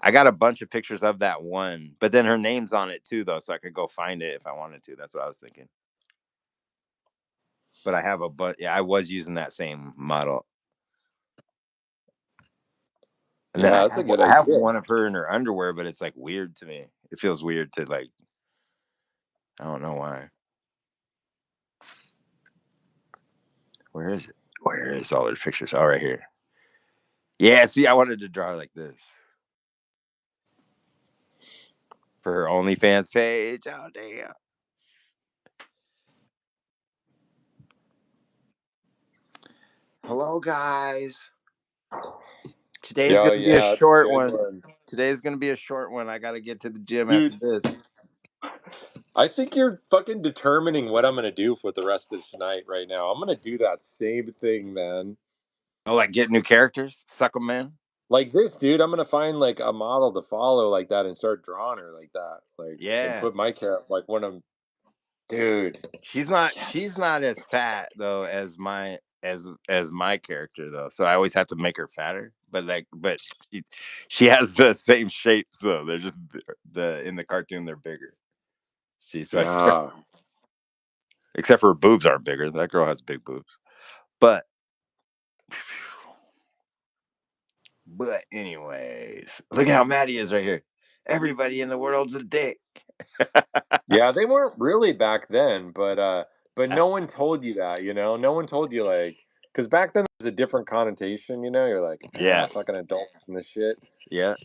I got a bunch of pictures of that one, but then her name's on it too, though, so I could go find it if I wanted to. That's what I was thinking. But I have yeah, I was using that same model. And then
Yeah, that's a good
I have
idea.
one of her in her underwear, but it's like weird to me. It feels weird to like, I don't know why. Where is it? Where is all those pictures? Oh, right here. Yeah, see, I wanted to draw like this for her OnlyFans page. Oh, damn. Hello, guys. Today's
Oh
gonna be a
yeah, that's a
short
good
one.
one.
Today's gonna be a short one. I gotta get to the gym
Dude,
after this.
I think you're fucking determining what I'm gonna do for the rest of tonight right now. I'm gonna do that same thing, man.
Oh, like get new characters, suck them in.
Like this, dude. I'm gonna find like a model to follow like that and start drawing her like that, like, and
Yeah,
put my character like when I'm, dude.
she's not as fat though as my character though. So I always have to make her fatter. But she has the same shapes though. They're just in the cartoon they're bigger. See, so
Yeah.
except for her boobs aren't bigger. That girl has big boobs. But anyways, look at how mad he is right here. Everybody in the world's a dick.
Yeah, they weren't really back then, but no one told you that, you know? No one told you like, because back then there was a different connotation, you know? You're like,
Yeah.
fucking adults and this shit.
Yeah.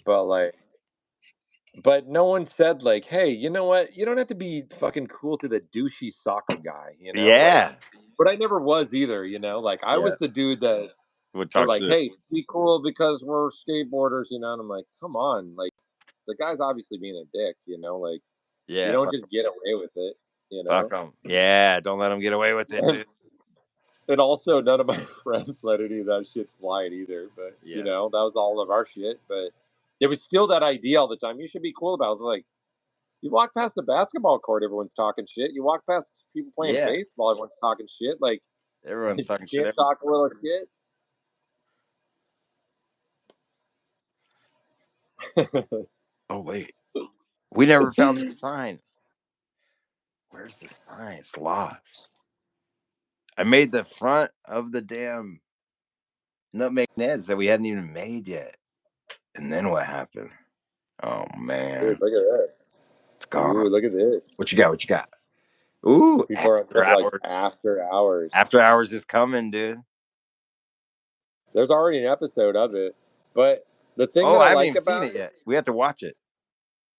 But no one said like, hey, you know what? You don't have to be fucking cool to the douchey soccer guy, you know? Like,
Yeah.
but I never was either, you know? Like I
Yeah.
was the dude that
Would
they're
talk
like,
shit.
hey, be cool because we're skateboarders, you know? And I'm like, come on, like the guy's obviously being a dick, you know? Like you
Yeah.
don't just get away with it, you
Fuck
know?
them. Yeah. Don't let them get away with it,
And,
dude.
and also none of my friends let any of that shit slide either. But you
Yeah.
know, that was all of our shit. But there was still that idea all the time. You should be cool about it. It's like you walk past the basketball court, everyone's talking shit. You walk past people playing
Yeah.
baseball, everyone's talking shit. Like
Everyone's
you
talking
can't
shit.
talk a little shit.
Oh, wait. We never found the sign. Where's the sign? It's lost. I made the front of the damn nutmeg Neds that we hadn't even made yet. And then what happened? Oh, man.
Dude, look at this.
It's gone.
Ooh, look at this.
What you got? What you got? Ooh,
People are
after
like
hours.
after hours.
After hours is coming, dude.
There's already an episode of it. But the thing
Oh,
that I
I haven't
like
even seen
about
it
it,
yet. We have to watch it.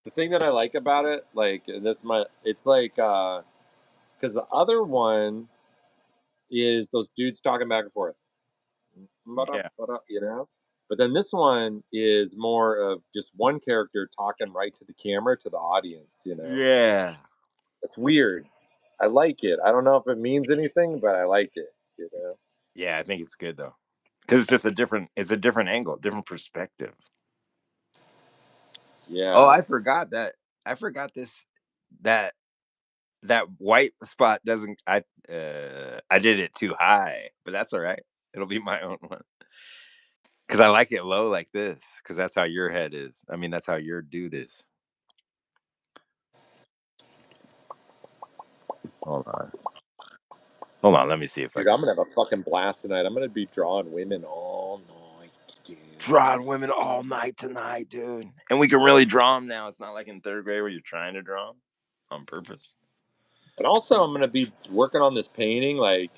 the thing that I like about it, like, and this my, it's like, because the other one is those dudes talking back and forth,
Yeah.
you know. But then this one is more of just one character talking right to the camera to the audience. You know,
Yeah.
it's weird. I like it. I don't know if it means anything, but I like it. You know.
Yeah, I think it's good though. Because it's a different angle, different perspective. Oh,
Yeah.
I forgot that. I forgot this that that white spot doesn't I did it too high, but that's all right. It'll be my own one. Cuz I like it low like this cuz that's how your head is. I mean, that's how your dude is. Hold on. Hold on, let me see if I
Dude,
can
I'm gonna have a fucking blast tonight. I'm gonna be drawing women all night, dude.
drawing women all night tonight, dude. And we can really draw them now. It's not like in 3rd grade where you're trying to draw them on purpose.
And also, I'm gonna be working on this painting. Like,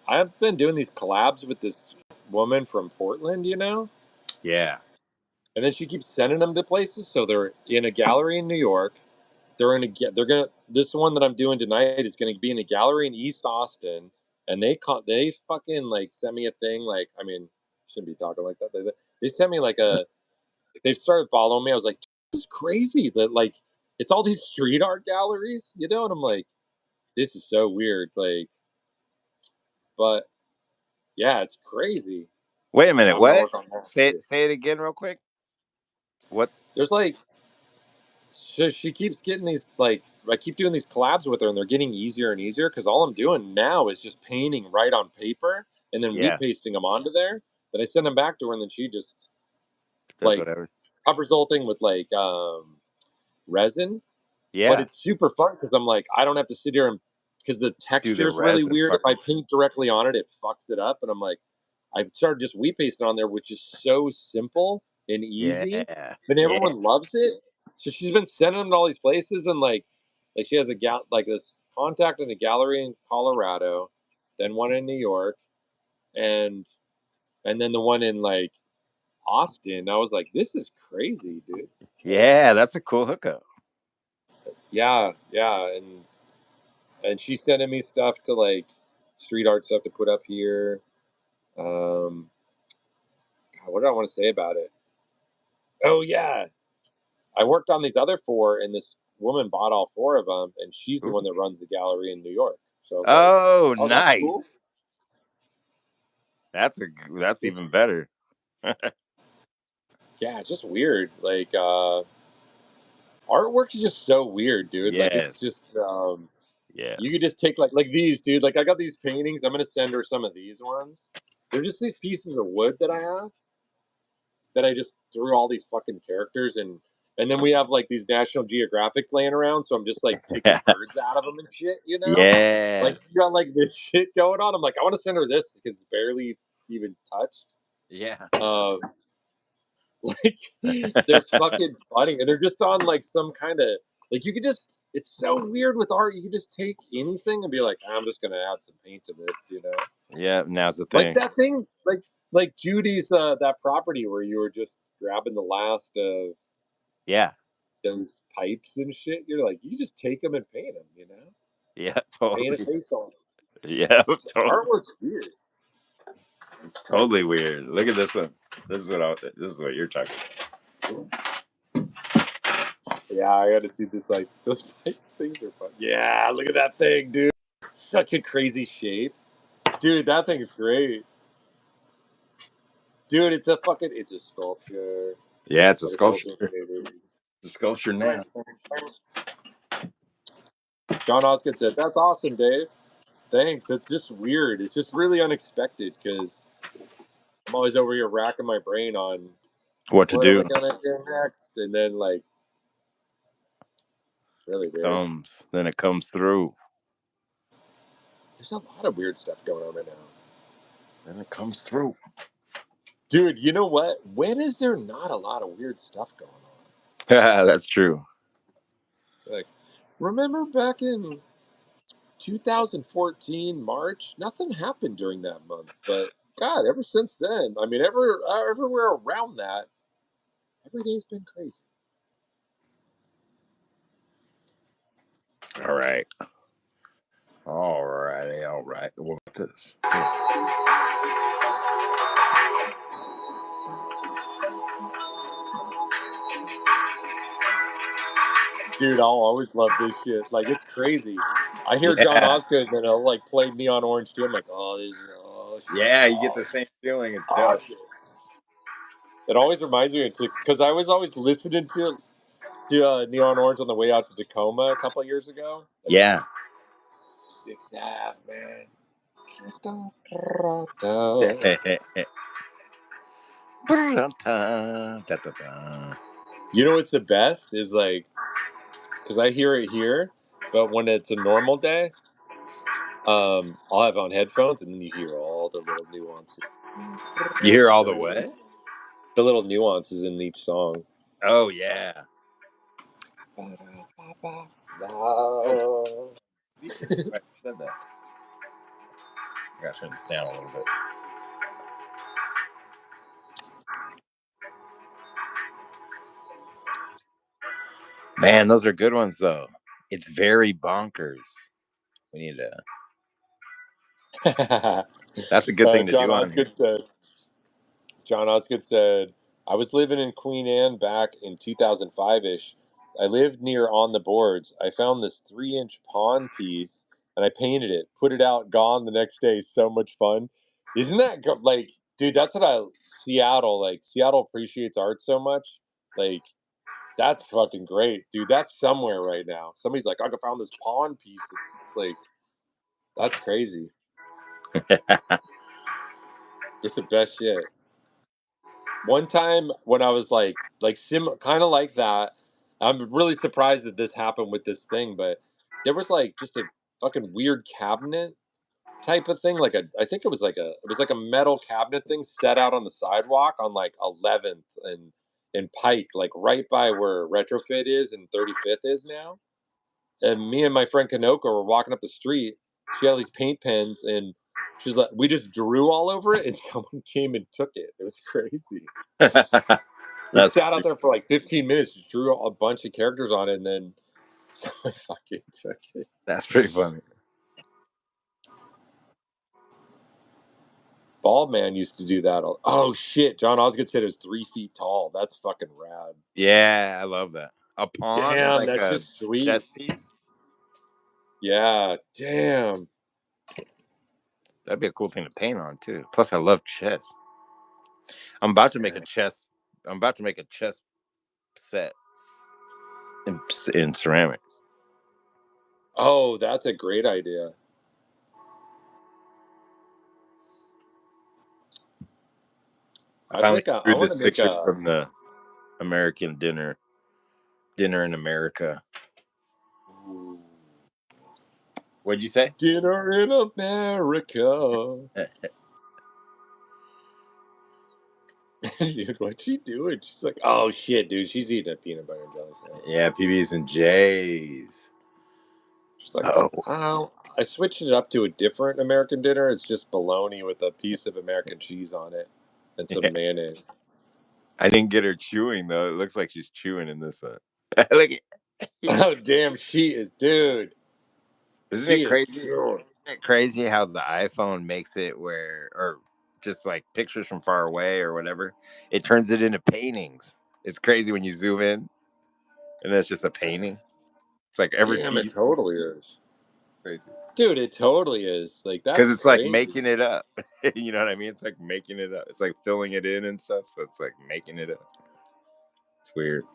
I've been doing these collabs with this woman from Portland, you know.
Yeah.
And then she keeps sending them to places. So they're in a gallery in New York. They're gonna this one that I'm doing tonight is gonna be in a gallery in East Austin. And they fucking like sent me a thing. Like, I mean, shouldn't be talking like that. They sent me like they've started following me. I was like, this is crazy that like it's all these street art galleries, you know. And I'm like, this is so weird. Like, but yeah, it's crazy.
Wait a
So
minute.
I'm gonna
What?
work on that too.
Say it again real quick. What?
There's like so she keeps getting these like I keep doing these collabs with her and they're getting easier and easier because all I'm doing now is just painting right on paper and then
Yeah.
repasting them onto there. Then I send them back to her and then she just
Does
like
whatever.
covers the whole thing with like resin.
Yeah.
But it's super fun because I'm like, I don't have to sit here and because the texture is really
resin
weird. If
part.
I paint directly on it, it fucks it up. And I'm like, I started just wheat pasting on there, which is so simple and easy,
Yeah.
and everyone loves it. So she's been sending them to all these places, and like she has a like this contact in a gallery in Colorado, then one in New York, and then the one in like Austin. I was like, this is crazy, dude.
Yeah, that's a cool hookup.
Yeah, and she's sending me stuff to like street art stuff to put up here. God, what do I want to say about it? Oh yeah, I worked on these other 4, and this woman bought all 4 of them, and she's the one that runs the gallery in New York. So I was like,
Nice.
that's cool.
That's even better.
Yeah, it's just weird. Like artwork is just so weird, dude. Like it's just
yes.
you could just take like these, dude. Like I got these paintings. I'm gonna send her some of these ones. They're just these pieces of wood that I have that I just threw all these fucking characters and then we have like these National Geographics laying around, so I'm just like picking birds out of them and shit, you know?
Yeah.
Like you got like this shit going on. I'm like, I want to send her this because it's barely even touched.
Yeah.
Like they're fucking funny, and they're just on like some kind of like you could just. It's so weird with art. You could just take anything and be like, I'm just gonna add some paint to this, you know?
Yeah. Now's the
Like
thing.
that thing, like Judy's that property where you were just grabbing the last of those pipes and shit. You're like, you just take them and paint them, you know?
Yeah.
Paint a
Totally.
face on them.
Yeah. Totally.
Artwork's weird.
It's totally weird. Look at this one. This is what you're talking about.
Yeah, I got to see this. Like those pipe things are fun. Yeah, look at that thing, dude. Such a crazy shape, dude. That thing's great, dude. It's a sculpture.
Yeah, it's a
What a
sculpture. It's a sculpture now.
John Osgood said, "That's awesome, Dave. Thanks. It's just weird. It's just really unexpected because I'm always over here racking my brain on
What to
what
do.
am I gonna do next, and then like, it's really weird.
Then it comes through.
There's a lot of weird stuff going on right now.
Then it comes through.
Dude, you know what? When is there not a lot of weird stuff going on?
That's true.
Like, remember back in 2014 March? Nothing happened during that month, but God, ever since then, I mean, everywhere around that, every day's been crazy.
All right. All right. What about this?
Dude, I'll always love this shit. Like, it's crazy. I hear John Osgood and he'll like play Neon Orange too. I'm like, oh, this is shit.
Yeah, you get the same feeling. It's dope.
Shit. It always reminds me of because I was always listening to Neon Orange on the way out to Tacoma a couple of years ago.
Yeah.
6 man. You know what's the best is like, because I hear it here, but when it's a normal day, I'll have on headphones and then you hear all the little nuances.
You hear all the what?
The little nuances in each song.
Oh yeah.
I
Said that. I gotta turn this down a little bit. Man, those are good ones though. It's very bonkers. We need to. That's a good thing to do on here.
John Osgood said, I was living in Queen Anne back in 2005-ish. I lived near On the Boards. I found this 3-inch pawn piece and I painted it, put it out, gone the next day. So much fun. Isn't that like, dude, that's what Seattle appreciates art so much. Like, that's fucking great, dude. That's somewhere right now. Somebody's like, I found this pawn piece. It's like, that's crazy. It's the best shit. One time when I was like like kind of like that. I'm really surprised that this happened with this thing, but there was like just a fucking weird cabinet type of thing, I think it was like a metal cabinet thing set out on the sidewalk on like 11th and Pike, like right by where Retrofit is and 35th is now. And me and my friend Kanoko were walking up the street. She had all these paint pens, and she's like, we just drew all over it, and someone came and took it. It was crazy. We sat out there for like 15 minutes, just drew a bunch of characters on it, and then someone fucking took it.
That's pretty funny.
Bald Man used to do that. Oh shit, John Osgood said it was 3 feet tall. That's fucking rad.
Yeah, I love that. A pawn,
Damn,
like
that's
a
just sweet.
chess piece.
Yeah, damn.
That'd be a cool thing to paint on too. Plus, I love chess. I'm about to make a chess set in ceramic.
Oh, that's a great idea.
I finally drew this
want to make
picture
a.
from the American dinner in America.
Ooh.
What'd you say?
Dinner in America. Dude, what's she doing? She's like, oh shit, dude. She's eating a peanut butter and jelly sandwich.
Yeah, PBs and J's.
She's like, oh, I switched it up to a different American dinner. It's just bologna with a piece of American cheese on it and some mayonnaise.
I didn't get her chewing though. It looks like she's chewing in this one. Look at.
Oh damn, she is, dude.
Isn't it crazy? Isn't it crazy how the iPhone makes it where, or just like pictures from far away or whatever, it turns it into paintings. It's crazy when you zoom in, and it's just a painting. It's like every piece.
It totally is.
Crazy,
dude. It totally is. Like that's
because it's
crazy.
like making it up. You know what I mean? It's like making it up. It's like filling it in and stuff. So it's like making it up. It's weird.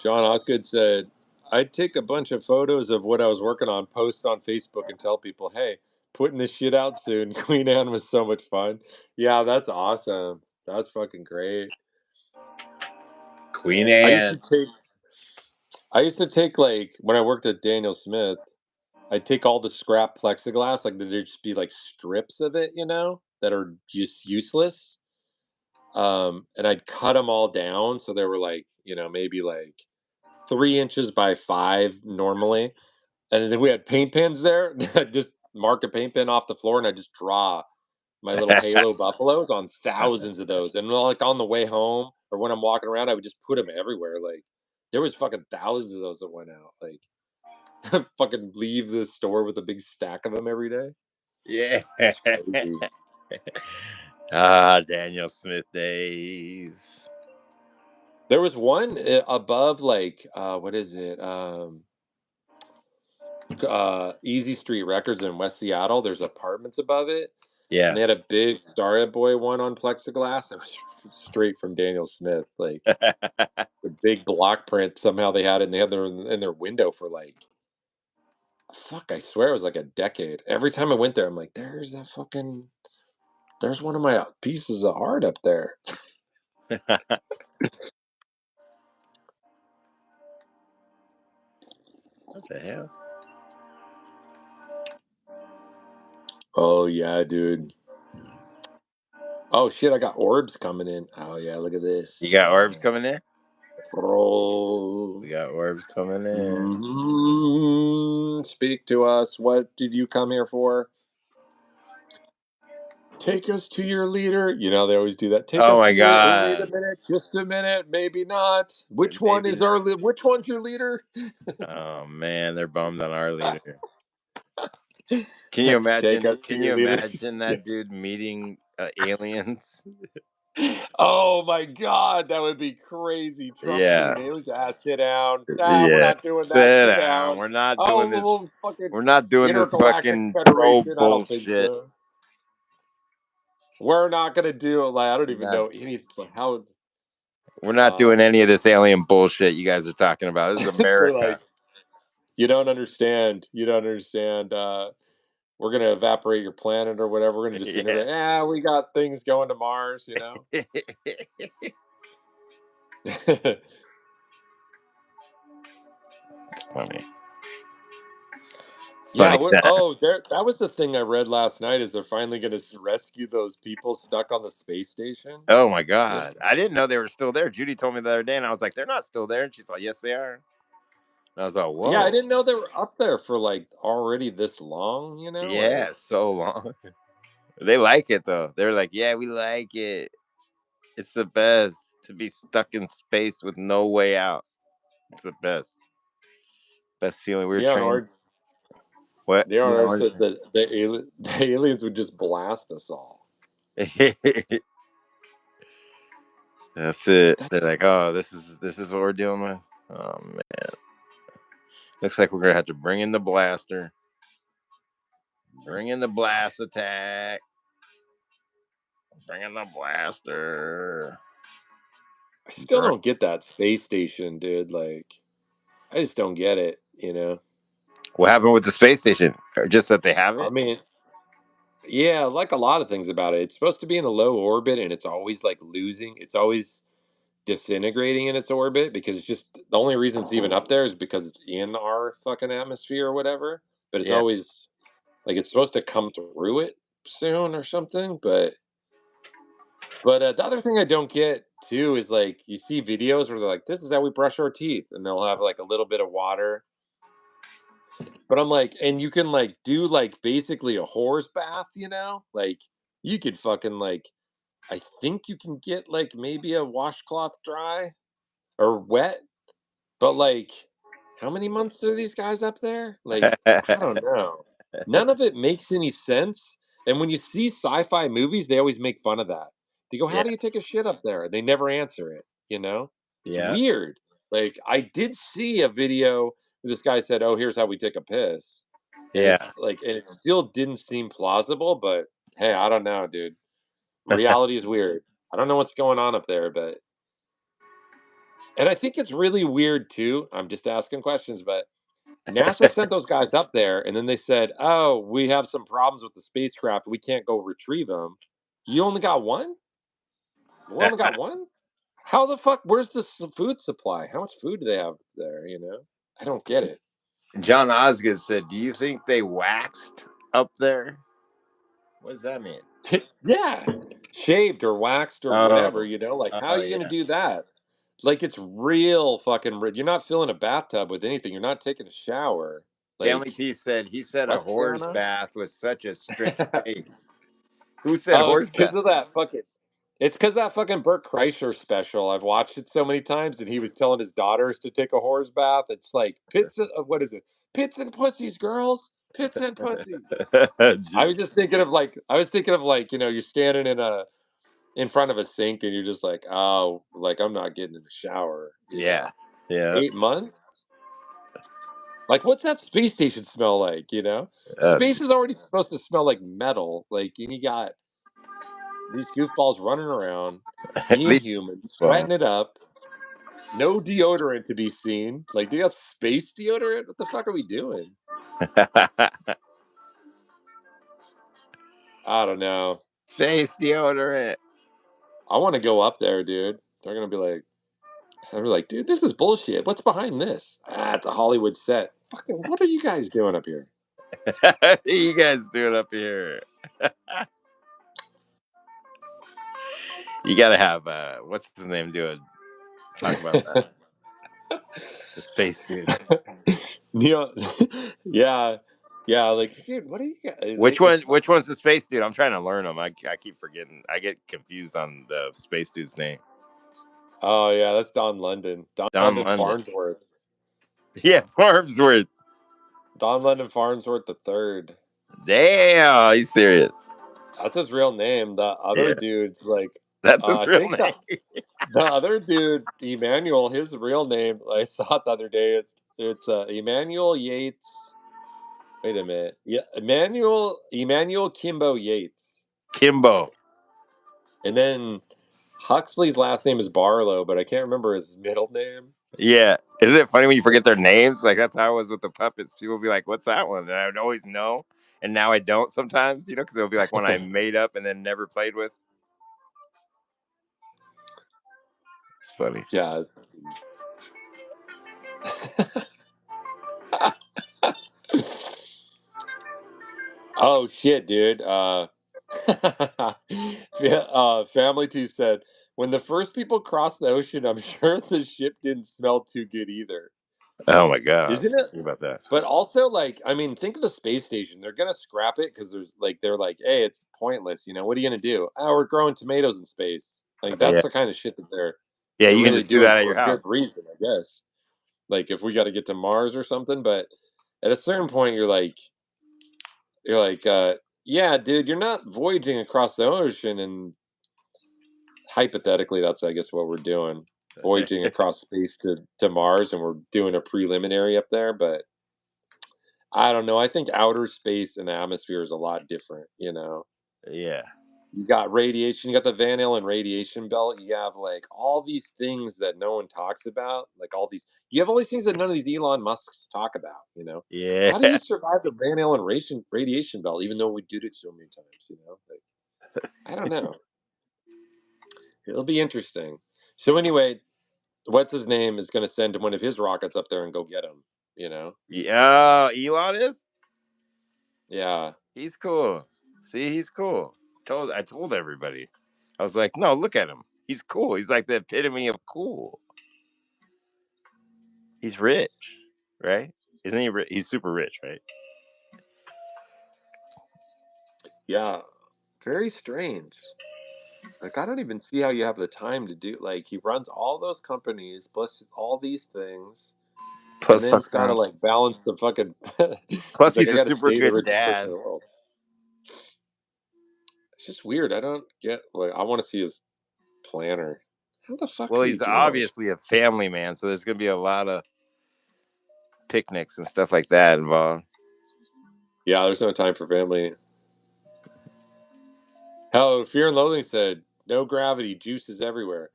John Osgood said, I'd take a bunch of photos of what I was working on, post on Facebook, and tell people, hey, putting this shit out soon. Queen Anne was so much fun. Yeah, that's awesome. That's fucking great.
Queen Anne.
I used to take like when I worked at Daniel Smith, I'd take all the scrap plexiglass, like there'd just be like strips of it, that are just useless. And I'd cut them all down so they were like, maybe like 3 inches by 5 normally. And then we had paint pens there. I'd just mark a paint pen off the floor and I just draw my little halo buffaloes on thousands of those. And like on the way home or when I'm walking around, I would just put them everywhere. Like there was fucking thousands of those that went out. Like fucking leave the store with a big stack of them every day.
Yeah.
It's crazy.
Daniel Smith days.
There was one above like what is it? Easy Street Records in West Seattle. There's apartments above it.
Yeah.
And they had a big Starry Boy one on plexiglass. It was straight from Daniel Smith. Like the big block print. Somehow they had it and they had it in their window for like fuck, I swear it was like a decade. Every time I went there, I'm like, there's one of my pieces of art up there.
What the hell?
Oh yeah, dude. Oh shit, I got orbs coming in. Oh yeah, look at this.
You got orbs coming in?
Oh.
We got orbs coming in.
Mm-hmm. Speak to us. What did you come here for? Take us to your leader. They always do that. Take us
Oh my
to your. Oh, wait a
god.
minute. Just a minute. Maybe not. Which one
Maybe
is
not.
Which one's your leader?
Oh man, they're bummed on our leader. Can you imagine? Can you imagine that dude meeting aliens?
Oh my god, that would be crazy. Trump
Yeah.
meeting. It was sit down.
Yeah.
We're not doing that. Sit down.
We're not doing this.
Fucking
We're not doing this
Intergalactic
fucking pro
Federation. I don't think
bullshit.
so. We're not gonna do it. Like I don't even
Not-
know anything. How?
We're not doing any of this alien bullshit you guys are talking about. This is
They're
America.
like, you don't understand. You don't understand. we're gonna evaporate your planet or whatever. We're gonna disintegrate. Yeah, we got things going to Mars, you know.
It's funny.
Yeah.
Funny that.
That was the thing I read last night. Is they're finally gonna rescue those people stuck on the space station?
Oh my
Yeah.
god! I didn't know they were still there. Judy told me the other day, and I was like, "They're not still there." And she's like, "Yes, they are." And I was like,
Yeah, I
"Whoa,
didn't know they were up there for like already this long. You know, like
yeah, so long." They like it though. They're like, "Yeah, we like it. It's the best to be stuck in space with no way out. It's the best feeling." We were
yeah,
trained. What? Yeah,
the
what
said that the aliens would just blast us all.
That's it.
That's
They're like, "Oh, this is what we're dealing with." Oh man, looks like we're gonna have to bring in the blaster. Bring in the blast attack. Bring in the blaster.
I still don't get that space station, dude. Like, I just don't get it. You know,
What happened with the space station? Or just that they have
I
it?
mean, yeah, like a lot of things about it. It's supposed to be in a low orbit, and it's always like losing. It's always disintegrating in its orbit because it's just the only reason it's even up there is because it's in our fucking atmosphere or whatever. But it's
Yeah,
always like it's supposed to come through it soon or something. But the other thing I don't get too is like you see videos where they're like, "This is how we brush our teeth," and they'll have like a little bit of water. But I'm like, and you can like do like basically a horse bath, you know? Like you could fucking like, I think you can get like maybe a washcloth dry or wet, but like, how many months are these guys up there? Like, I don't know. None of it makes any sense. And when you see sci-fi movies, they always make fun of that. They go, "How
yeah,
do you take a shit up there?" They never answer it, you know? It's
yeah,
weird. Like, I did see a video where this guy said, "Oh, here's how we take a piss." And
yeah.
it's like, and it still didn't seem plausible, but hey, I don't know, dude. Reality is weird. I don't know what's going on up there, but and I think it's really weird too. I'm just asking questions, but NASA sent those guys up there, and then they said, "Oh, we have some problems with the spacecraft. We can't go retrieve them." You only got one? We only got one? How the fuck? Where's the food supply? How much food do they have there? You know, I don't get it.
John Osgood said, "Do you think they waxed up there?" What does that mean?
Yeah, shaved or waxed or whatever.
Oh,
You know, like how are
oh
you gonna
yeah.
do that? Like it's real fucking. You're not filling a bathtub with anything. You're not taking a shower.
Family
Like
T said he said a
what's going
horse
on?
bath was such a straight face. Who said
Oh, it's
horse
because
bath?
of that fucking. It's because that fucking Burt Kreischer special. I've watched it so many times, and he was telling his daughters to take a horse bath. It's like pits. What is it? Pits and pussies, girls. Pits and pussies.
Jesus.
I was thinking of like you're standing in front of a sink and you're just like, oh, like I'm not getting in the shower.
Yeah, yeah.
8 months. Like, what's that space station smell like?
Uh,
Space is already supposed to smell like metal. Like, and you got these goofballs running around,
at
being
least
human,
phone.
sweating it up. No deodorant to be seen. Like, they got space deodorant? What the fuck are we doing? I don't know.
Space deodorant.
I want to go up there, dude. They're gonna be like, I'll be like, dude, this is bullshit. What's behind this? Ah, it's a Hollywood set. Fucking, what are you guys doing up here?
What are you guys doing up here? You gotta have what's his name do it. Talk about that. The space dude.
Neil, yeah, yeah. Like, dude, what are you guys?
Which
Like, it's
one?
fuck.
Which one's the space dude? I'm trying to learn them. I keep forgetting. I get confused on the space dude's name.
Oh yeah, that's Don London. Don
Don
London
London.
Farnsworth.
Yeah, Farmsworth.
Don London Farnsworth the third.
Damn, he's serious.
That's his real name. The
Yeah,
other dude's like,
that's his
I
real
think
name.
the other dude, Emmanuel. His real name, I saw it the other day. It's Emmanuel Yates. Wait a minute. Yeah, Emmanuel Kimbo Yates.
Kimbo.
And then Huxley's last name is Barlow, but I can't remember his middle name.
Yeah. Isn't it funny when you forget their names? Like, that's how I was with the puppets. People would be like, what's that one? And I would always know. And now I don't sometimes, because it'll be like one I made up and then never played with. It's funny.
Yeah. Oh shit, dude. Family T said, when the first people crossed the ocean, I'm sure the ship didn't smell too good either.
Oh my God.
Isn't it?
Think about that.
But also, like, I mean, think of the space station. They're gonna scrap it because they're like, hey, it's pointless. What are you gonna do? Oh, we're growing tomatoes in space. Like, that's
Yeah.
the kind of shit that
Yeah,
they're
you can
really
just do
doing
that at
for
your
a good
house.
reason, I guess. Like, if we got to get to Mars or something, but at a certain point, you're like, yeah, dude, you're not voyaging across the ocean, and hypothetically, that's I guess what we're doing, voyaging across space to Mars, and we're doing a preliminary up there, but. I don't know. I think outer space and the atmosphere is a lot different.
Yeah.
You got radiation. You got the Van Allen radiation belt. You have like all these things that no one talks about. Like all these, you have all these things that none of these Elon Musks talk about.
Yeah.
How do you survive the Van Allen radiation belt, even though we did it so many times? Like, I don't know. It'll be interesting. So anyway, what's his name is going to send one of his rockets up there and go get him.
Yeah. Elon is?
Yeah.
He's cool. See, he's cool. I told everybody. I was like, no, look at him. He's cool. He's like the epitome of cool. He's rich, right? Isn't he? He's super rich, right?
Yeah. Very strange. Like, I don't even see how you have the time to do. Like, he runs all those companies plus all these things, and
Plus,
then he's
fucks
got to
around.
like balance the fucking.
Plus,
He's like,
he's
I
a
got to
super
stay the
good
richest person
dad.
in the world. It's just weird. I don't get. Like, I want to see his planner. How the fuck
Well,
could he
he's
do all this?
obviously a family man, so there's gonna be a lot of picnics and stuff like that involved.
Yeah, there's no time for family. Hell, Fear and Loathing said, "No gravity, juices everywhere."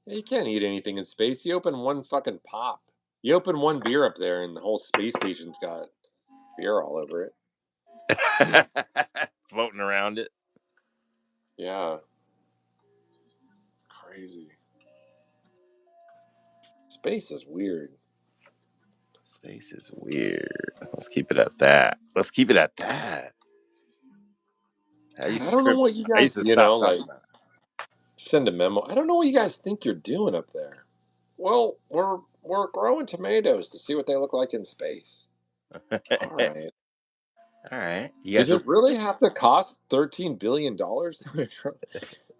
Yeah, you can't eat anything in space. You open one fucking pop. You open one beer up there, and the whole space station's got beer all over it.
Floating around it.
Yeah. Crazy. Space is weird.
Space is weird. Let's keep it at that. Let's keep it at that.
God, I don't know what you
I used
guys,
to stop
like,
talking about
send a memo. I don't know what you guys think you're doing up there. Well, we're growing tomatoes to see what they look like in space.
it.
All right.
All right. You
Does
guys
it really have to cost $13 billion?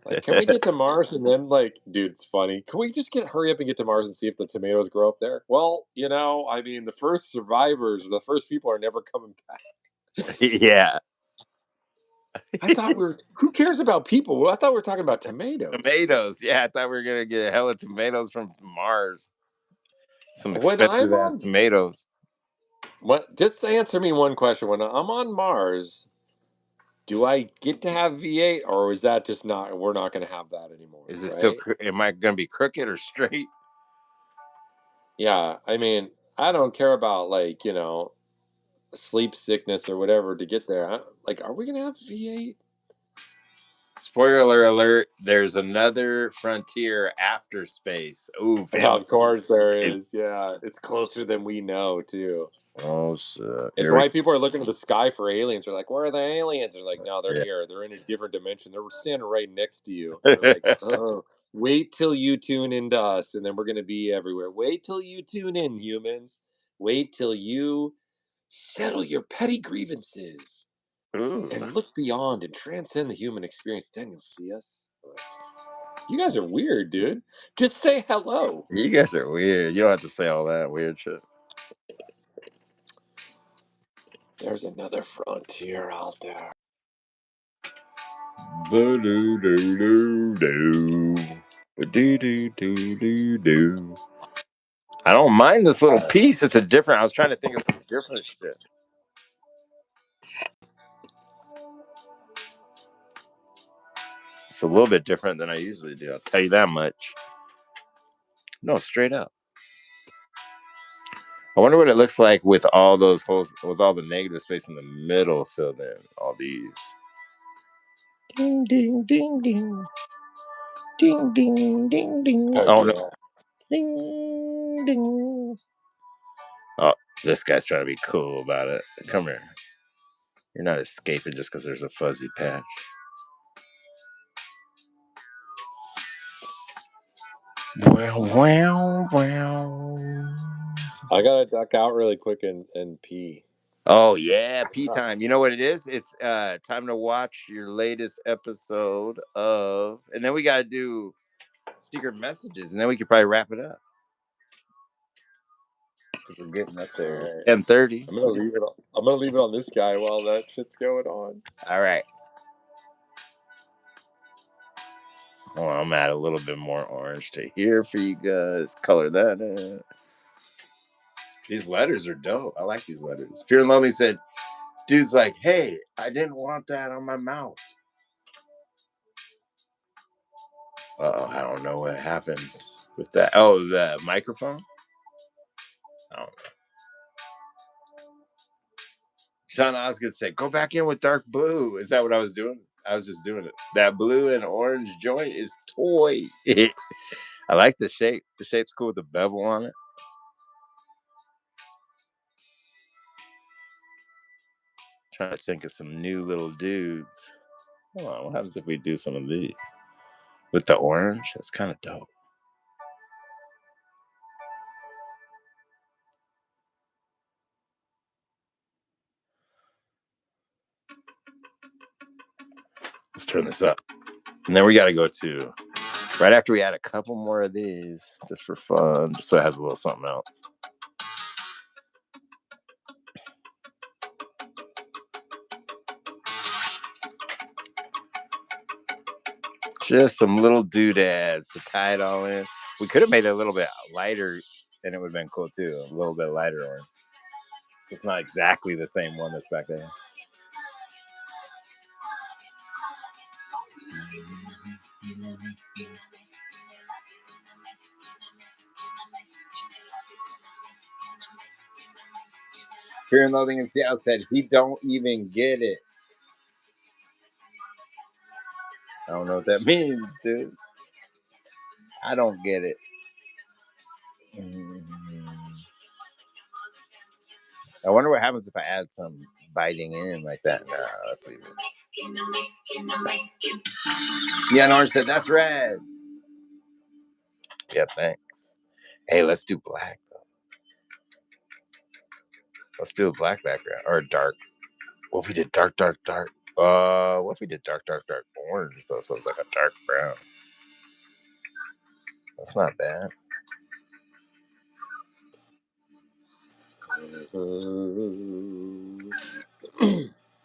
Like, can we get to Mars and then, like, dude, it's funny. Can we just hurry up and get to Mars and see if the tomatoes grow up there? Well, I mean, the first survivors, or the first people are never coming back.
Yeah.
I thought who cares about people? Well, I thought we were talking about tomatoes.
Tomatoes. Yeah, I thought we were gonna get a hell of tomatoes from Mars. Some
When
expensive
I'm
ass
on,
tomatoes.
just answer me one question. When I'm on Mars, do I get to have V8, or is that just not? We're not going to have that anymore,
Is it still?
right?
Am I gonna be crooked or straight?
Yeah, I mean, I don't care about like sleep sickness or whatever to get there. Like, are we going to have V8?
Spoiler alert: there's another frontier after space. Ooh, family.
Of course there is. Yeah, it's closer than we know too.
Oh shit!
It's
Here we.
why people are looking to the sky for aliens. They're like, "Where are the aliens?" They're like, "No, they're
Yeah.
here. They're in a different dimension. They're standing right next to you." And they're like, "Oh, wait till you tune into us, and then we're gonna be everywhere. Wait till you tune in, humans. Wait till you settle your petty grievances
Ooh.
and look beyond and transcend the human experience. Then you'll see us." Like, you guys are weird, dude. Just say hello.
You guys are weird. You don't have to say all that weird shit.
There's another frontier out there.
I don't mind this little piece. It's a different. I was trying to think of some different shit. It's a little bit different than I usually do. I'll tell you that much. No, straight up. I wonder what it looks like with all those holes, with all the negative space in the middle filled in. All these. Ding, ding, ding, ding. Ding, ding, ding, ding. Oh,
yeah.
no. Ding, ding. Oh, this guy's trying to be cool about it. Come here. You're not escaping just because there's a fuzzy patch. Wow.
I gotta duck out really quick and pee.
Oh yeah, pee time. You know what it is? It's time to watch your latest episode of, and then we gotta do secret messages, and then we could probably wrap it up because we're getting up there.
All right.
10:30.
I'm gonna leave it on this guy while that shit's going on.
All right. Hold on, I'm gonna add a little bit more orange to here for you guys. Color that in. These letters are dope. I like these letters. Fear and Lonely said, dude's like, hey, I didn't want that on my mouth. I don't know what happened with that. Oh, the microphone? I don't know. Sean Osgood said, go back in with dark blue. Is that what I was doing? I was just doing it. That blue and orange joint is toy. I like the shape. The shape's cool with the bevel on it. Trying to think of some new little dudes. Hold on, what happens if we do some of these? With the orange? That's kind of dope. Let's turn this up. And then we got to go to, right after we add a couple more of these, just for fun, just so it has a little something else. Just some little doodads to tie it all in. We could have made it a little bit lighter, and it would have been cool too. A little bit lighter orange. So it's not exactly the same one that's back there. Fear and Loathing in Seattle said he don't even get it. I don't know what that means, dude. I don't get it. I wonder what happens if I add some biting in like that. Nah, let's leave it. Yeah, Orange said that's red. Yeah, thanks. Hey, let's do black though. Let's do a black background or a dark. What if we did dark? What if we did dark orange though? So it's like a dark brown. That's not bad.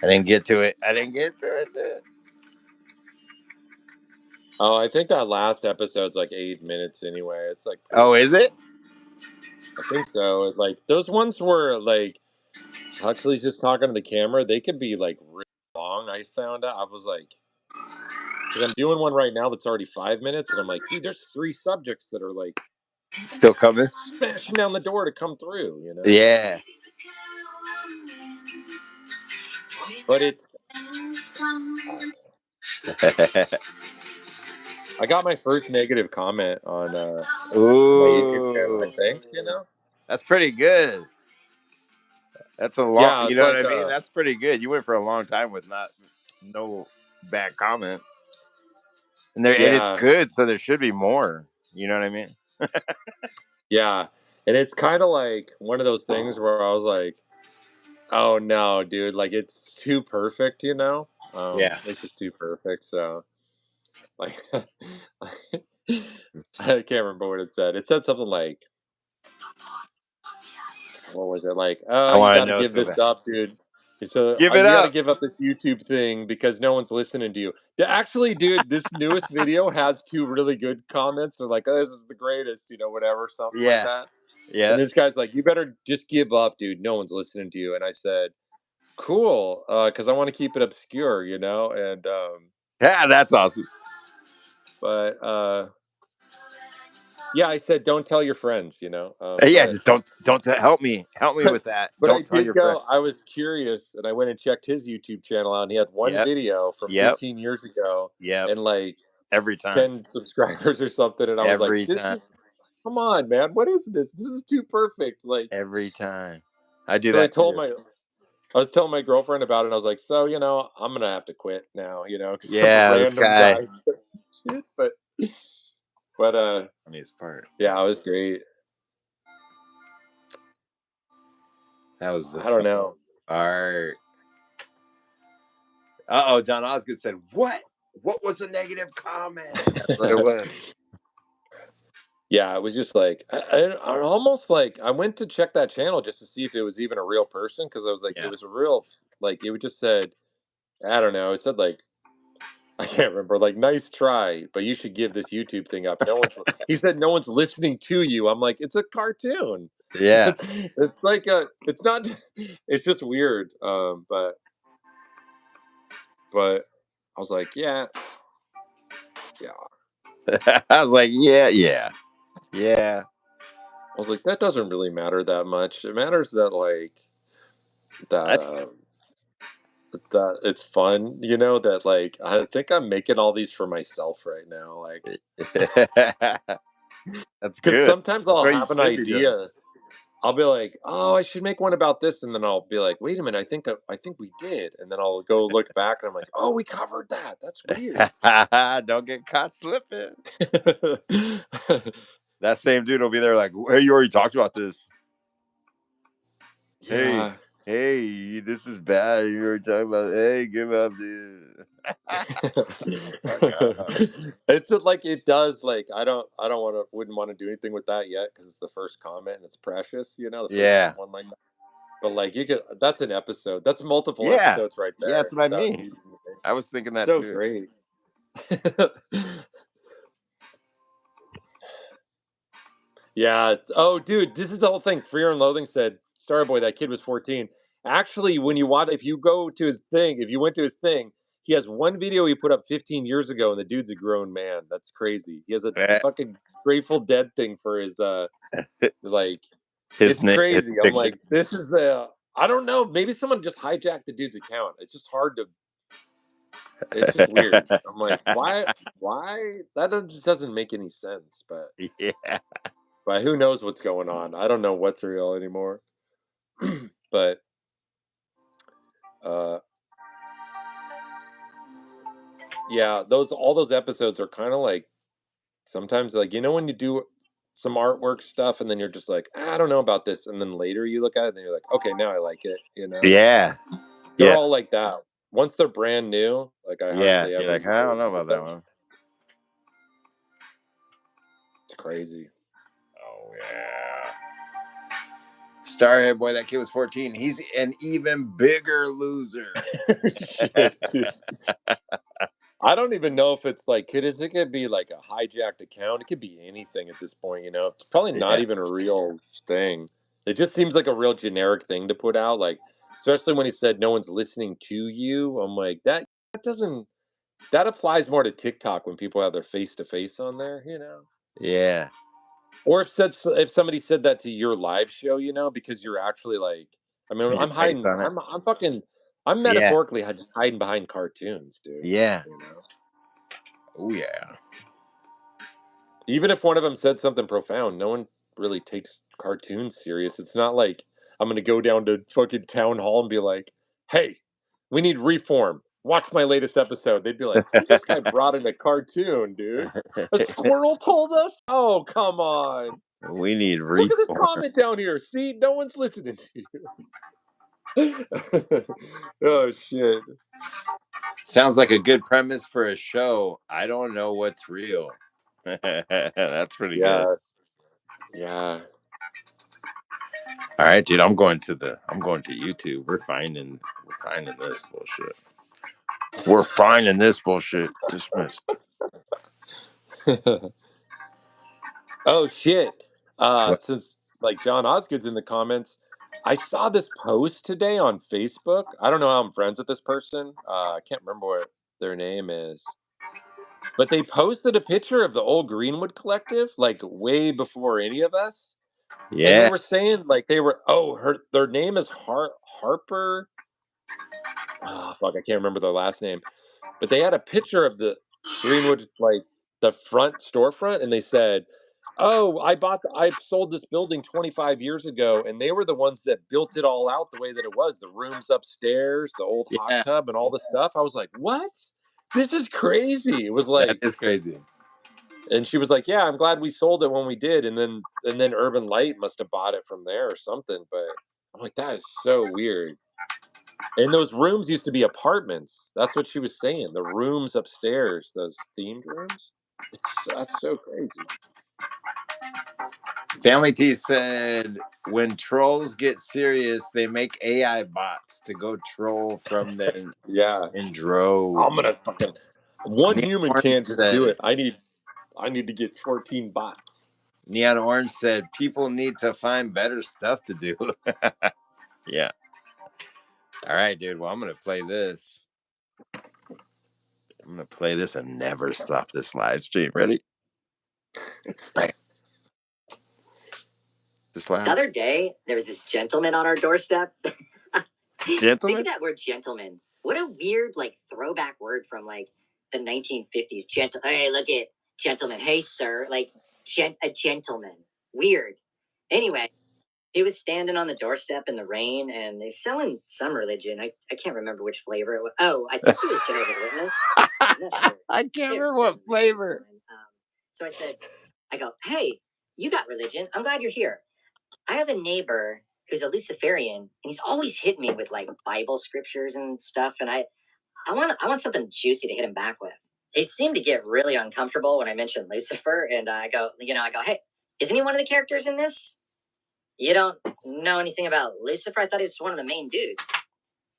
I didn't get to it. Dude.
Oh, I think that last episode's like 8 minutes anyway. It's like
Oh, is it?
I think so. Like those ones where like Huxley's just talking to the camera, they could be like really long. I found out. I was like, because I'm doing one right now that's already 5 minutes, and I'm like, dude, there's 3 subjects that are like
Still coming?
smashing down the door to come through, you know?
Yeah.
But it's. I got my first negative comment on my YouTube channel, I
Ooh.
think, you know?
That's pretty good. That's a long,
Yeah,
you
it's
know what
like
I mean? That's pretty good. You went for a long time with no bad comments. And it's
yeah,
good, so there should be more. You know what I mean?
yeah. And it's kind of like one of those things where I was like, oh no, dude, like it's too perfect, you know?
Yeah.
It's just too perfect. So, like, I can't remember what it said. It said something like, what was it? Like, oh,
I
you
want
got
to
to
know
give
so
this
bad.
up, dude. So
Give it
you got to
up.
give up this YouTube thing because no one's listening to you. Actually, dude, this newest video has 2 really good comments. They're like, oh, this is the greatest, you know, whatever, something like
Yeah.
that.
Yeah.
And this guy's like, you better just give up, dude. No one's listening to you. And I said, cool, because I want to keep it obscure, you know. And
Yeah, that's awesome.
but Yeah, I said don't tell your friends,
Yeah,
but
just don't help me with that.
but I
Don't tell
did
your friend.
go. I was curious, and I went and checked his YouTube channel out, and he had one
Yep,
video from
yep,
15 years ago,
yep.
and like
Every time,
10 subscribers or something, and I was like,
every
"This
time,
is come on, man, what is this? This is too perfect." Like,
every time. I do
so
that too.
I was telling my girlfriend about it, and I was like, "So, I'm gonna have to quit now, because some
Yeah, this
random
guy.
guy said shit." But
Funniest part.
yeah, it was great.
That was the
I don't
fun
know.
part. John Osgood said, "What? What was a negative comment?" That's what it was.
Yeah, it was just like I almost like I went to check that channel just to see if it was even a real person because I was like, it
Yeah.
was a real like it just said I don't know. It said like I can't remember like nice try, but you should give this YouTube thing up. He said no one's listening to you. I'm like, it's a cartoon.
Yeah.
It's like it's not it's just weird. But I was like, yeah.
I was like, yeah.
I was like, that doesn't really matter that much. It matters that like
That's
that that it's fun, that like I think I'm making all these for myself right now. Like,
that's
because
good.
sometimes
That's
I'll
what you
have an
should be doing.
idea. I'll be like, oh, I should make one about this, and then I'll be like, wait a minute, I think we did, and then I'll go look back, and I'm like, oh, we covered that. That's weird.
Don't get caught slipping. That same dude will be there like, hey, you already talked about this.
Yeah.
Hey, this is bad. You already talking about it. Hey, give up, dude. Fuck up.
It's like it does like I don't wouldn't want to do anything with that yet because it's the first comment and it's precious, the first
Yeah.
one like that. But like that's an episode. That's multiple
Yeah.
episodes right
Yeah, that's
there.
what I
That
mean. I was thinking that
so
too.
great. Yeah. Oh, dude, this is the whole thing. Fear and Loathing said, Starboy, that kid was 14. Actually, if you go to his thing, if you went to his thing, he has one video he put up 15 years ago, and the dude's a grown man. That's crazy. He has a
Eh,
fucking Grateful Dead thing for his like.
His
It's
name, his
crazy. I'm
picture.
like, this is I don't know. Maybe someone just hijacked the dude's account. It's just hard to. It's just weird. I'm like, why? Why? Just doesn't make any sense.
Yeah.
But who knows what's going on? I don't know what's real anymore. But uh yeah, all those episodes are kind of like sometimes like when you do some artwork stuff and then you're just like, I don't know about this, and then later you look at it and you're like, okay, now I like it.
Yeah.
They're all
Yes.
like that. Once they're brand new, like I
Yeah.
hardly
You're
ever
like, I
usually
don't know
look
about
at
that
them.
one.
It's crazy.
Oh yeah. Starhead boy, that kid was 14. He's an even bigger loser.
Shit, dude. I don't even know if it's like it could be like a hijacked account. It could be anything at this point, It's probably not
Yeah.
even a real thing. It just seems like a real generic thing to put out, like especially when he said no one's listening to you. I'm like, that doesn't that applies more to TikTok when people have their face to face on there.
Yeah.
Or if somebody said that to your live show, because you're actually like I mean,
Put your
I'm
face
hiding
on it.
I'm
Yeah.
metaphorically hiding behind cartoons, dude.
Yeah.
You know?
Oh yeah.
Even if one of them said something profound, no one really takes cartoons serious. It's not like I'm gonna go down to fucking town hall and be like, "Hey, we need reform. Watch my latest episode." They'd be like, "This guy brought in a cartoon, dude. A squirrel told us. Oh, come on.
We need
Look at this
reform.
comment down here. See, no one's listening to you." Oh shit.
Sounds like a good premise for a show. I don't know what's real. That's pretty good.
Yeah. Yeah.
All right, dude. I'm going to YouTube. We're finding this bullshit. We're finding this bullshit. Dismiss.
Oh shit.
What?
Since like John Osgood's in the comments, I saw this post today on Facebook. I don't know how I'm friends with this person. I can't remember what their name is. But they posted a picture of the old Greenwood Collective, like way before any of us. And they
Yeah.
were saying like their name is Harper. Oh fuck, I can't remember their last name. But they had a picture of the Greenwood, like the front storefront, and they said, "Oh, I sold this building 25 years ago, and they were the ones that built it all out the way that it was. The rooms upstairs, the old hot
Yeah.
tub, and all the stuff." I was like, "What? This is crazy!" It was
That
like,
is crazy.
and she was like, "Yeah, I'm glad we sold it when we did." And then Urban Light must have bought it from there or something. But I'm like, that is so weird. And those rooms used to be apartments. That's what she was saying. The rooms upstairs, those themed rooms. That's so crazy.
Family T said, when trolls get serious, they make AI bots to go troll from them
Yeah,
in droves.
I'm gonna fucking one
Neon
human
Orange
can't just do
said,
it. I need to get 14 bots.
Neon Orange said, people need to find better stuff to do. Yeah. All right, dude. Well, I'm going to play this. I'm going to play this and never stop this live stream. Ready? Bam. Just
The other day, there was this gentleman on our doorstep.
Gentleman?
Think of that word, gentleman. What a weird, like, throwback word from, like, the 1950s. Hey, look at gentleman. Hey, sir. Like, a gentleman. Weird. Anyway, he was standing on the doorstep in the rain, and they're selling some religion. I can't remember which flavor it was. Oh, I think it was Jehovah's Witness. I'm not sure.
I can't remember what flavor.
So I go, hey, you got religion. I'm glad you're here. I have a neighbor who's a Luciferian, and he's always hitting me with like Bible scriptures and stuff, and I want something juicy to hit him back with. He seemed to get really uncomfortable when I mentioned Lucifer, and I go, hey, isn't he one of the characters in this? You don't know anything about Lucifer? I thought he was one of the main dudes.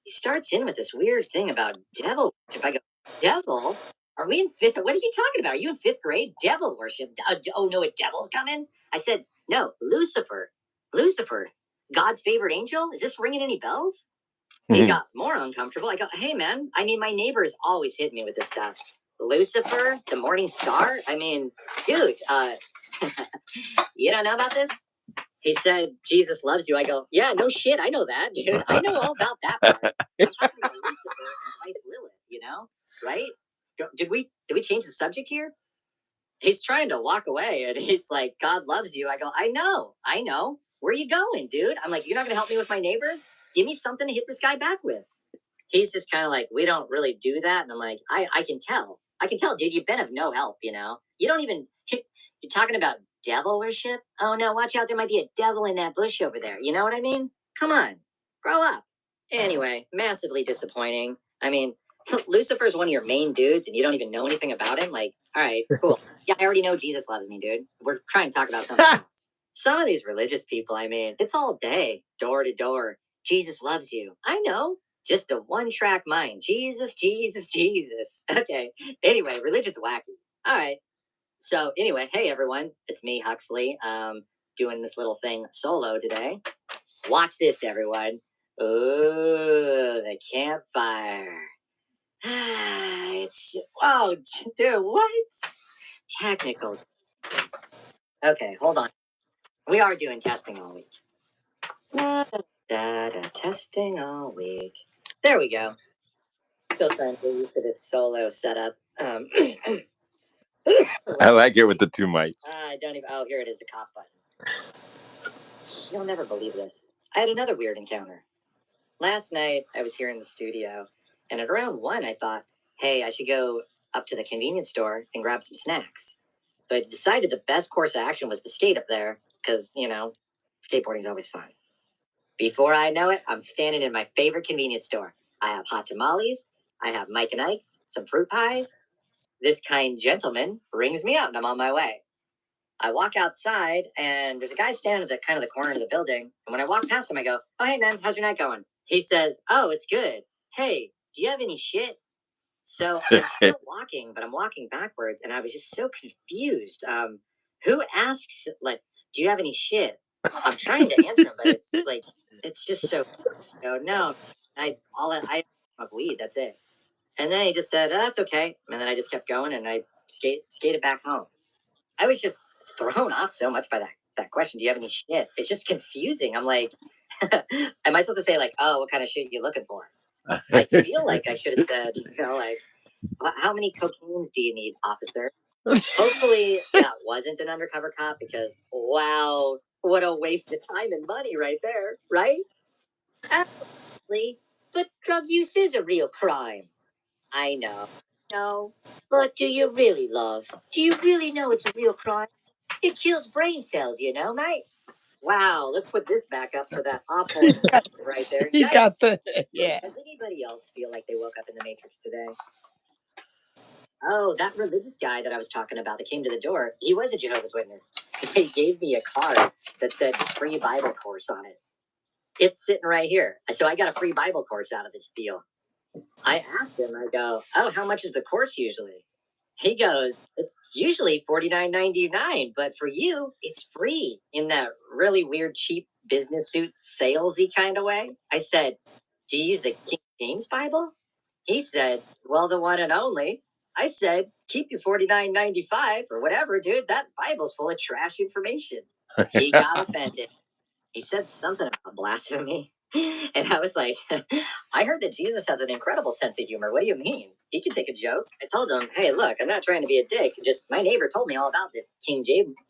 He starts in with this weird thing about devil. If I go, devil? Are we in fifth? What are you talking about? Are you in fifth grade? Devil worship? Oh no, a devil's coming? I said, no, Lucifer. Lucifer, God's favorite angel? Is this ringing any bells? He got more uncomfortable. I go, hey man, I mean, my neighbors always hit me with this stuff. Lucifer, the morning star? I mean, dude, you don't know about this? He said, Jesus loves you. I go, yeah, no shit. I know that, dude. I know all about that part. I'm talking about Lucifer and wife Lilith, right? Did we change the subject here? He's trying to walk away and he's like, God loves you. I go, I know. Where are you going, dude? I'm like, you're not going to help me with my neighbor? Give me something to hit this guy back with. He's just kind of like, we don't really do that. And I'm like, I can tell. Dude, you've been of no help, You don't even, you're talking about devil worship? Oh no, watch out. There might be a devil in that bush over there. You know what I mean? Come on, grow up. Anyway, massively disappointing. I mean, Lucifer's one of your main dudes and you don't even know anything about him. Like, all right, cool. Yeah, I already know Jesus loves me, dude. We're trying to talk about something else. Some of these religious people, I mean, it's all day, door to door. Jesus loves you. I know. Just a one-track mind. Jesus, Jesus, Jesus. Okay. Anyway, religion's wacky. All right. So anyway, hey everyone, it's me, Huxley. Doing this little thing solo today. Watch this, everyone. Ooh, the campfire. Oh, dude, what? Technical. Okay, hold on. We are doing testing all week. Testing all week. There we go. Still trying to get used to this solo setup.
I like it with the two mics.
I don't even. Oh, here it is, the cough button. You'll never believe this. I had another weird encounter. Last night, I was here in the studio, and at around 1, I thought, hey, I should go up to the convenience store and grab some snacks. So I decided the best course of action was to skate up there, because, skateboarding's always fun. Before I know it, I'm standing in my favorite convenience store. I have hot tamales, I have Mike and Ike's, some fruit pies. This kind gentleman rings me up, and I'm on my way. I walk outside, and there's a guy standing at the kind of the corner of the building. And when I walk past him, I go, "Oh, hey, man, how's your night going?" He says, "Oh, it's good. Hey, do you have any shit?" So I'm still walking, but I'm walking backwards, and I was just so confused. Who asks, like, "Do you have any shit?" I'm trying to answer him, but it's like, it's just so. No, I smoke weed. That's it. And then he just said, that's okay. And then I just kept going and I skated back home. I was just thrown off so much by that question. Do you have any shit? It's just confusing. I'm like, am I supposed to say like, oh, what kind of shit are you looking for? I feel like I should have said, like, how many cocaines do you need, officer? Hopefully that wasn't an undercover cop because, wow, what a waste of time and money right there, right? Absolutely. But drug use is a real crime. I know. No. But do you really, love? Do you really know it's a real crime? It kills brain cells, mate. Wow, let's put this back up for that awful right there.
He got the, yeah.
Does anybody else feel like they woke up in the Matrix today? Oh, that religious guy that I was talking about that came to the door, he was a Jehovah's Witness. He gave me a card that said free Bible course on it. It's sitting right here. So I got a free Bible course out of this deal. I asked him, I go, oh, how much is the course usually? He goes, it's usually $49.99, but for you, it's free in that really weird, cheap business suit, salesy kind of way. I said, do you use the King James Bible? He said, well, the one and only. I said, keep your $49.95 or whatever, dude. That Bible's full of trash information. He got offended. He said something about blasphemy. And I was like, I heard that Jesus has an incredible sense of humor. What do you mean? He can take a joke. I told him, hey, look, I'm not trying to be a dick. Just my neighbor told me all about this King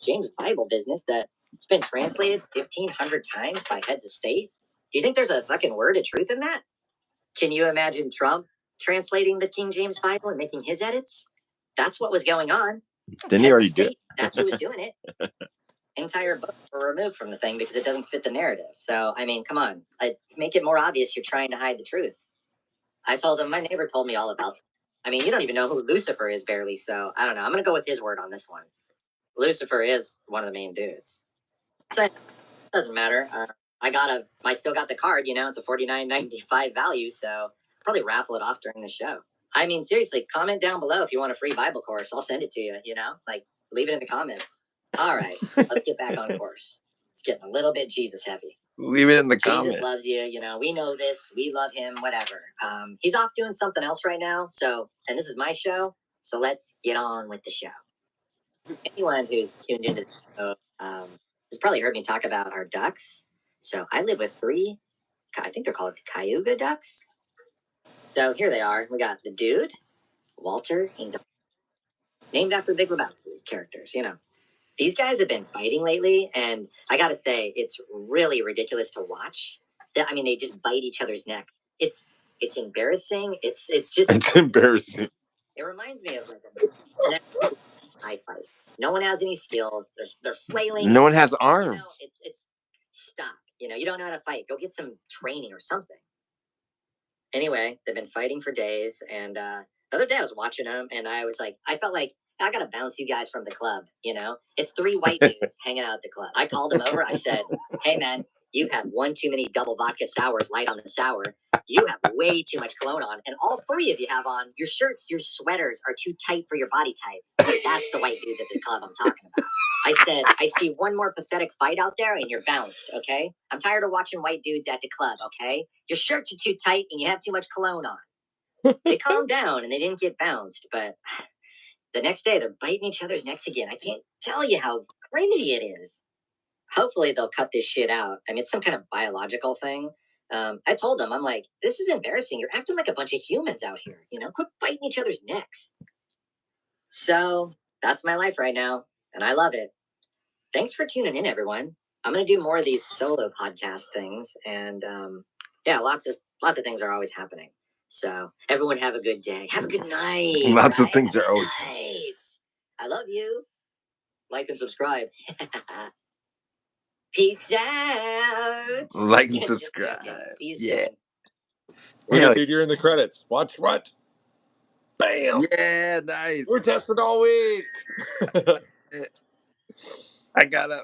James Bible business that it's been translated 1,500 times by heads of state. Do you think there's a fucking word of truth in that? Can you imagine Trump translating the King James Bible and making his edits? That's what was going on.
Didn't he already do it?
That's who was doing it. Entire book were removed from the thing because it doesn't fit the narrative. So, I mean, come on. I make it more obvious you're trying to hide the truth. I told him, my neighbor told me all about it. I mean, you don't even know who Lucifer is barely, so I don't know. I'm going to go with his word on this one. Lucifer is one of the main dudes. So, it doesn't matter. I still got the card, it's a $49.95 value, so probably raffle it off during the show. I mean, seriously, comment down below if you want a free Bible course. I'll send it to you, like leave it in the comments. All right, let's get back on course. It's getting a little bit Jesus heavy.
Leave it in the
Jesus
comments.
loves you, we know this. We love him, whatever. He's off doing something else right now, and this is my show, so let's get on with the show. Anyone who's tuned into the show has probably heard me talk about our ducks. So I live with 3, I think they're called Cayuga ducks. So here they are. We got the dude, Walter, and named after Big Lebowski characters, These guys have been fighting lately, and I gotta say, it's really ridiculous to watch. I mean, they just bite each other's neck. It's embarrassing. It's
embarrassing.
It reminds me of like an eye fight. No one has any skills. They're flailing.
No one has arms.
It's stop. You don't know how to fight. Go get some training or something. Anyway, they've been fighting for days, and the other day I was watching them, and I felt like I gotta bounce you guys from the club. It's 3 white dudes hanging out at the club. I called them over. I said, "Hey, man, you've had one too many double vodka sours, light on the sour. You have way too much cologne on, and all 3 of you have on your shirts. Your sweaters are too tight for your body type. That's the white dudes at the club I'm talking about." I said, I see one more pathetic fight out there and you're bounced, okay? I'm tired of watching white dudes at the club, okay? Your shirts are too tight and you have too much cologne on. They calmed down and they didn't get bounced, but the next day they're biting each other's necks again. I can't tell you how cringy it is. Hopefully they'll cut this shit out. I mean, it's some kind of biological thing. I told them, I'm like, this is embarrassing. You're acting like a bunch of humans out here, Quit biting each other's necks. So that's my life right now, and I love it. Thanks for tuning in, everyone. I'm gonna do more of these solo podcast things, and yeah, lots of things are always happening. So everyone have a good day. Have a good night.
Lots of things are always
happening. I love you. Like and subscribe. Peace out.
Like and subscribe.
See you soon.
Look, dude, you're in the credits. Watch what? Bam.
Yeah, nice.
We're testing all week.
I got it.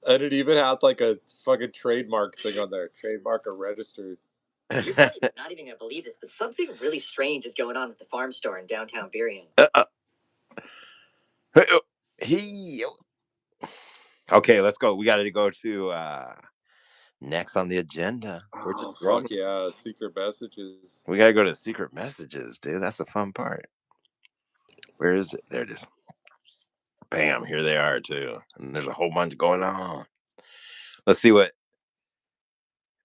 And it even had like a fucking trademark thing on there. Trademark or registered.
You're really not even gonna believe this, but something really strange is going on at the farm store in downtown Burien.
Okay, let's go. We got to go to Next on the agenda. We're just
Oh,
rolling.
fuck yeah. Secret messages.
We gotta go to secret messages, dude. That's the fun part. Where is it? There it is. Bam, here they are too. And there's a whole bunch going on. Let's see what.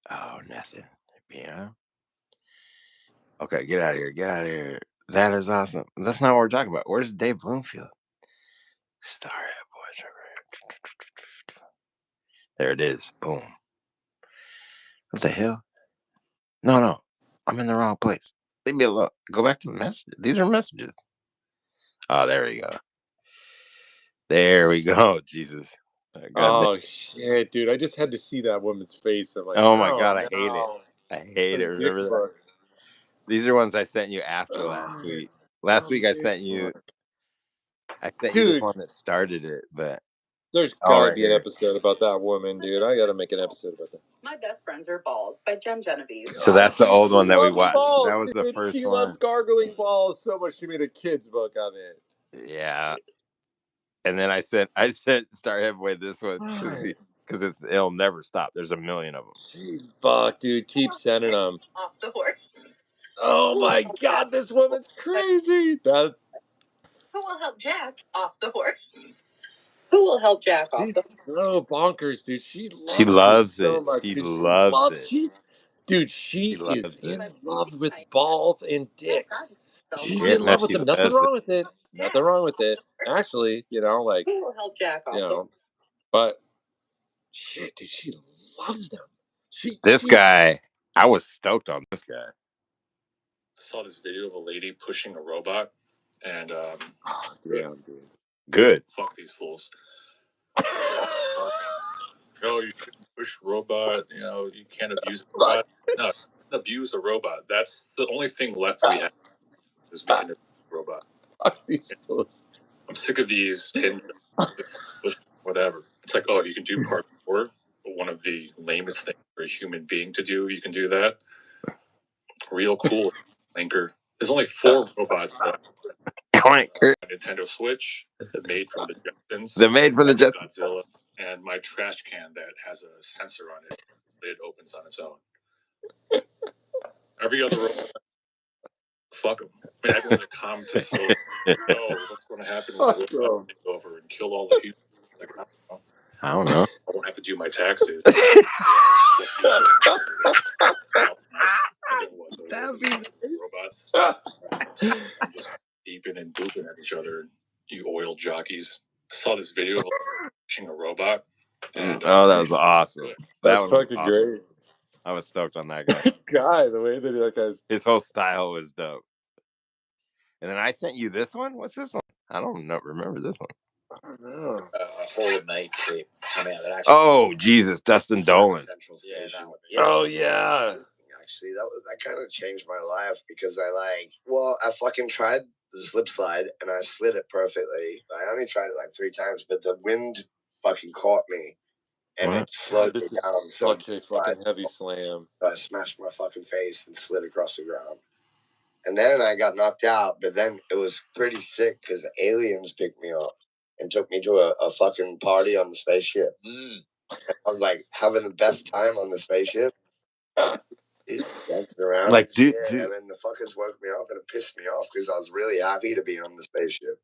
Oh, nothing. Yeah. Okay, get out of here. Get out of here. That is awesome. That's not what we're talking about. Where's Dave Bloomfield? Starhead Boys. There it is. Boom. What the hell? No. I'm in the wrong place. Leave me alone. Go back to the messages. These are messages. Oh, there we go. There we go. Jesus.
Oh, shit, dude. I just had to see that woman's face. I'm like,
oh my God. I hate it. I hate it.
Dick
Remember that?
book.
These are ones I sent you after last week. Last week I sent you this one that started it, but
there's gotta
right
be an
here.
episode about that woman, dude. I gotta make an episode about that.
My Best Friends Are Balls by Jen Genevieve.
So that's the old one that we watched.
Balls,
that was
dude.
the first
she
one.
loves gargling balls so much she made a kid's book of it.
Yeah. And then I sent Starhead Boy this one because it'll never stop. There's a million of them.
Jeez, fuck, dude. Keep sending them.
Off the horse.
Oh my God, this woman's crazy.
Who will help Jack off the horse? Who will help Jack off the horse?
She's so bonkers, dude. She
loves
it so
it.
much.
She
dude.
loves it.
She is
loves
in
it.
love with balls and dicks. She's
Yeah,
in
no,
love with
she
them. Nothing
loves
wrong with it. Nothing wrong with it. Actually, like,
Who will help Jack off
but shit, dude, she loves them.
This guy, I was stoked on this guy.
I saw this video of a lady pushing a robot, and
damn, dude.
Good.
Fuck these fools. No, you shouldn't push a robot. You can't abuse a robot. No, you can't abuse a robot. That's the only thing left we have is we can abuse a robot.
Fuck these fools.
I'm sick of these whatever. It's like, oh, you can do parkour, one of the lamest things for a human being to do. You can do that. Real cool, Clanker. There's only 4 robots left.
Clanker.
Nintendo Switch, made from the Jetsons.
They're made from the Jetsons.
Godzilla, and my trash can that has a sensor on it. It opens on its own. Every other robot, fuck them. I mean, everyone's like, come to so. Oh, what's going to happen when the robot take over and kill all the people? Like,
I don't know.
I won't have to do my taxes.
That'd be
robots just beeping and booping at each other. You oil jockeys. I saw this video of pushing a robot. And,
that was awesome.
That's fucking awesome. Great.
I was stoked on that guy.
The way that
his whole style was dope. And then I sent you this one. What's this one? I don't remember this one.
I don't know.
A whole night tape coming out that actually.
Oh Jesus, Dustin Dolan.
Yeah, that one.
Oh yeah.
Actually, that kind of changed my life because I fucking tried the slip slide and I slid it perfectly. I only tried it like 3 times, but the wind fucking caught me and it slowed me down.
Such a fucking heavy slam.
So I smashed my fucking face and slid across the ground. And then I got knocked out, but then it was pretty sick because aliens picked me up and took me to a fucking party on the spaceship. I was like having the best time on the spaceship. Dancing around,
like dude,
and then the fuckers woke me up and it pissed me off because I was really happy to be on the spaceship.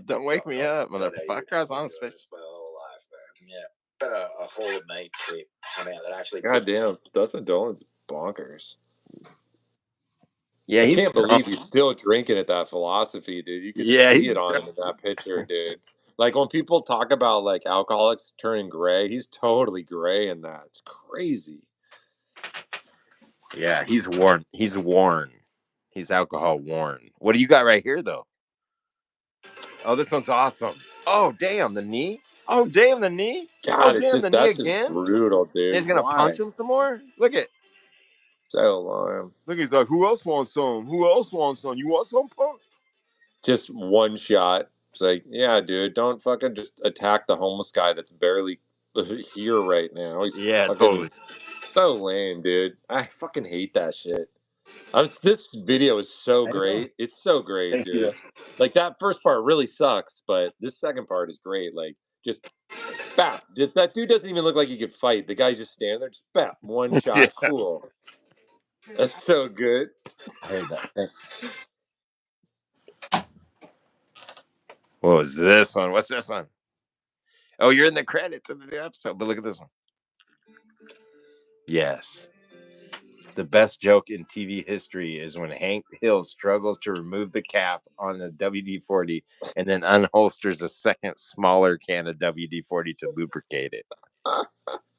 Don't wake me up, motherfucker! I was on the spaceship
my whole life, man.
Yeah, but a whole night tape coming out that actually.
Goddamn, Dustin Dolan's bonkers.
Yeah,
I can't believe he's still drinking at that philosophy, dude. You can see it on him in that picture, dude. Like when people talk about like alcoholics turning gray, he's totally gray in that. It's crazy.
Yeah, he's worn. He's worn. He's alcohol worn. What do you got right here, though? Oh, this one's awesome. Oh, damn, the knee. Oh, damn, the knee.
God,
oh, damn, the knee again.
Brutal, dude.
He's gonna punch him some more. Look at.
So long.
Look, he's like, who else wants some? Who else wants some? You want some, punk?
Just one shot. It's like, yeah, dude, don't fucking just attack the homeless guy that's barely here right now. He's
totally.
So lame, dude. I fucking hate that shit. This video is so great. It's so great,
Thank
dude.
you.
Like that first part really sucks, but this second part is great. Like just bap. That dude doesn't even look like he could fight. The guy's just standing there, just bap, one shot,
Yeah.
cool. That's so good.
I heard that. Thanks. What was this one? What's this one? Oh, you're in the credits of the new episode, but look at this one. Yes. The best joke in TV history is when Hank Hill struggles to remove the cap on the WD-40 and then unholsters a second smaller can of WD-40 to lubricate it.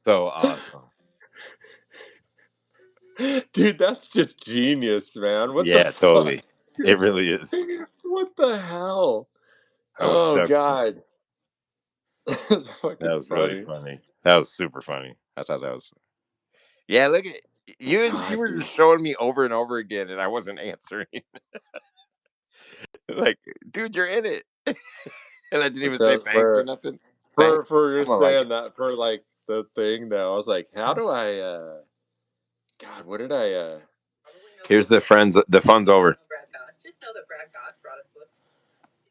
So awesome.
Dude, that's just genius, man. What
Yeah,
the
totally.
fuck?
It really is.
What the hell?
I was
Oh,
stuck.
God. That's fucking
That was really
funny.
funny. That was super funny. I thought that was. Yeah, look at you. You
God,
were
dude.
just showing me over and over again, and I wasn't answering. Like, dude, you're in it, and I didn't even say thanks or nothing. Thanks.
For
I'm
just
gonna like
saying
it.
that for like the thing though. I was like, how do I God, what did I
Here's the friends. The fun's over.
Brad Goss. Just know that Brad Goss brought us books.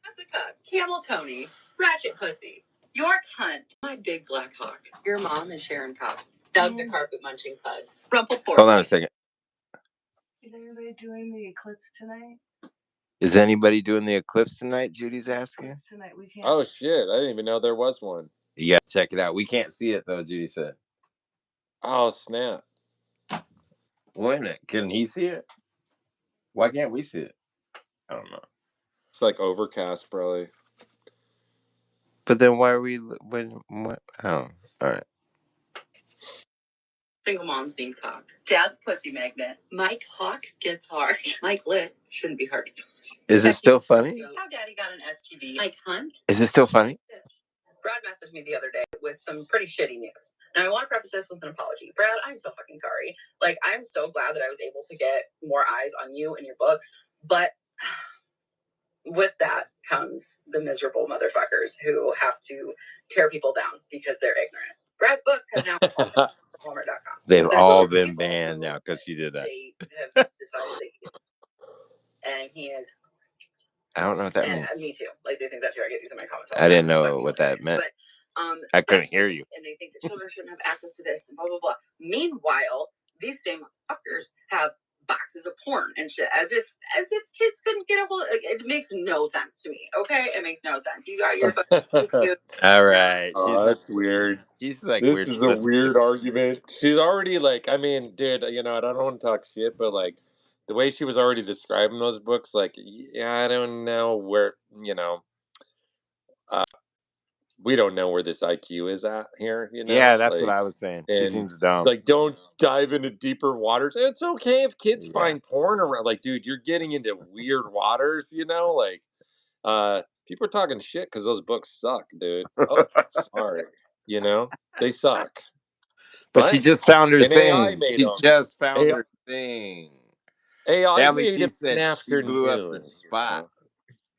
That's a cuck. Camel Tony. Ratchet Pussy. York Hunt. My Big Black Hawk. Your mom is Sharon Cox. Doug the Carpet Munching Pug. Rumple Fork.
Hold on a second.
Is anybody doing the eclipse tonight?
Is anybody doing the eclipse tonight? Judy's asking.
Tonight we can't.
Oh shit, I didn't even know there was one.
You gotta check it out. We can't see it though. Judy said.
Oh snap.
Wait a minute. Can he see it? Why can't we see it? I don't know.
It's like overcast, probably.
But then why are we? What? Oh, all right.
Single moms named Cock. Dad's pussy magnet. Mike Hawk gets hard. Mike Lit shouldn't be hard.
Is it still funny?
How Daddy got an STD. Mike Hunt.
Is it still funny?
Brad messaged me the other day with some pretty shitty news. Now, I want to preface this with an apology. Brad, I'm so fucking sorry. Like, I'm so glad that I was able to get more eyes on you and your books. But with that comes the miserable motherfuckers who have to tear people down because they're ignorant. Brad's books have now from Walmart.com.
They've
There's
all
other
been
people
banned
who
now because she did that.
They have decided that he's... And he is...
I don't know what that
and
means.
me too. Like, they think that too. I get these in my comments all
I
the
didn't
time.
know what that meant.
But,
I couldn't hear you.
And they think that children shouldn't have access to this and blah, blah, blah. Meanwhile, these same fuckers have boxes of porn and shit as if kids couldn't get a hold. Like, it makes no sense to me. Okay, it makes no sense. You got your fucking
All right.
Oh, that's weird.
She's like
This
weird.
is a weird argument. She's already like, I mean, dude, you know, I don't want to talk shit, but like the way she was already describing those books, like, yeah, I don't know where, you know, we don't know where this IQ is at here, you know?
Yeah, that's
like,
what I was saying. She
and
seems dumb.
like, don't dive into deeper waters. It's okay if kids
Yeah.
find porn around. Like, dude, you're getting into weird waters, you know? Like, people are talking shit because those books suck, dude. Oh, sorry. You know, they suck.
But she just found her
And AI
thing.
made
She
them.
just found her thing.
AI
Family
made
T
it in
said she blew up the
afternoon.
spot.
You know?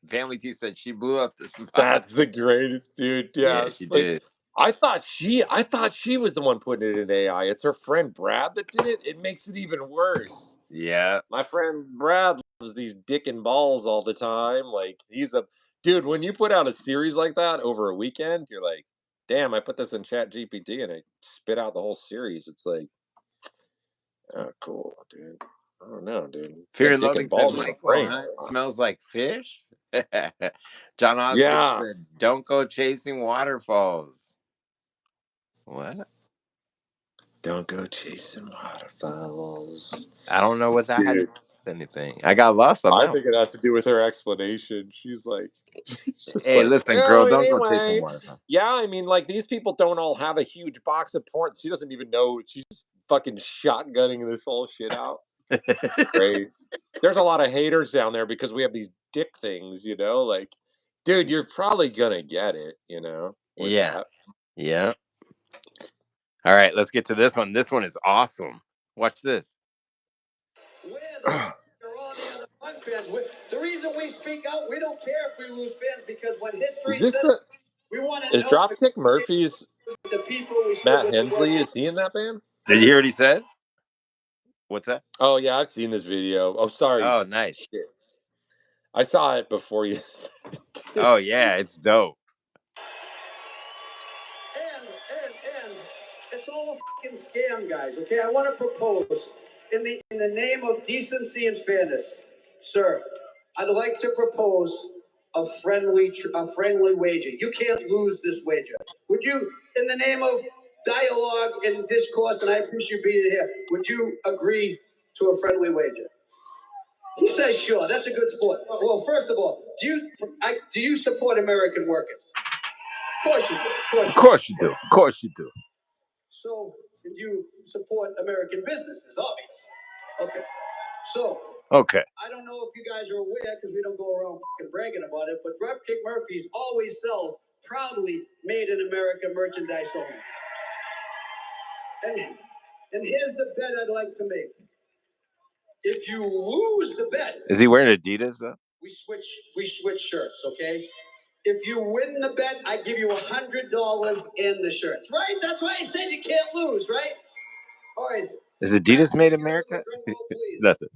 Family T said she blew up the spot.
That's the greatest, dude.
Yeah, she
like,
did.
I thought she was the one putting it in AI. It's her friend Brad that did it. It makes it even worse.
Yeah.
My friend Brad loves these dick and balls all the time. Like, he's a dude. When you put out a series like that over a weekend, you're like, damn, I put this in Chat GPT and it spit out the whole series. It's like, oh, cool, dude. I don't know, dude.
Fear
Got
and
dick
Loathing
and
said
balls in my
Michael
brain.
Hunt smells like fish. John Osgood
Yeah.
said, "Don't go chasing waterfalls." What?
Don't go chasing waterfalls.
I don't know what that had to
Dude,
do with anything. I got lost on
I
that.
think it has to do with her explanation. She's like,
Hey, listen, girl, don't go chasing
anyway.
waterfalls.
Yeah, I mean, like, these people don't all have a huge box of porn. She doesn't even know. She's just fucking shotgunning this whole shit out. It's great. There's a lot of haters down there because we have these dick things, you know? Like, dude, you're probably gonna get it, you know? With
Yeah.
that.
Yeah. All right, let's get to this one. This one is awesome. Watch this.
The reason we speak out, we don't care if we lose fans because when history
Is this
says we want to
is
know
Dropkick Murphys
the people we stood
Matt
with
Hensley? Is he in that band?
Did you hear what he said? What's that?
Oh yeah, I've seen this video. Oh, sorry.
Oh, nice.
Shit. I saw it before you.
Oh yeah, it's dope.
And it's all a fucking scam, guys. Okay, I want to propose in the name of decency and fairness, sir. I'd like to propose a friendly wager. You can't lose this wager. Would you, in the name of dialogue and discourse, and I appreciate you being here, would you agree to a friendly wager? He says, sure. That's a good sport. Well, first of all, do you support American workers? Of course you do.
Of course you do. Of course you do.
So, do you support American businesses? Obvious. Okay. So,
Okay.
I don't know if you guys are aware because we don't go around fucking bragging about it, but Dropkick Murphys always sells proudly made in America merchandise only. And here's the bet I'd like to make. If you lose the bet,
is he wearing Adidas though?
We switch shirts, okay? If you win the bet, I give you $100 in the shirts, right? That's why I said you can't lose, right? All right.
Is Adidas made in America? Nothing.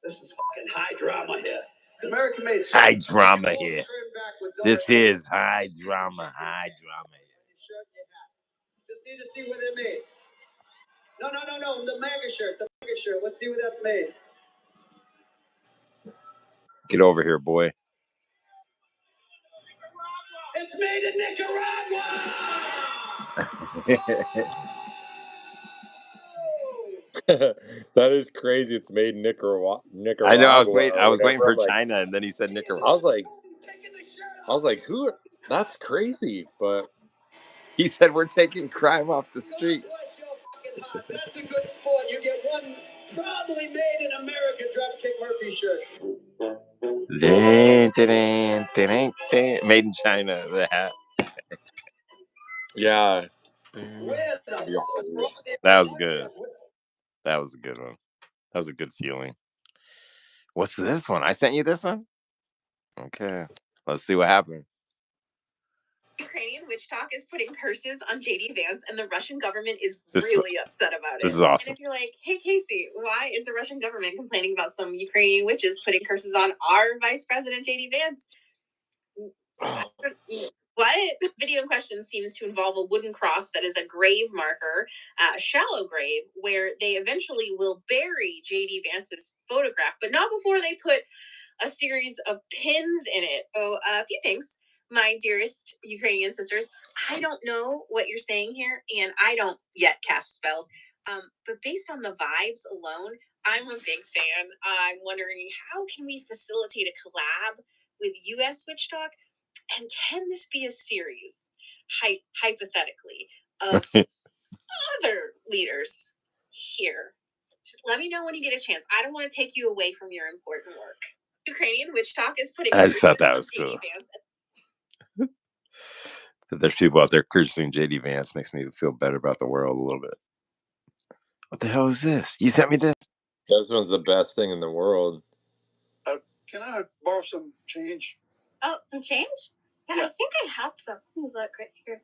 This is fucking high drama here. American made.
High drama here. This is high drama. High drama here.
Just need to see where they're made. No. The MAGA shirt. Let's see where that's made.
Get over here, boy.
It's made in Nicaragua.
That is crazy. It's made in Nicaragua.
I know. I was waiting for China, and then he said Nicaragua.
I was like, who? That's crazy. But
he said we're taking crime off the street.
That's a good sport. You get one proudly made in America Dropkick Murphy shirt.
Made in China. The hat.
Yeah.
That was good. That was a good one. That was a good feeling. What's this one? I sent you this one? Okay. Let's see what happened.
Ukrainian witch talk is putting curses on JD Vance, and the Russian government is really upset about it.
This is awesome.
And if you're like, hey, Casey, why is the Russian government complaining about some Ukrainian witches putting curses on our Vice President JD Vance? What? The video in question seems to involve a wooden cross that is a grave marker, a shallow grave, where they eventually will bury JD Vance's photograph, but not before they put a series of pins in it. Oh, a few things. My dearest Ukrainian sisters, I don't know what you're saying here, and I don't yet cast spells. But based on the vibes alone, I'm a big fan. I'm wondering, how can we facilitate a collab with U.S. Witch Talk? And can this be a series, hypothetically, of other leaders here? Just let me know when you get a chance. I don't want to take you away from your important work. Ukrainian Witch Talk is putting.
I just thought that was cool. That there's people out there cursing JD Vance makes me feel better about the world a little bit. What the hell is this? You sent me this?
This one's the best thing in the world.
Can I borrow some change?
Oh, some change? Yeah, I think I have some. Look right here.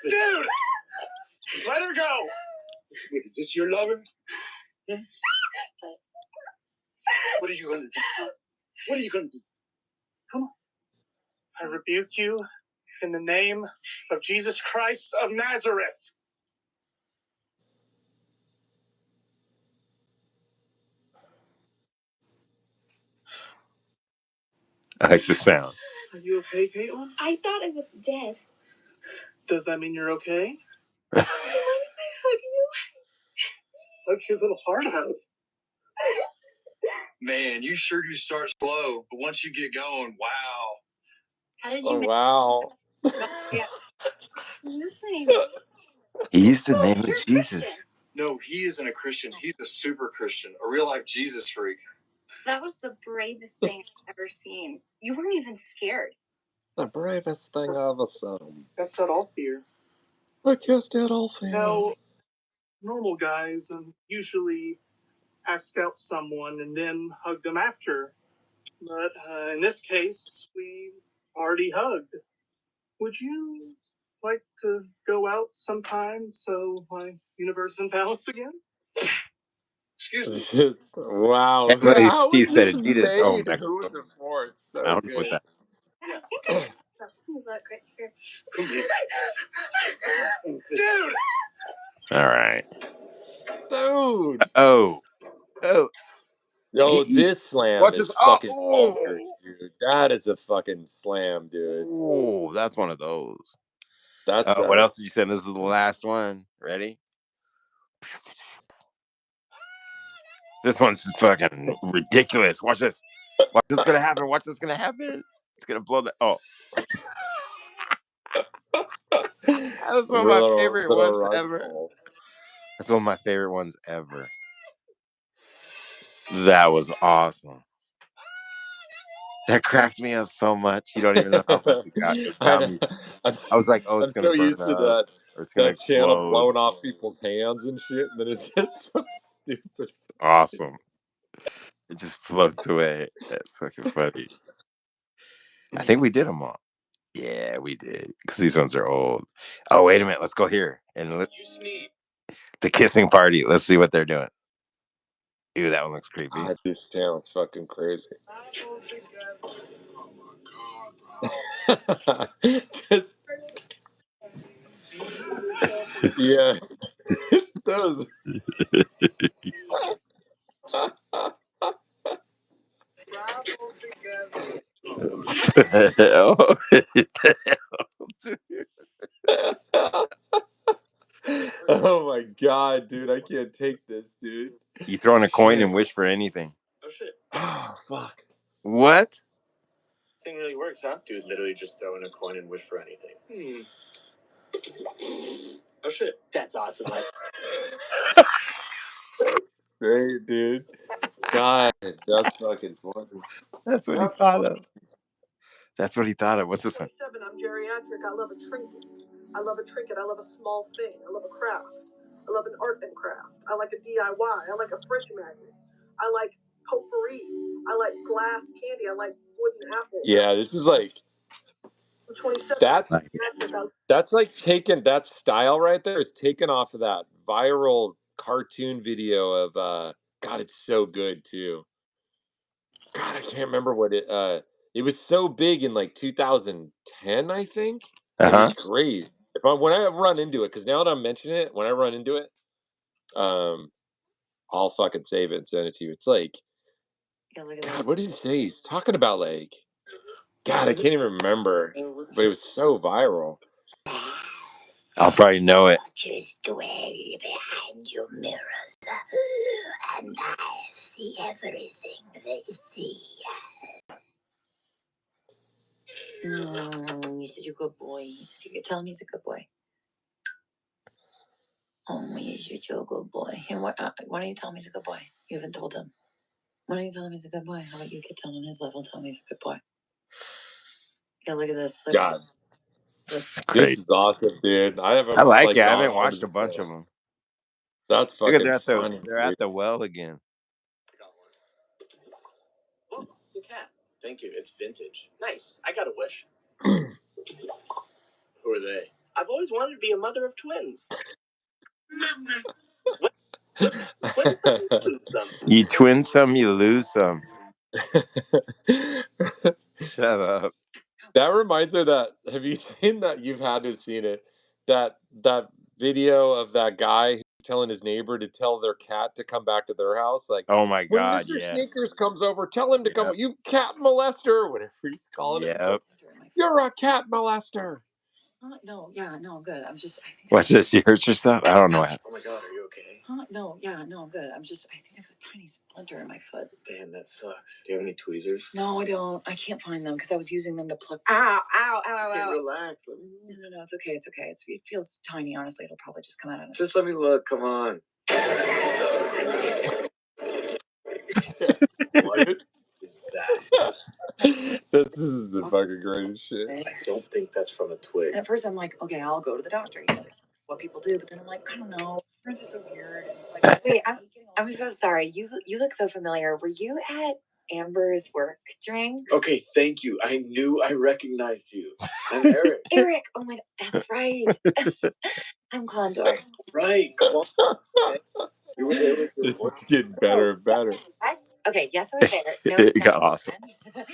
Dude! Let her go! Wait, is this your lover? What are you going to do? What are you going to do? Come on. I rebuke you in the name of Jesus Christ of Nazareth.
I like the sound.
Are you okay, Caitlin?
I thought I was dead.
Does that mean you're okay?
Do you mind if I hug you?
Hug your little heart out.
Man, you sure do start slow, but once you get going, wow.
How did you
wow.
Yeah. Listening.
He used the name of Jesus.
No, he isn't a Christian. He's a super Christian, a real life Jesus freak.
That was the bravest thing I've ever seen. You weren't even scared.
The bravest thing I've ever seen.
That's not all fear.
I kissed it all fear.
Now, normal guys usually ask out someone and then hug them after. But in this case, we already hugged. Would you like to go out sometime so my universe is in balance again? Excuse me.
Wow.
He
How is
said
this
Adidas.
made?
Oh,
Who is it for? It's so
I don't
good.
know what that.
I think I have some. He's not quite here.
Dude!
All right.
Dude!
Oh.
Yo,
He's-
this slam
watch
is
this.
fucking
Oh.
bonkers, dude. That is a fucking slam, dude.
Oh, that's one of those.
That's
What else did you say? This is the last one. Ready? This one's fucking ridiculous. Watch this. Watch what's gonna happen. Watch what's gonna happen. It's gonna blow the. Oh. That was one of my favorite ones ever. That's one of my favorite ones ever. That was awesome. That cracked me up so much. You don't even know how much it got me. I was like, oh, it's
I'm
gonna
so
burn
used to
up, or it's gonna
that channel
explode.
blowing off people's hands and shit, and then it's just so stupid.
Awesome. It just floats away. That's fucking funny. I think we did them all. Yeah, we did. Because these ones are old. Oh, wait a minute. Let's go here. And the kissing party. Let's see what they're doing. Ew, that one looks creepy.
This channel's fucking crazy. Just, yes. Those. Oh my god, dude. I can't take this, dude.
You throw in a coin and wish for anything.
Oh shit.
Oh, fuck.
What?
This thing really works, huh? Dude, literally just throw in a coin and wish for anything. Oh shit. That's awesome.
Great, dude. God, that's fucking funny.
That's what he thought of. That's what he thought of. What's this one?
27, I'm geriatric. I love a trinket. I love a trinket. I love a small thing. I love a craft. I love an art and craft. I like a DIY. I like a French magnet. I like potpourri. I like glass candy. I like wooden apples.
Yeah, this is like.
I'm 27.
That's like taken, that style right there is taken off of that viral cartoon video of God, it's so good too. God, I can't remember what it was so big in like 2010, I think. It was great. When I run into it, because now that I'm mentioning it, when I run into it, I'll fucking save it and send it to you. It's like, God, what did he say? He's talking about like, God, I can't even remember, but it was so viral.
I'll probably know it.
Just dwell behind your mirrors, and I see everything they see.
You're such a good boy. Tell him he's a good boy. Oh, you're such a good boy. And why don't you tell him he's a good boy? You haven't told him. Why don't you tell him he's a good boy? How about you get down on his level and tell him he's a good boy? Yeah, look at this. God. This is awesome, dude. I
like it. I haven't watched a bunch of them.
That's fucking funny.
They're at the well again.
I got one. Oh, it's a cat. Thank you. It's vintage. Nice. I got a wish. Who are they? I've always wanted to be a mother of twins.
You twin some, you lose some. Shut up.
That reminds me of that. Have you seen that? You've had to have seen it. That video of that guy who's telling his neighbor to tell their cat to come back to their house. Like,
oh my God,
when Mr. Sneakers comes over, tell him to come. You cat molester, whatever he's calling him. Like, you're a cat molester. No, yeah, no, I'm good. I think.
What's this? You hurt yourself? I don't know.
Oh my God, are you okay?
No, yeah, no, I'm good. I think there's a tiny splinter in my foot.
Damn, that sucks. Do you have any tweezers?
No, I don't. I can't find them because I was using them to pluck. Ow, ow, ow, ow.
Relax.
No, it's okay. It's okay. It feels tiny. Honestly, it'll probably just come out of it.
Just let me look. Come on. What is that?
This is the fucking greatest shit.
I don't think that's from a twig.
And at first, I'm like, okay, I'll go to the doctor. You know what people do, but then I'm like, I don't know. Parents are so weird. And it's like, wait, I'm so sorry. You look so familiar. Were you at Amber's work drink?
Okay, thank you. I knew I recognized you. I'm Eric.
Eric. Oh my, that's right. I'm Condor.
Right.
This is getting better and better.
Yes. Okay. Yes, I was there. No,
It
it's
got
not my
awesome.
boyfriend.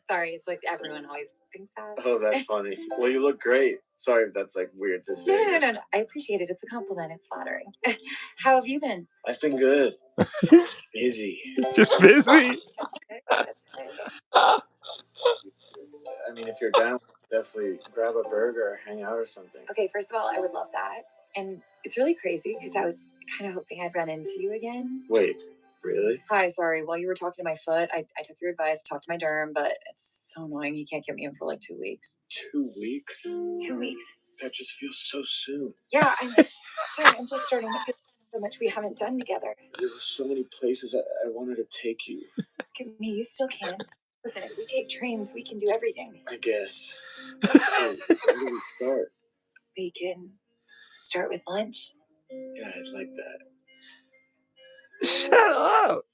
Sorry, it's like everyone always thinks that.
Oh, that's funny. Well, you look great. Sorry if that's like weird to say.
No. I appreciate it. It's a compliment. It's flattering. How have you been?
I've been good. Busy.
Just busy.
I mean, if you're down, definitely grab a burger or hang out or something.
Okay, first of all, I would love that. And it's really crazy because I was kind of hoping I'd run into you again.
Wait, really?
Hi, sorry. While you were talking to my foot, I took your advice, talked to my derm, but it's so annoying. He can't get me in for like 2 weeks.
2 weeks?
2 weeks?
That just feels so soon.
Yeah, I'm sorry. I'm just starting to feel so much we haven't done together.
There were so many places I wanted to take you.
Look at me. You still can. Listen, if we take trains, we can do everything.
I guess. So, where do we start?
We can start with lunch.
Yeah, I'd like that.
Shut up.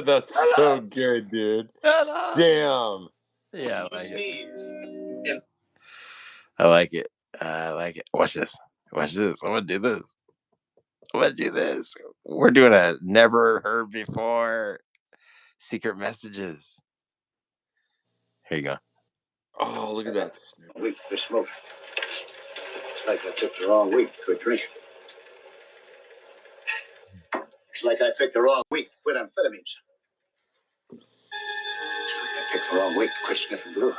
That's so good, dude.
Shut up.
Damn.
Yeah, I like it. I like it. I like it. Watch this. Watch this. I'm gonna do this. I'm gonna do this. We're doing a never heard before secret messages. Here you go.
Oh, look at that.
Week for smoke. It's like I picked the wrong week to quit drinking. It's like I picked the wrong week to quit amphetamines. It's like I picked the wrong week to quit sniffing glue.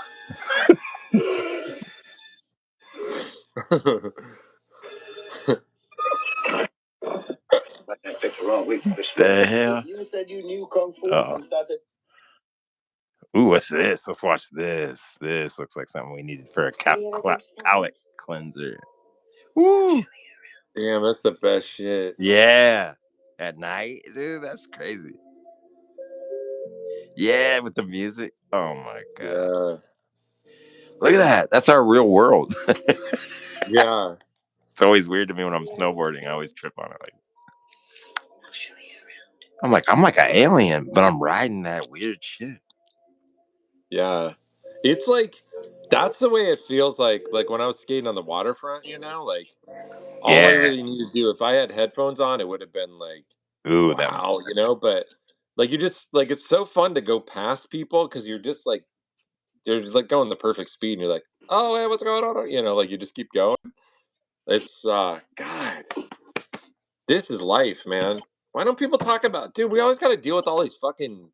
Like I picked the wrong week to quit smoking.
The hell?
You said you knew Kung Fu and started.
Ooh, what's this? Let's watch this. This looks like something we needed for a palate cleanser. Woo!
Damn, that's the best shit.
Yeah. At night, dude, that's crazy. Yeah, with the music. Oh my god.
Yeah.
Look at that. That's our real world.
Yeah.
It's always weird to me when I'm snowboarding. I always trip on it. Like, I'm like an alien, but I'm riding that weird shit.
Yeah. It's like, that's the way it feels like when I was skating on the waterfront, you know? Like, all I really needed to do, if I had headphones on, it would have been like,
ooh,
wow, you know? But, like, you just, like, it's so fun to go past people because you're just like going the perfect speed and you're like, oh, hey, what's going on? You know, like, you just keep going. It's, God, this is life, man. Why don't people talk about, dude, we always got to deal with all these fucking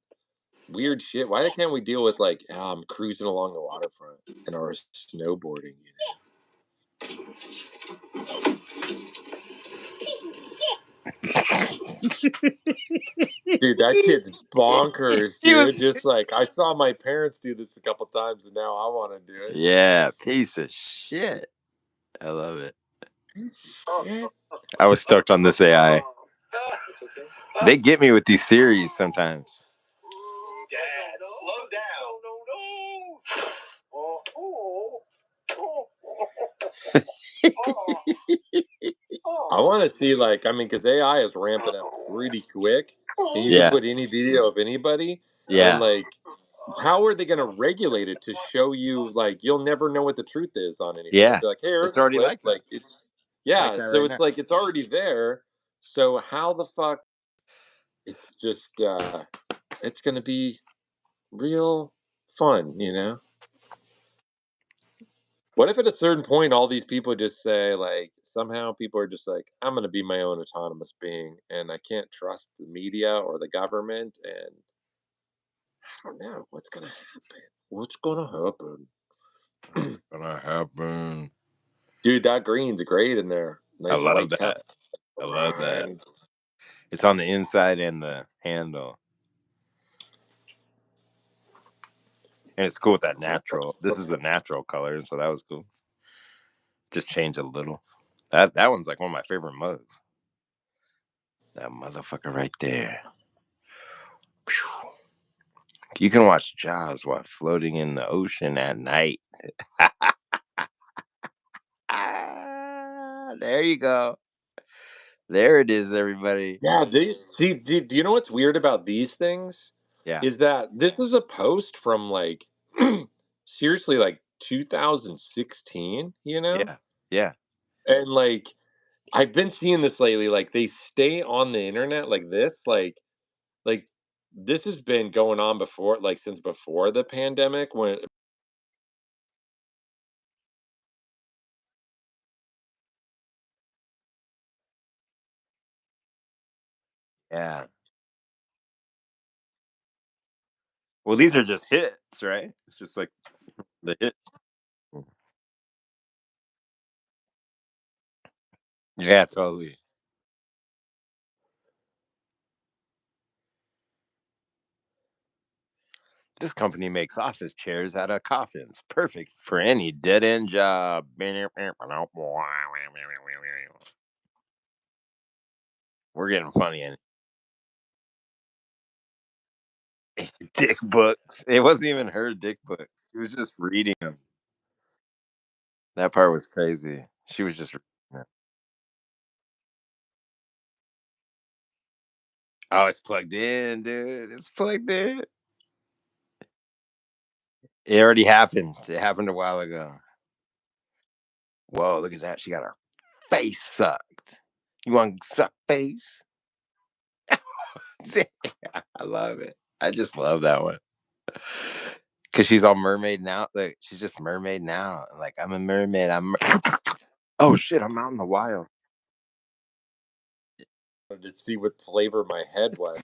weird shit. Why can't we deal with like cruising along the waterfront and our snowboarding? Dude, that kid's bonkers, dude. Just like I saw my parents do this a couple times, and now I want to do it.
Yeah, piece of shit. I love it.
Shit.
I was stoked on this AI. They get me with these series sometimes.
Dad, slow down.
I want to see like because AI is ramping up pretty quick, and you can put any video of anybody, and like, how are they going to regulate it to show you like you'll never know what the truth is on anything?
Yeah,
be like, hey, here's
it's already
clip.
like that.
Like it's yeah,
like
so
right
it's
now.
like it's already there. So how the fuck? It's just it's going to be real fun, you know. What if at a certain point all these people just say like somehow people are just like I'm going to be my own autonomous being and I can't trust the media or the government and I don't know what's going to happen. What's going to happen?
What's gonna happen?
Dude, that green's great in there. Nice
I love
white
that.
cap.
I love that. It's on the inside and the handle. And it's cool with that natural. This is the natural color, so that was cool. Just change a little. That one's like one of my favorite mugs. That motherfucker right there. Whew. You can watch Jaws while floating in the ocean at night. There you go. There it is, everybody.
Yeah, do you know what's weird about these things?
Yeah.
Is that this is a post from like seriously like 2016, you know?
Yeah.
And like I've been seeing this lately. Like they stay on the internet like this. Like this has been going on before, like since before the pandemic. When
Yeah. Well, these are just hits, right? It's just like the hits. Yeah, totally. This company makes office chairs out of coffins, perfect for any dead end job. We're getting funny in dick books. It wasn't even her dick books. She was just reading them. That part was crazy. She was just reading them. Oh, it's plugged in, dude. It's plugged in. It already happened. It happened a while ago. Whoa, look at that. She got her face sucked. You want to suck face? I love it. I just love that one. Cause she's all mermaid now. Like she's just mermaid now. Like I'm a mermaid. Oh shit! I'm out in the wild.
to see what flavor my head was.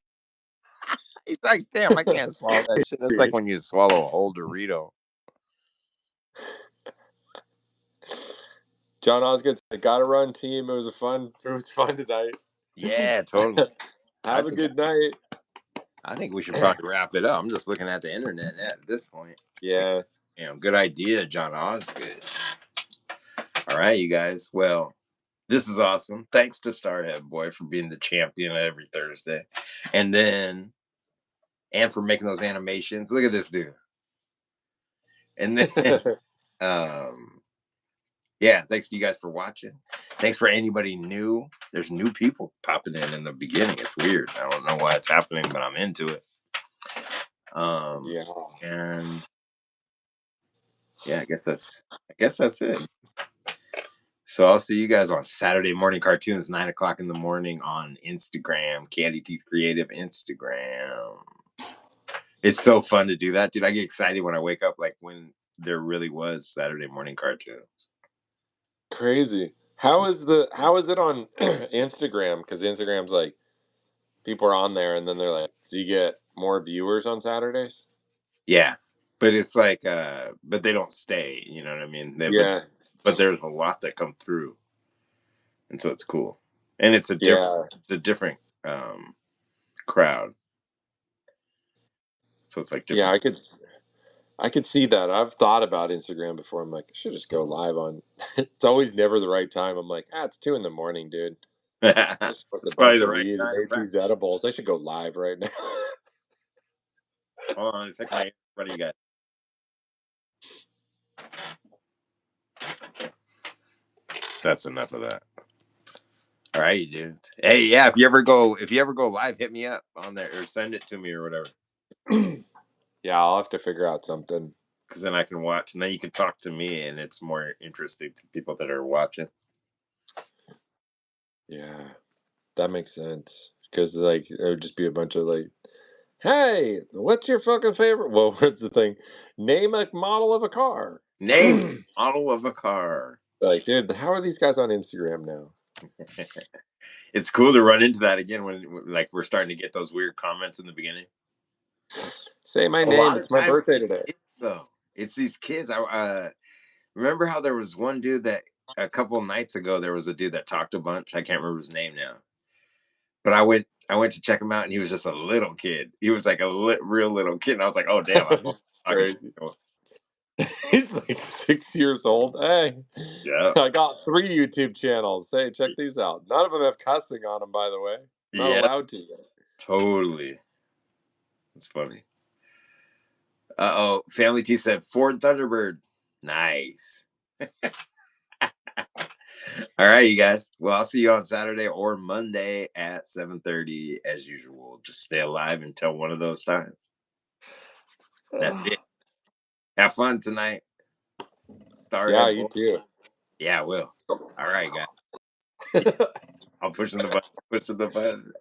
He's like, damn, I can't swallow that shit. That's like when you swallow a whole Dorito.
John Osgood said, "Gotta run, team. It was fun tonight.
Yeah, totally.
Have a good night."
I think we should probably wrap it up. I'm just looking at the internet at this point.
Yeah.
Good idea, John Osgood. All right, you guys. Well, this is awesome. Thanks to Starhead Boy for being the champion every Thursday. And for making those animations. Look at this dude. And then yeah, thanks to you guys for watching. Thanks for anybody new. There's new people popping in the beginning. It's weird. I don't know why it's happening, but I'm into it.
Yeah.
And yeah, I guess that's it. So I'll see you guys on Saturday morning cartoons, 9 o'clock in the morning on Instagram, Candy Teeth Creative Instagram. It's so fun to do that, dude. I get excited when I wake up, like when there really was Saturday morning cartoons.
Crazy. How is it on Instagram? Because Instagram's like people are on there and then they're like, do you get more viewers on Saturdays?
Yeah, but it's like, but they don't stay. You know what I mean?
Yeah.
But there's a lot that come through, and so it's cool, and it's a different crowd. So it's like different.
Yeah, I could see that. I've thought about Instagram before. I'm like, I should just go live on. It's always never the right time. I'm like, it's 2 a.m, dude. Just put a
It's
bunch
probably
of
the right
weed and
time.
ate these edibles. I should go live right now.
Hold on, take my. What do you got? That's enough of that. All right, dude. Hey, yeah. If you ever go live, hit me up on there or send it to me or whatever.
Yeah, I'll have to figure out something.
Because then I can watch, and then you can talk to me, and it's more interesting to people that are watching.
Yeah, that makes sense. Because like it would just be a bunch of like, hey, what's your fucking favorite? Well, what's the thing? Name a model of a car.
Name model of a car.
Like, dude, how are these guys on Instagram now?
It's cool to run into that again when like we're starting to get those weird comments in the beginning.
Say my
A
name.
lot of
It's my
times
birthday today.
though. It's these kids. I remember how there was one dude that a couple nights ago there was a dude that talked a bunch. I can't remember his name now. But I went to check him out, and he was just a little kid. He was like a real little kid, and I was like, "Oh damn!"
Crazy. He's like 6 years old. Hey,
Yeah,
I got 3 YouTube channels. Hey, check these out. None of them have cussing on them, by the way. Not
yeah,
allowed to yet.
totally. It's funny. Oh, Family T said Ford Thunderbird. Nice. All right, you guys. Well, I'll see you on Saturday or Monday at 7:30 as usual. Just stay alive until one of those times. That's it. Have fun tonight.
Yeah,
Starhead
you
Boy.
too.
Yeah, I will. All right, guys. I'm pushing the button. Pushing the button.